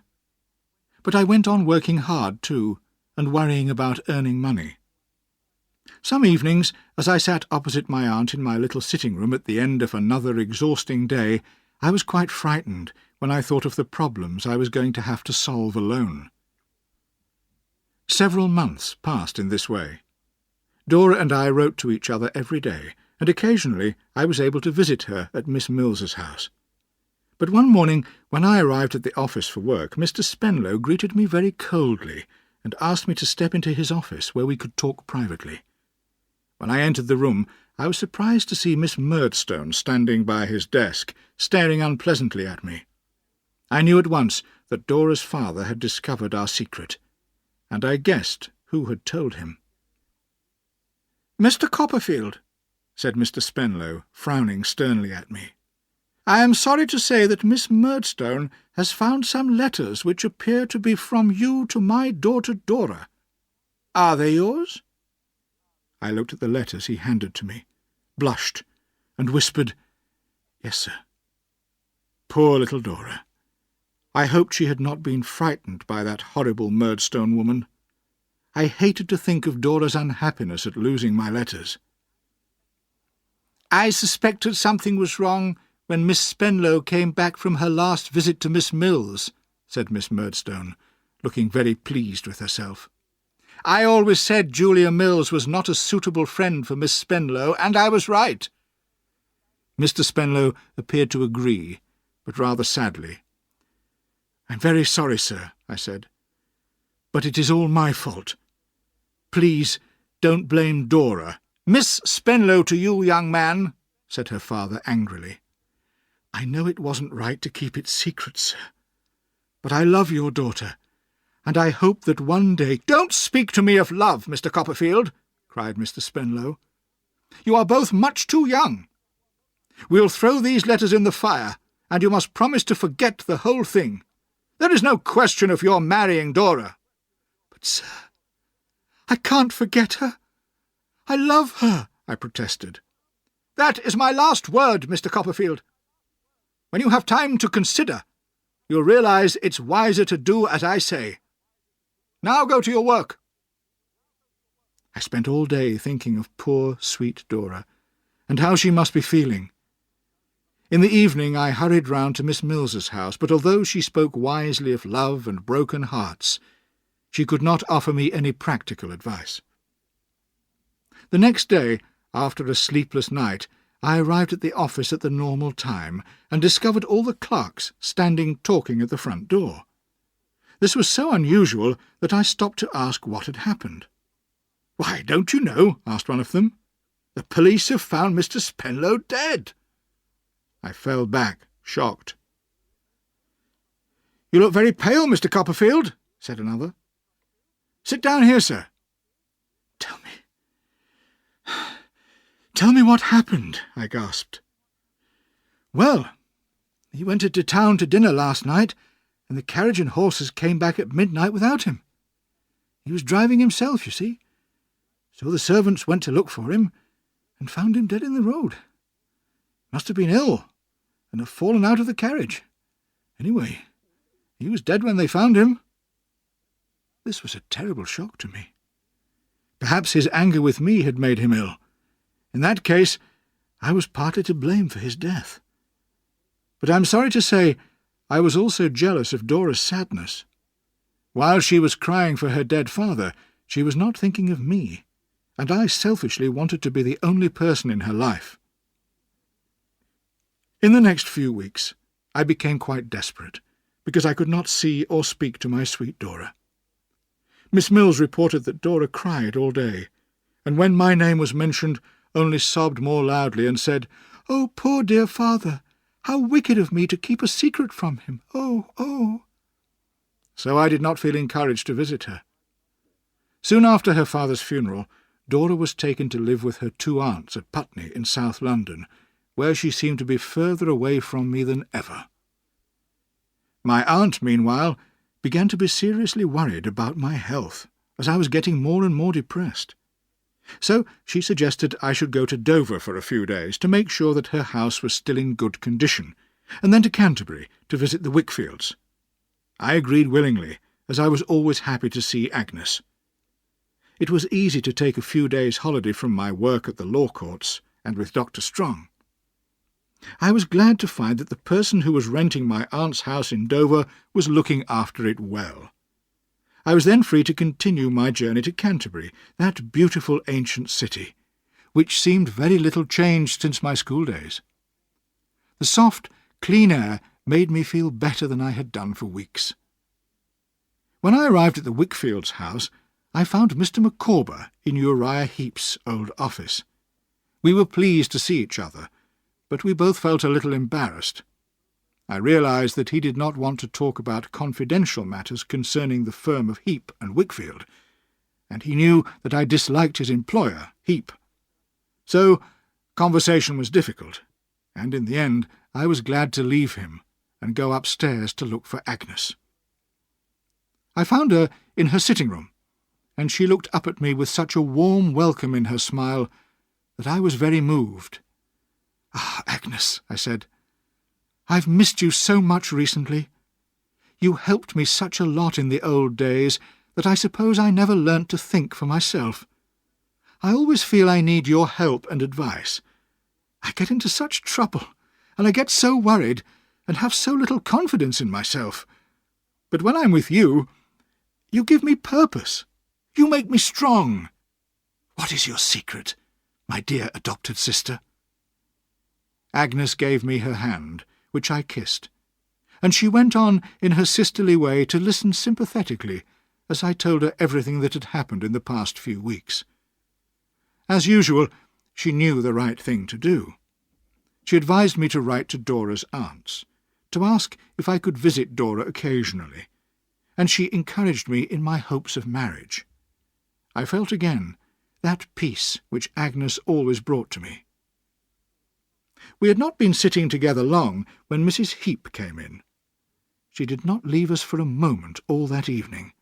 But I went on working hard too, and worrying about earning money. Some evenings, as I sat opposite my aunt in my little sitting-room at the end of another exhausting day, I was quite frightened when I thought of the problems I was going to have to solve alone. Several months passed in this way. Dora and I wrote to each other every day, and occasionally I was able to visit her at Miss Mills's house. But one morning, when I arrived at the office for work, Mr. Spenlow greeted me very coldly and asked me to step into his office where we could talk privately. When I entered the room, I was surprised to see Miss Murdstone standing by his desk, staring unpleasantly at me. I knew at once that Dora's father had discovered our secret, and I guessed who had told him. "Mr. Copperfield," said Mr. Spenlow, frowning sternly at me, "I am sorry to say that Miss Murdstone has found some letters which appear to be from you to my daughter Dora. Are they yours?" I looked at the letters he handed to me, blushed, and whispered, "Yes, sir." Poor little Dora. I hoped she had not been frightened by that horrible Murdstone woman. I hated to think of Dora's unhappiness at losing my letters. "I suspected something was wrong when Miss Spenlow came back from her last visit to Miss Mills," said Miss Murdstone, looking very pleased with herself. "I always said Julia Mills was not a suitable friend for Miss Spenlow, and I was right." Mr. Spenlow appeared to agree, but rather sadly. "I'm very sorry, sir," I said, "but it is all my fault. Please don't blame Dora." "Miss Spenlow to you, young man," said her father angrily. "I know it wasn't right to keep it secret, sir, but I love your daughter, and I hope that one day—" "Don't speak to me of love, Mr. Copperfield," cried Mr. Spenlow. "You are both much too young. We'll throw these letters in the fire, and you must promise to forget the whole thing. There is no question of your marrying Dora." "But, sir, I can't forget her. I love her," I protested. "That is my last word, Mr. Copperfield. When you have time to consider, you'll realize it's wiser to do as I say. Now go to your work." I spent all day thinking of poor, sweet Dora, and how she must be feeling. In the evening I hurried round to Miss Mills's house, but although she spoke wisely of love and broken hearts, she could not offer me any practical advice. The next day, after a sleepless night, I arrived at the office at the normal time and discovered all the clerks standing talking at the front door. This was so unusual that I stopped to ask what had happened. "Why, don't you know?" asked one of them. "The police have found Mr. Spenlow dead." I fell back, shocked. "You look very pale, Mr. Copperfield," said another. "Sit down here, sir." Tell me what happened," I gasped. "Well, he went into town to dinner last night, and the carriage and horses came back at midnight without him. He was driving himself, you see. So the servants went to look for him, and found him dead in the road. Must have been ill, and have fallen out of the carriage. Anyway, he was dead when they found him." This was a terrible shock to me. Perhaps his anger with me had made him ill. In that case, I was partly to blame for his death. But I'm sorry to say I was also jealous of Dora's sadness. While she was crying for her dead father, she was not thinking of me, and I selfishly wanted to be the only person in her life. In the next few weeks, I became quite desperate, because I could not see or speak to my sweet Dora. Miss Mills reported that Dora cried all day, and when my name was mentioned, only sobbed more loudly and said, "Oh, poor dear father! How wicked of me to keep a secret from him! Oh, oh!" So I did not feel encouraged to visit her. Soon after her father's funeral, Dora was taken to live with her 2 aunts at Putney in South London, where she seemed to be further away from me than ever. My aunt, meanwhile, began to be seriously worried about my health, as I was getting more and more depressed. So she suggested I should go to Dover for a few days to make sure that her house was still in good condition, and then to Canterbury to visit the Wickfields. I agreed willingly, as I was always happy to see Agnes. It was easy to take a few days' holiday from my work at the law courts and with Dr. Strong. I was glad to find that the person who was renting my aunt's house in Dover was looking after it well. I was then free to continue my journey to Canterbury, that beautiful ancient city, which seemed very little changed since my school days. The soft, clean air made me feel better than I had done for weeks. When I arrived at the Wickfields' house, I found Mr. Micawber in Uriah Heep's old office. We were pleased to see each other, but we both felt a little embarrassed. I realised that he did not want to talk about confidential matters concerning the firm of Heep and Wickfield, and he knew that I disliked his employer, Heep. So conversation was difficult, and in the end I was glad to leave him and go upstairs to look for Agnes. I found her in her sitting-room, and she looked up at me with such a warm welcome in her smile that I was very moved. "Ah, Agnes," I said, "I've missed you so much recently. You helped me such a lot in the old days that I suppose I never learnt to think for myself. I always feel I need your help and advice. I get into such trouble, and I get so worried, and have so little confidence in myself. But when I'm with you, you give me purpose. You make me strong. What is your secret, my dear adopted sister?" Agnes gave me her hand, which I kissed, and she went on in her sisterly way to listen sympathetically as I told her everything that had happened in the past few weeks. As usual, she knew the right thing to do. She advised me to write to Dora's aunts, to ask if I could visit Dora occasionally, and she encouraged me in my hopes of marriage. I felt again that peace which Agnes always brought to me. We had not been sitting together long when Mrs. Heep came in. She did not leave us for a moment all that evening,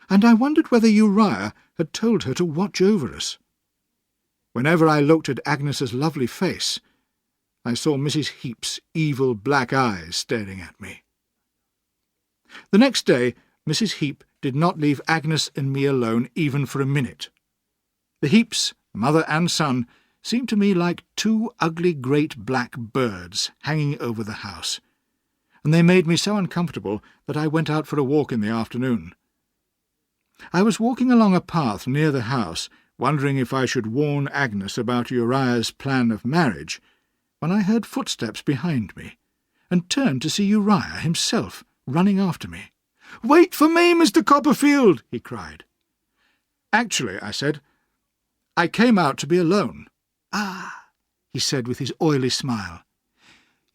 and I wondered whether Uriah had told her to watch over us. Whenever I looked at Agnes's lovely face, I saw Mrs. Heep's evil black eyes staring at me. The next day Mrs. Heep did not leave Agnes and me alone even for a minute. The Heeps, mother and son, seemed to me like 2 ugly great black birds hanging over the house, and they made me so uncomfortable that I went out for a walk in the afternoon. I was walking along a path near the house, wondering if I should warn Agnes about Uriah's plan of marriage, when I heard footsteps behind me, and turned to see Uriah himself running after me. "Wait for me, Mr. Copperfield!" he cried. "Actually," I said, "I came out to be alone." "Ah," he said with his oily smile,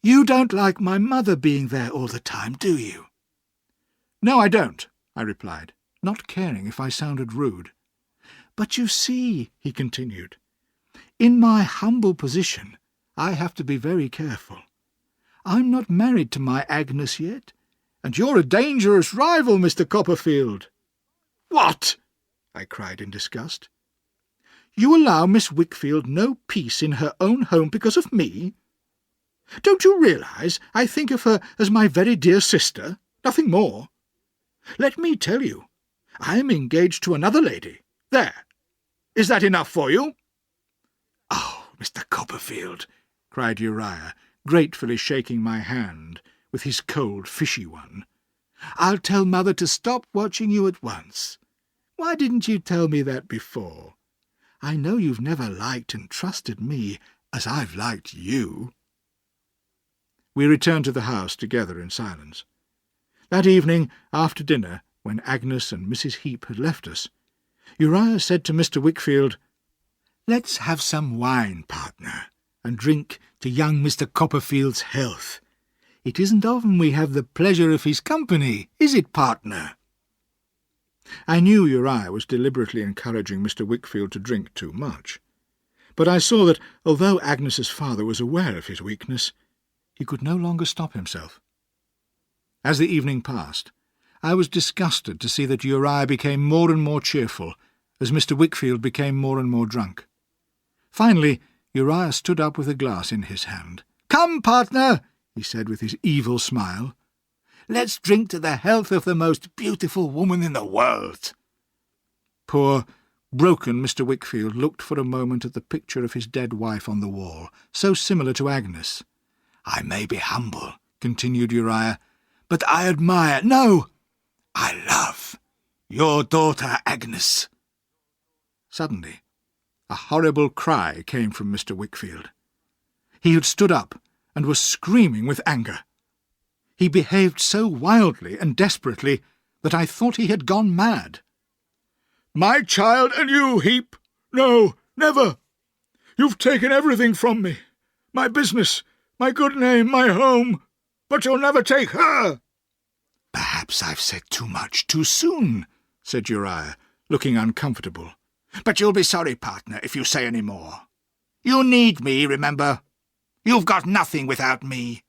"you don't like my mother being there all the time, do you?" "No, I don't," I replied, not caring if I sounded rude. "But you see," he continued, "in my humble position I have to be very careful. I'm not married to my Agnes yet, and you're a dangerous rival, Mr. Copperfield." "What?" I cried in disgust. "You allow Miss Wickfield no peace in her own home because of me? Don't you realise I think of her as my very dear sister, nothing more? Let me tell you, I am engaged to another lady. There! Is that enough for you?" "Oh, Mr. Copperfield," cried Uriah, gratefully shaking my hand with his cold, fishy one. "I'll tell Mother to stop watching you at once. Why didn't you tell me that before? I know you've never liked and trusted me as I've liked you." We returned to the house together in silence. That evening, after dinner, when Agnes and Mrs. Heep had left us, Uriah said to Mr. Wickfield, "Let's have some wine, partner, and drink to young Mr. Copperfield's health. It isn't often we have the pleasure of his company, is it, partner?" I knew Uriah was deliberately encouraging Mr. Wickfield to drink too much, but I saw that, although Agnes's father was aware of his weakness, he could no longer stop himself. As the evening passed, I was disgusted to see that Uriah became more and more cheerful, as Mr. Wickfield became more and more drunk. Finally, Uriah stood up with a glass in his hand. "Come, partner," he said with his evil smile. "Let's drink to the health of the most beautiful woman in the world." Poor, broken Mr. Wickfield looked for a moment at the picture of his dead wife on the wall, so similar to Agnes. "I may be humble," continued Uriah, "but I admire, no, I love, your daughter Agnes." Suddenly, a horrible cry came from Mr. Wickfield. He had stood up and was screaming with anger. He behaved so wildly and desperately that I thought he had gone mad. "My child and you, Heep! No, never! You've taken everything from me, my business, my good name, my home, but you'll never take her." "Perhaps I've said too much too soon," said Uriah, looking uncomfortable. "But you'll be sorry, partner, if you say any more. You need me, remember. You've got nothing without me.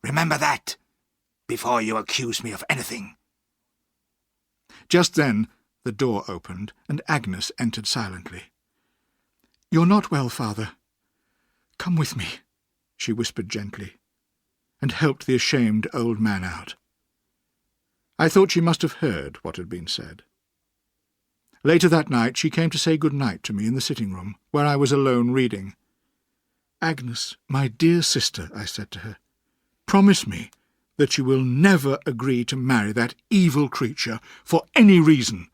Remember that, before you accuse me of anything." Just then the door opened, and Agnes entered silently. "You're not well, father. Come with me," she whispered gently, and helped the ashamed old man out. I thought she must have heard what had been said. Later that night she came to say good-night to me in the sitting-room, where I was alone reading. "Agnes, my dear sister," I said to her, "promise me that you will never agree to marry that evil creature for any reason."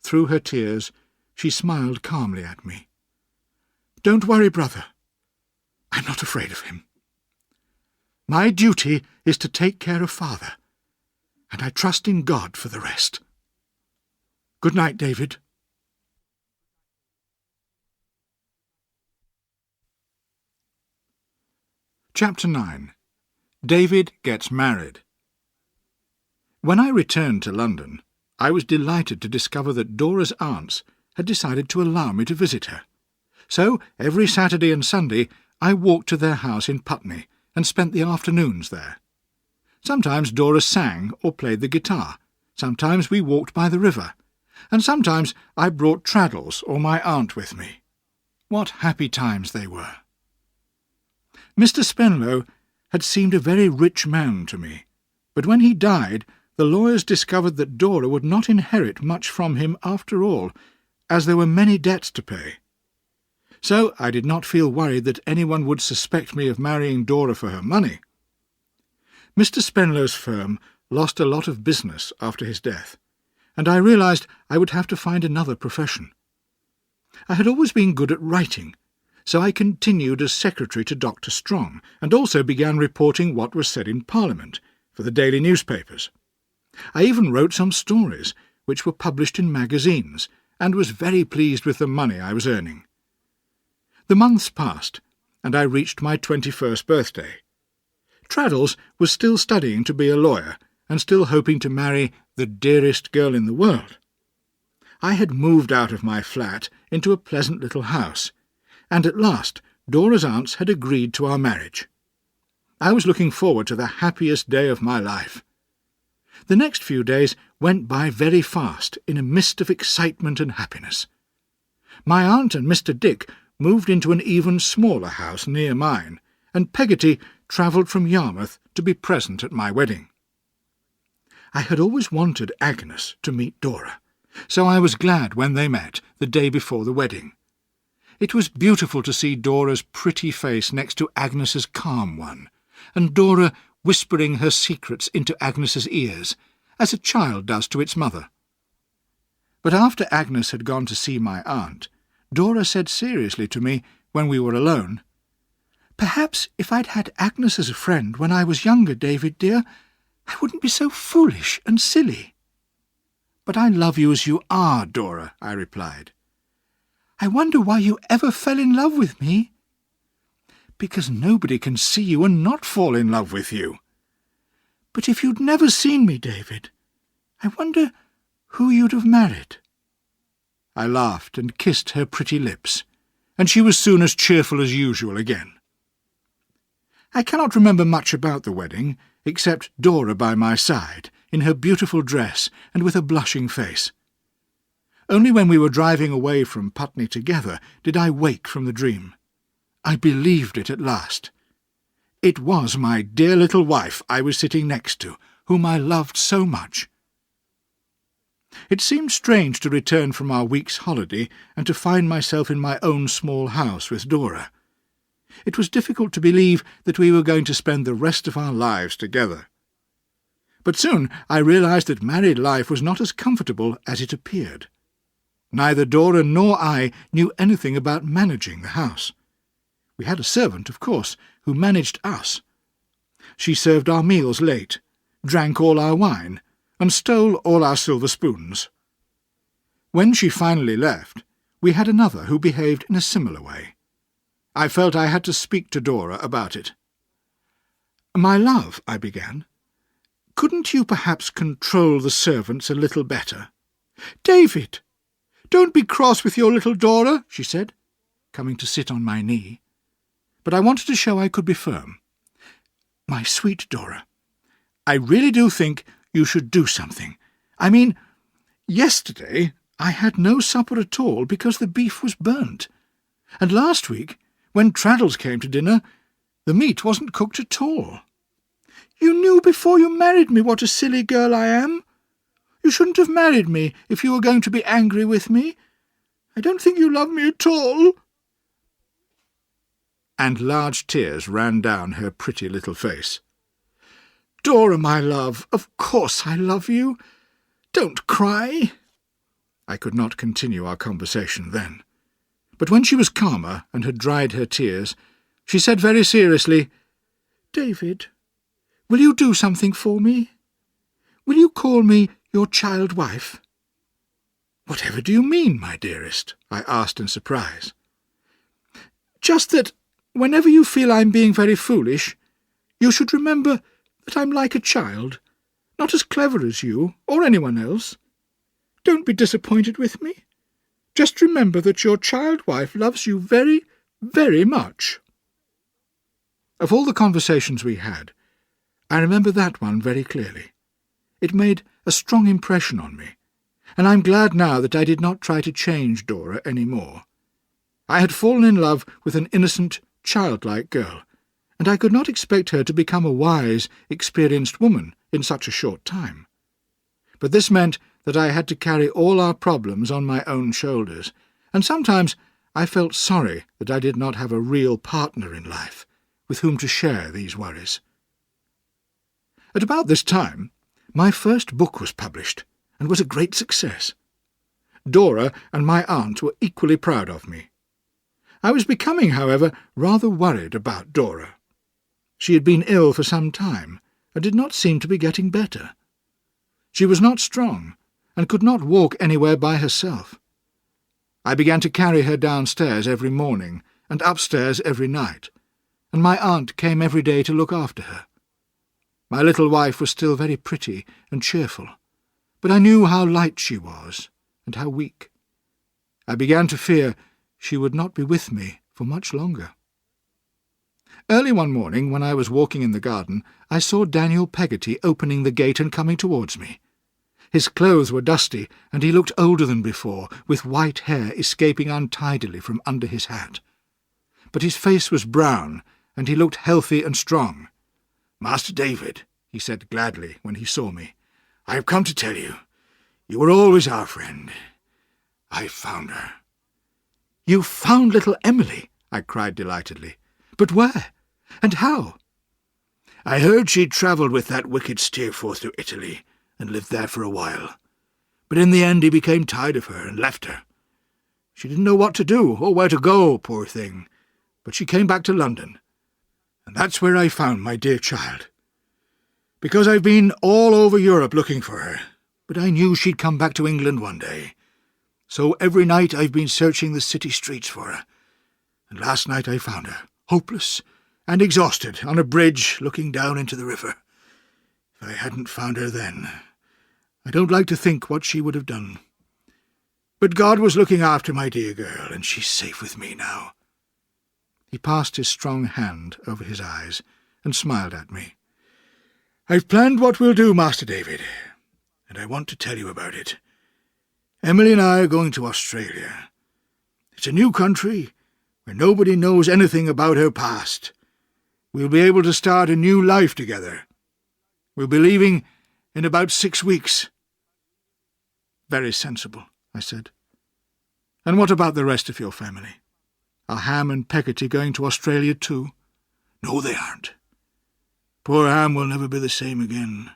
Through her tears she smiled calmly at me. "Don't worry, brother. I'm not afraid of him. My duty is to take care of father, and I trust in God for the rest. Good night, David." Chapter 9. David Gets Married. When I returned to London, I was delighted to discover that Dora's aunts had decided to allow me to visit her. So, every Saturday and Sunday, I walked to their house in Putney and spent the afternoons there. Sometimes Dora sang or played the guitar, sometimes we walked by the river, and sometimes I brought Traddles or my aunt with me. What happy times they were! Mr. Spenlow had seemed a very rich man to me, but when he died, the lawyers discovered that Dora would not inherit much from him after all, as there were many debts to pay. So I did not feel worried that anyone would suspect me of marrying Dora for her money. Mr. Spenlow's firm lost a lot of business after his death, and I realized I would have to find another profession. I had always been good at writing, so I continued as secretary to Dr. Strong, and also began reporting what was said in Parliament for the daily newspapers. I even wrote some stories, which were published in magazines, and was very pleased with the money I was earning. The months passed, and I reached my 21st birthday. Traddles was still studying to be a lawyer, and still hoping to marry the dearest girl in the world. I had moved out of my flat into a pleasant little house, and at last Dora's aunts had agreed to our marriage. I was looking forward to the happiest day of my life. The next few days went by very fast in a mist of excitement and happiness. My aunt and Mr. Dick moved into an even smaller house near mine, and Peggotty travelled from Yarmouth to be present at my wedding. I had always wanted Agnes to meet Dora, so I was glad when they met the day before the wedding. It was beautiful to see Dora's pretty face next to Agnes's calm one, and Dora whispering her secrets into Agnes's ears, as a child does to its mother. But after Agnes had gone to see my aunt, Dora said seriously to me, when we were alone, "Perhaps if I'd had Agnes as a friend when I was younger, David dear, I wouldn't be so foolish and silly." "But I love you as you are, Dora," I replied. "I wonder why you ever fell in love with me." "Because nobody can see you and not fall in love with you." "But if you'd never seen me, David, I wonder who you'd have married." I laughed and kissed her pretty lips, and she was soon as cheerful as usual again. I cannot remember much about the wedding, except Dora by my side, in her beautiful dress and with a blushing face. Only when we were driving away from Putney together did I wake from the dream. I believed it at last. It was my dear little wife I was sitting next to, whom I loved so much. It seemed strange to return from our week's holiday and to find myself in my own small house with Dora. It was difficult to believe that we were going to spend the rest of our lives together. But soon I realized that married life was not as comfortable as it appeared. Neither Dora nor I knew anything about managing the house. We had a servant, of course, who managed us. She served our meals late, drank all our wine, and stole all our silver spoons. When she finally left, we had another who behaved in a similar way. I felt I had to speak to Dora about it. "My love," I began, "couldn't you perhaps control the servants a little better?" "David, don't be cross with your little Dora," she said, coming to sit on my knee. But I wanted to show I could be firm. "My sweet Dora, I really do think you should do something. I mean, yesterday I had no supper at all because the beef was burnt, and last week, when Traddles came to dinner, the meat wasn't cooked at all. You knew before you married me what a silly girl I am. You shouldn't have married me if you were going to be angry with me. I don't think you love me at all." And large tears ran down her pretty little face. "Dora, my love, of course I love you. Don't cry." I could not continue our conversation then. But when she was calmer and had dried her tears, she said very seriously, "David, will you do something for me? Will you call me your child wife?" "Whatever do you mean, my dearest?" I asked in surprise. "Just that, whenever you feel I'm being very foolish, you should remember that I'm like a child, not as clever as you or anyone else. Don't be disappointed with me. Just remember that your child wife loves you very, very much." Of all the conversations we had, I remember that one very clearly. It made a strong impression on me, and I'm glad now that I did not try to change Dora any more. I had fallen in love with an innocent, childlike girl, and I could not expect her to become a wise, experienced woman in such a short time. But this meant that I had to carry all our problems on my own shoulders, and sometimes I felt sorry that I did not have a real partner in life with whom to share these worries. At about this time, my first book was published, and was a great success. Dora and my aunt were equally proud of me. I was becoming, however, rather worried about Dora. She had been ill for some time, and did not seem to be getting better. She was not strong, and could not walk anywhere by herself. I began to carry her downstairs every morning, and upstairs every night, and my aunt came every day to look after her. My little wife was still very pretty and cheerful, but I knew how light she was, and how weak. I began to fear she would not be with me for much longer. Early one morning, when I was walking in the garden, I saw Daniel Peggotty opening the gate and coming towards me. His clothes were dusty, and he looked older than before, with white hair escaping untidily from under his hat. But his face was brown, and he looked healthy and strong. "Master David," he said gladly when he saw me, "I have come to tell you. You were always our friend. I've found her." "You found little Emily!" I cried delightedly. "But where? And how?" "I heard she'd travelled with that wicked Ch.4 through Italy, and lived there for a while. But in the end he became tired of her and left her. She didn't know what to do or where to go, poor thing, but she came back to London. And that's where I found my dear child. Because I've been all over Europe looking for her, but I knew she'd come back to England one day. So every night I've been searching the city streets for her, and last night I found her, hopeless and exhausted, on a bridge looking down into the river. If I hadn't found her then, I don't like to think what she would have done. But God was looking after my dear girl, and she's safe with me now." He passed his strong hand over his eyes and smiled at me. "I've planned what we'll do, Master David, and I want to tell you about it. Emily and I are going to Australia. It's a new country where nobody knows anything about her past. We'll be able to start a new life together. We'll be leaving in about 6 weeks." "Very sensible," I said. "And what about the rest of your family? Are Ham and Peggotty going to Australia too?" "No, they aren't. Poor Ham will never be the same again.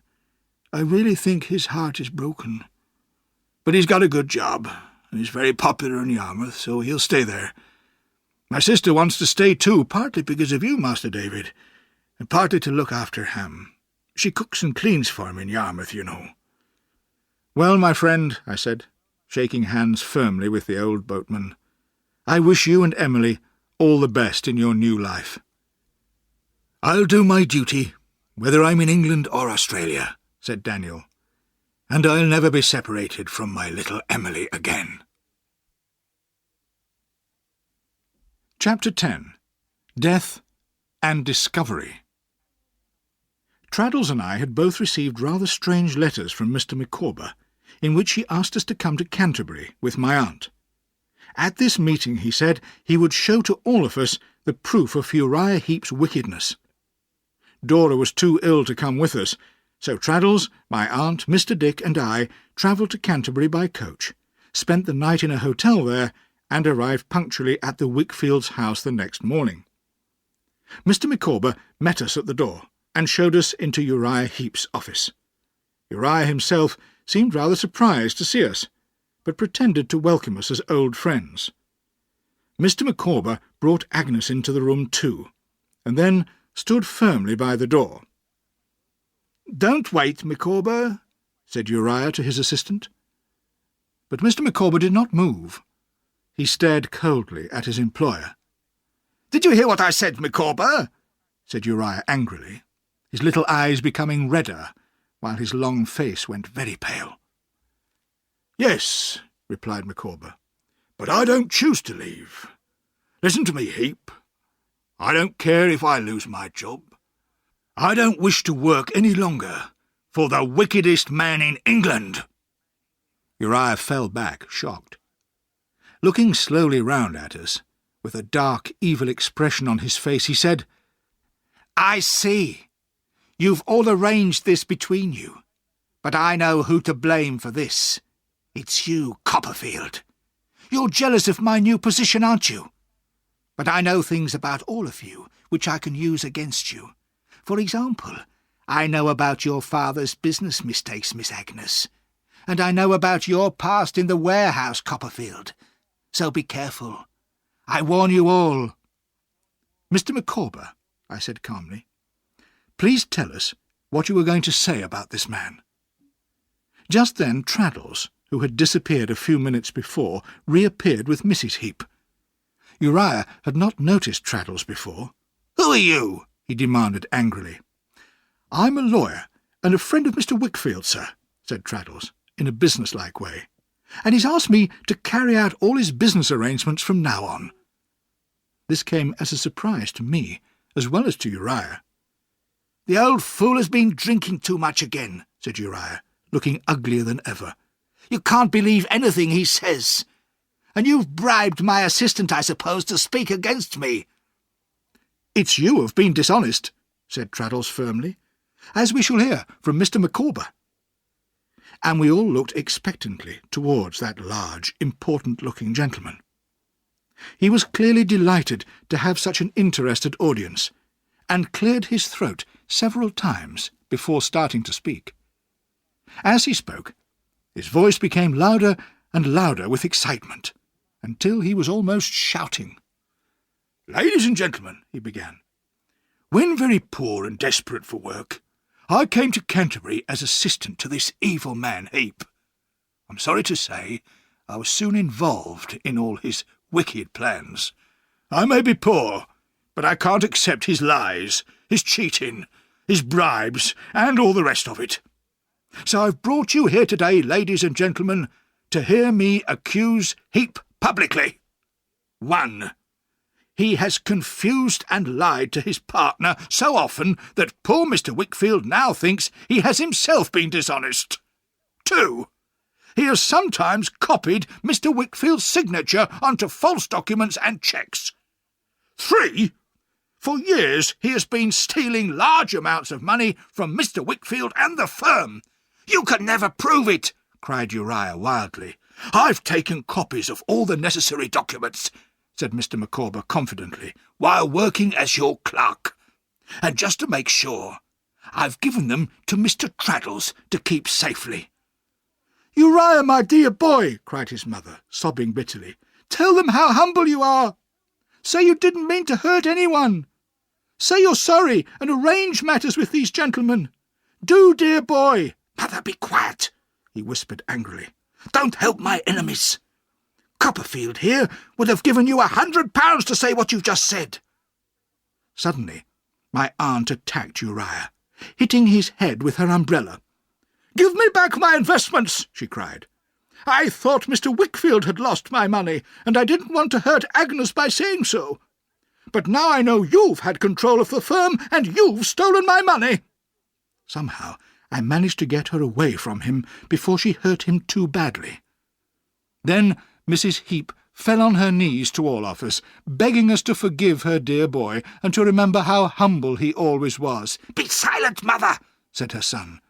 I really think his heart is broken. But he's got a good job, and he's very popular in Yarmouth, so he'll stay there. My sister wants to stay too, partly because of you, Master David, and partly to look after Ham. She cooks and cleans for him in Yarmouth, you know." "Well, my friend," I said, shaking hands firmly with the old boatman, "I wish you and Emily all the best in your new life." "I'll do my duty, whether I'm in England or Australia," said Daniel, "and I'll never be separated from my little Emily again." Chapter 10. Death and Discovery. Traddles and I had both received rather strange letters from Mr. Micawber, in which he asked us to come to Canterbury with my aunt. At this meeting, he said, he would show to all of us the proof of Uriah Heep's wickedness. Dora was too ill to come with us, so Traddles, my aunt, Mr. Dick, and I travelled to Canterbury by coach, spent the night in a hotel there, and arrived punctually at the Wickfields' house the next morning. Mr. Micawber met us at the door, and showed us into Uriah Heep's office. Uriah himself seemed rather surprised to see us, but pretended to welcome us as old friends. Mr. Micawber brought Agnes into the room too, and then stood firmly by the door. "Don't wait, Micawber," said Uriah to his assistant. But Mr. Micawber did not move. He stared coldly at his employer. "Did you hear what I said, Micawber?" said Uriah angrily, his little eyes becoming redder, while his long face went very pale. "Yes," replied Micawber, "but I don't choose to leave. Listen to me, Heep. I don't care if I lose my job. I don't wish to work any longer for the wickedest man in England." Uriah fell back, shocked. Looking slowly round at us, with a dark, evil expression on his face, he said, "I see. You've all arranged this between you, but I know who to blame for this. It's you, Copperfield. You're jealous of my new position, aren't you? But I know things about all of you which I can use against you. For example, I know about your father's business mistakes, Miss Agnes, and I know about your past in the warehouse, Copperfield. So be careful. I warn you all." "Mr. Micawber," I said calmly, "please tell us what you were going to say about this man." Just then Traddles, who had disappeared a few minutes before, reappeared with Mrs. Heep. Uriah had not noticed Traddles before. "Who are you?" he demanded angrily. "I'm a lawyer and a friend of Mr. Wickfield, sir," said Traddles, in a businesslike way, "and he's asked me to carry out all his business arrangements from now on." This came as a surprise to me, as well as to Uriah. "The old fool has been drinking too much again," said Uriah, looking uglier than ever. "You can't believe anything he says. And you've bribed my assistant, I suppose, to speak against me." "It's you who've been dishonest," said Traddles firmly, "as we shall hear from Mr. Micawber." And we all looked expectantly towards that large, important-looking gentleman. He was clearly delighted to have such an interested audience, and cleared his throat several times before starting to speak. As he spoke, his voice became louder and louder with excitement, until he was almost shouting. "Ladies and gentlemen," he began, "when very poor and desperate for work, I came to Canterbury as assistant to this evil man Heap. I'm sorry to say I was soon involved in all his wicked plans. I may be poor, but I can't accept his lies, his cheating, his bribes, and all the rest of it. So I've brought you here today, ladies and gentlemen, to hear me accuse Heap publicly. 1. He has confused and lied to his partner so often that poor Mr. Wickfield now thinks he has himself been dishonest. 2. He has sometimes copied Mr. Wickfield's signature onto false documents and cheques. 3. For years he has been stealing large amounts of money from Mr. Wickfield and the firm. You can never prove it, cried Uriah wildly. I've taken copies of all the necessary documents, said Mr. Micawber confidently, while working as your clerk. And just to make sure, I've given them to Mr. Traddles to keep safely. Uriah, my dear boy, cried his mother, sobbing bitterly, tell them how humble you are. Say you didn't mean to hurt anyone. Say you're sorry and arrange matters with these gentlemen. Do, dear boy. Mother, be quiet, he whispered angrily. Don't help my enemies. Copperfield here would have given you £100 to say what you've just said. Suddenly, my aunt attacked Uriah, hitting his head with her umbrella. Give me back my investments, she cried. I thought Mr. Wickfield had lost my money, and I didn't want to hurt Agnes by saying so. But now I know you've had control of the firm, and you've stolen my money. Somehow I managed to get her away from him before she hurt him too badly. Then Mrs. Heap fell on her knees to all of us, begging us to forgive her dear boy and to remember how humble he always was. Be silent, mother, said her son.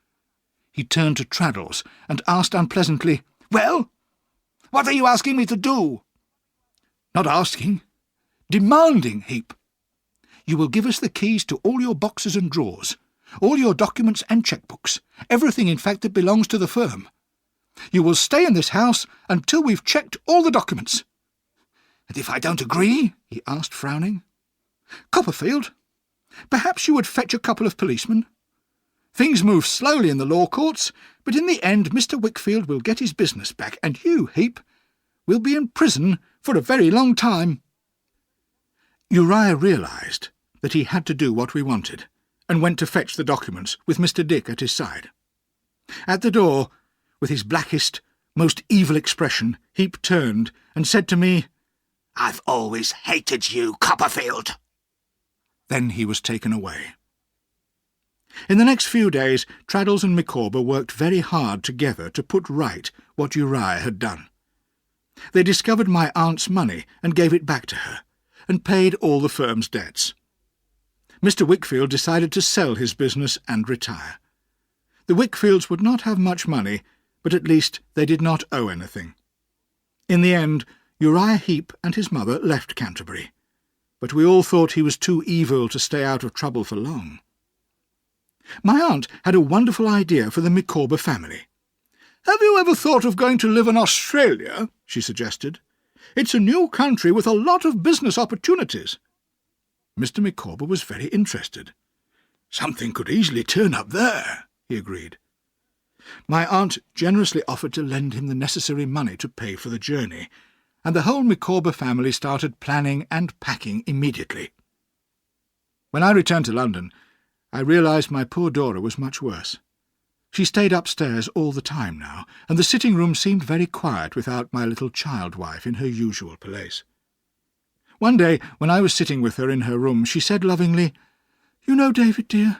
He turned to Traddles and asked unpleasantly, Well, what are you asking me to do? Not asking, demanding, Heap. You will give us the keys to all your boxes and drawers, all your documents and cheque-books, everything, in fact, that belongs to the firm. You will stay in this house until we've checked all the documents. And if I don't agree? He asked, frowning. Copperfield, perhaps you would fetch a couple of policemen. Things move slowly in the law courts, but in the end Mr. Wickfield will get his business back, and you, Heap, will be in prison for a very long time. Uriah realised that he had to do what we wanted, and went to fetch the documents, with Mr. Dick at his side. At the door, with his blackest, most evil expression, Heap turned and said to me, I've always hated you, Copperfield. Then he was taken away. In the next few days, Traddles and Micawber worked very hard together to put right what Uriah had done. They discovered my aunt's money and gave it back to her, and paid all the firm's debts. Mr. Wickfield decided to sell his business and retire. The Wickfields would not have much money, but at least they did not owe anything. In the end, Uriah Heap and his mother left Canterbury, but we all thought he was too evil to stay out of trouble for long. My aunt had a wonderful idea for the Micawber family. Have you ever thought of going to live in Australia? She suggested. It's a new country with a lot of business opportunities. Mr. Micawber was very interested. Something could easily turn up there, he agreed. My aunt generously offered to lend him the necessary money to pay for the journey, and the whole Micawber family started planning and packing immediately. When I returned to London, I realised my poor Dora was much worse. She stayed upstairs all the time now, and the sitting-room seemed very quiet without my little child-wife in her usual place. One day, when I was sitting with her in her room, she said lovingly, You know, David, dear,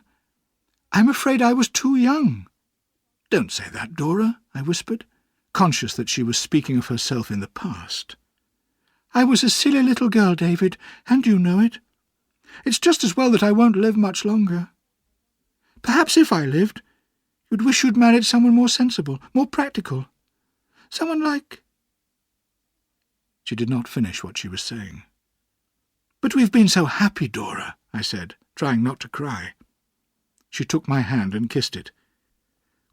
I'm afraid I was too young. Don't say that, Dora, I whispered, conscious that she was speaking of herself in the past. I was a silly little girl, David, and you know it. It's just as well that I won't live much longer. Perhaps if I lived, you'd wish you'd married someone more sensible, more practical. Someone like... She did not finish what she was saying. "But we've been so happy, Dora," I said, trying not to cry. She took my hand and kissed it.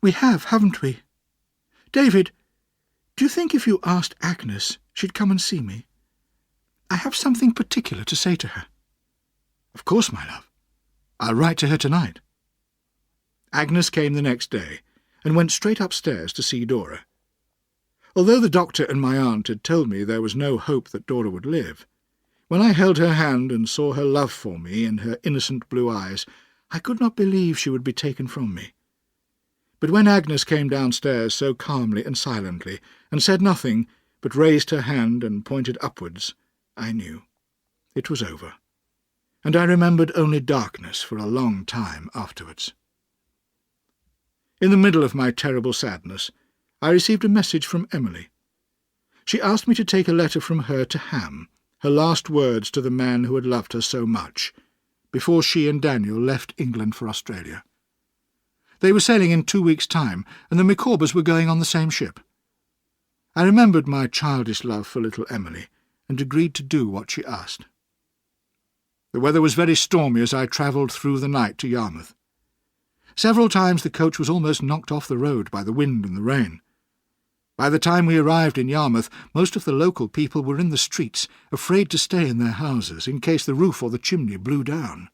"We have, haven't we? David, do you think if you asked Agnes, she'd come and see me? I have something particular to say to her." "Of course, my love. I'll write to her tonight." Agnes came the next day, and went straight upstairs to see Dora. Although the doctor and my aunt had told me there was no hope that Dora would live, when I held her hand and saw her love for me in her innocent blue eyes, I could not believe she would be taken from me. But when Agnes came downstairs so calmly and silently, and said nothing, but raised her hand and pointed upwards, I knew. It was over, and I remembered only darkness for a long time afterwards. In the middle of my terrible sadness, I received a message from Emily. She asked me to take a letter from her to Ham, her last words to the man who had loved her so much, before she and Daniel left England for Australia. They were sailing in 2 weeks' time, and the Micawbers were going on the same ship. I remembered my childish love for little Emily, and agreed to do what she asked. The weather was very stormy as I travelled through the night to Yarmouth. Several times the coach was almost knocked off the road by the wind and the rain. By the time we arrived in Yarmouth, most of the local people were in the streets, afraid to stay in their houses in case the roof or the chimney blew down.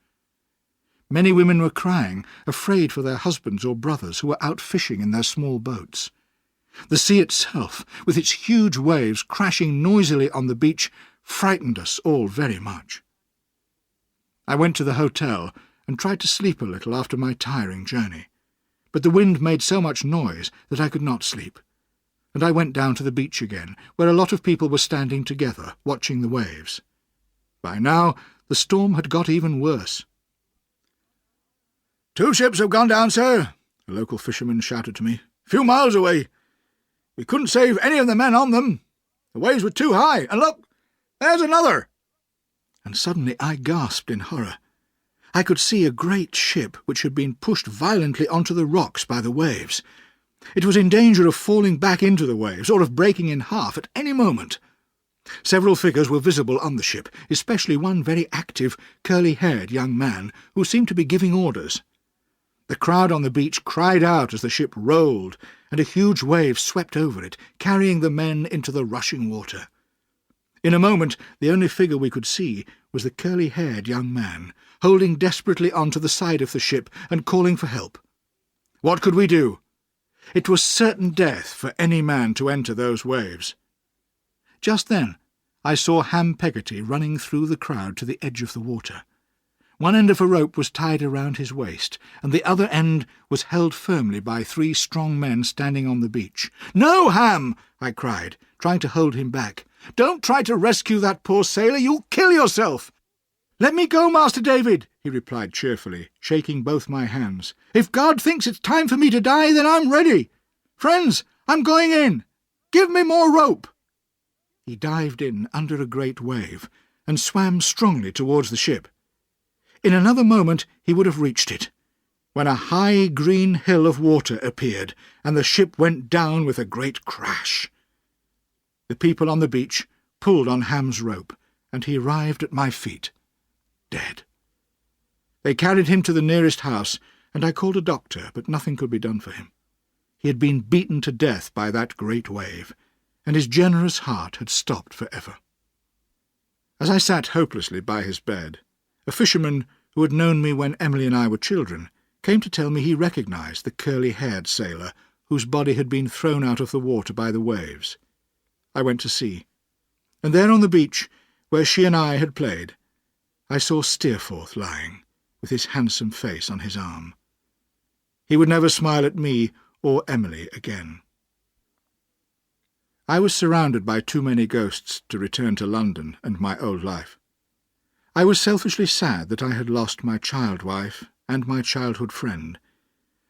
Many women were crying, afraid for their husbands or brothers who were out fishing in their small boats. The sea itself, with its huge waves crashing noisily on the beach, frightened us all very much. I went to the hotel and tried to sleep a little after my tiring journey, but the wind made so much noise that I could not sleep, and I went down to the beach again, where a lot of people were standing together, watching the waves. By now the storm had got even worse. "2 ships have gone down, sir," a local fisherman shouted to me, "a few miles away. We couldn't save any of the men on them. The waves were too high, and look, there's another." And suddenly I gasped in horror. I could see a great ship which had been pushed violently onto the rocks by the waves. It was in danger of falling back into the waves, or of breaking in half at any moment. Several figures were visible on the ship, especially one very active, curly-haired young man, who seemed to be giving orders. The crowd on the beach cried out as the ship rolled, and a huge wave swept over it, carrying the men into the rushing water. In a moment the only figure we could see was the curly-haired young man, holding desperately on to the side of the ship and calling for help. What could we do? It was certain death for any man to enter those waves. Just then I saw Ham Peggotty running through the crowd to the edge of the water. One end of a rope was tied around his waist, and the other end was held firmly by 3 strong men standing on the beach. "No, Ham!" I cried, trying to hold him back. "Don't try to rescue that poor sailor. You'll kill yourself." "Let me go, Master David," he replied cheerfully, shaking both my hands. "If God thinks it's time for me to die, then I'm ready. Friends, I'm going in. Give me more rope." He dived in under a great wave and swam strongly towards the ship. In another moment he would have reached it, when a high green hill of water appeared, and the ship went down with a great crash. The people on the beach pulled on Ham's rope, and he arrived at my feet, dead. They carried him to the nearest house, and I called a doctor, but nothing could be done for him. He had been beaten to death by that great wave, and his generous heart had stopped for ever. As I sat hopelessly by his bed, a fisherman who had known me when Emily and I were children came to tell me he recognized the curly-haired sailor whose body had been thrown out of the water by the waves. I went to see, and there on the beach, where she and I had played, I saw Steerforth lying, with his handsome face on his arm. He would never smile at me or Emily again. I was surrounded by too many ghosts to return to London and my old life. I was selfishly sad that I had lost my child wife and my childhood friend,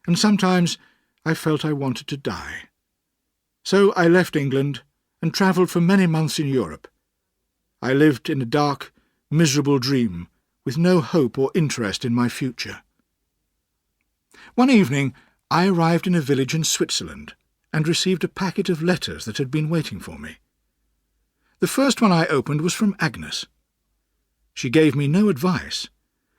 and sometimes I felt I wanted to die. So I left England and travelled for many months in Europe. I lived in a dark, miserable dream, with no hope or interest in my future. One evening I arrived in a village in Switzerland, and received a packet of letters that had been waiting for me. The first one I opened was from Agnes. She gave me no advice,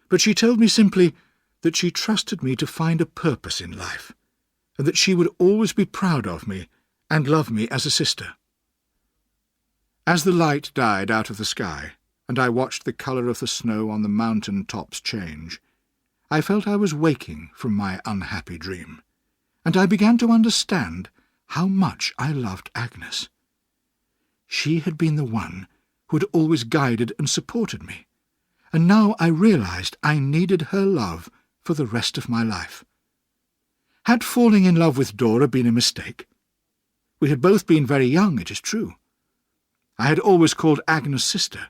but she told me simply that she trusted me to find a purpose in life, and that she would always be proud of me and love me as a sister. As the light died out of the sky, and I watched the colour of the snow on the mountain tops change, I felt I was waking from my unhappy dream, and I began to understand how much I loved Agnes. She had been the one who had always guided and supported me, and now I realized I needed her love for the rest of my life. Had falling in love with Dora been a mistake? We had both been very young, it is true. I had always called Agnes sister,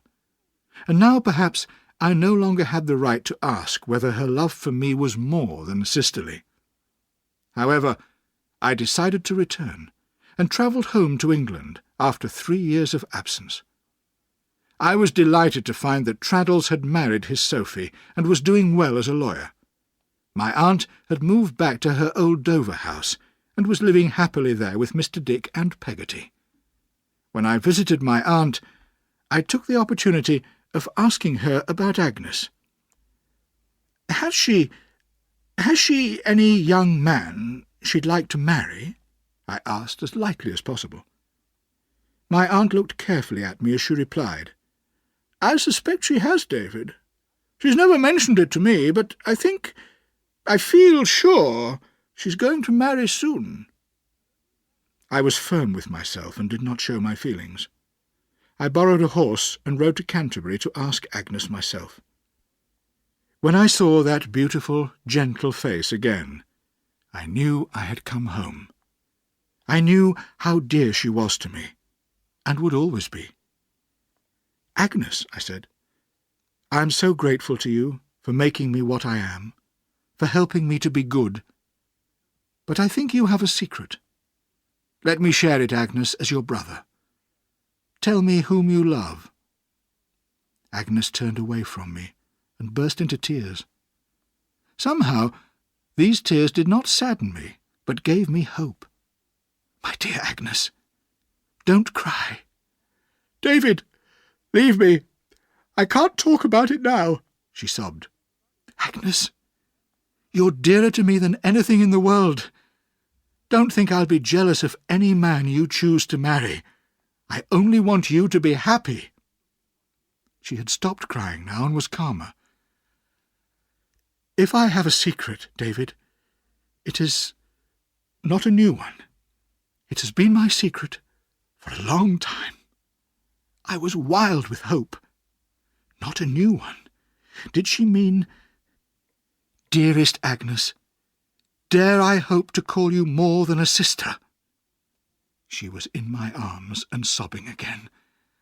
and now perhaps I no longer had the right to ask whether her love for me was more than sisterly. However, I decided to return, and travelled home to England after 3 years of absence. I was delighted to find that Traddles had married his Sophie and was doing well as a lawyer. My aunt had moved back to her old Dover house, and was living happily there with Mr. Dick and Peggotty. When I visited my aunt, I took the opportunity of asking her about Agnes. Has she any young man she'd like to marry?" I asked as lightly as possible. My aunt looked carefully at me as she replied, "I suspect she has, David. She's never mentioned it to me, but I feel sure she's going to marry soon." I was firm with myself and did not show my feelings. I borrowed a horse and rode to Canterbury to ask Agnes myself. When I saw that beautiful, gentle face again, I knew I had come home. I knew how dear she was to me, and would always be. "Agnes," I said, "I am so grateful to you for making me what I am, for helping me to be good. But I think you have a secret. Let me share it, Agnes, as your brother. Tell me whom you love." Agnes turned away from me and burst into tears. Somehow these tears did not sadden me, but gave me hope. "My dear Agnes, don't cry." "David, leave me. I can't talk about it now," she sobbed. "Agnes, you're dearer to me than anything in the world. Don't think I'll be jealous of any man you choose to marry. I only want you to be happy." She had stopped crying now and was calmer. "If I have a secret, David, it is not a new one. It has been my secret for a long time. I was wild with hope. Not a new one. Did she mean, dearest Agnes, dare I hope to call you more than a sister?" She was in my arms and sobbing again,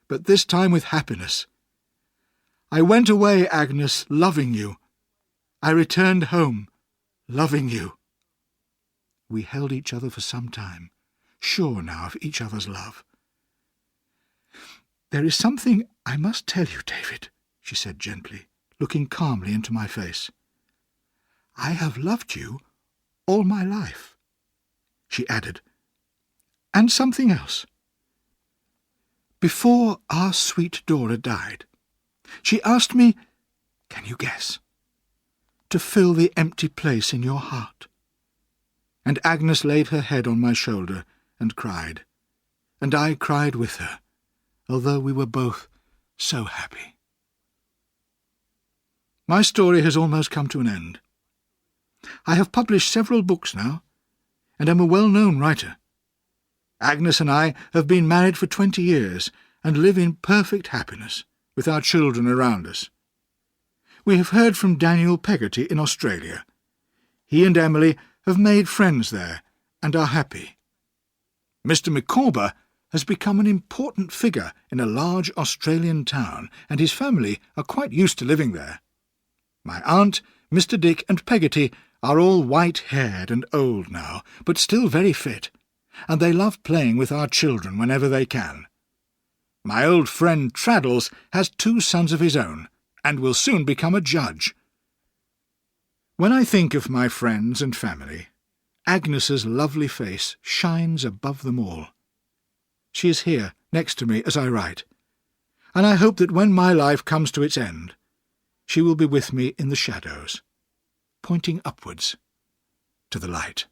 but this time with happiness. "I went away, Agnes, loving you. I returned home, loving you." We held each other for some time, sure now of each other's love. "There is something I must tell you, David," she said gently, looking calmly into my face. "I have loved you all my life," she added, "and something else. Before our sweet Dora died, she asked me, can you guess, to fill the empty place in your heart." And Agnes laid her head on my shoulder and cried, and I cried with her, although we were both so happy. My story has almost come to an end. I have published several books now, and am a well-known writer. Agnes and I have been married for 20 years and live in perfect happiness, with our children around us. We have heard from Daniel Peggotty in Australia. He and Emily have made friends there and are happy. Mr. Micawber has become an important figure in a large Australian town, and his family are quite used to living there. My aunt, Mr. Dick and Peggotty are all white-haired and old now, but still very fit, and they love playing with our children whenever they can. My old friend Traddles has 2 sons of his own, and will soon become a judge. When I think of my friends and family, Agnes's lovely face shines above them all. She is here, next to me as I write, and I hope that when my life comes to its end, she will be with me in the shadows, pointing upwards to the light.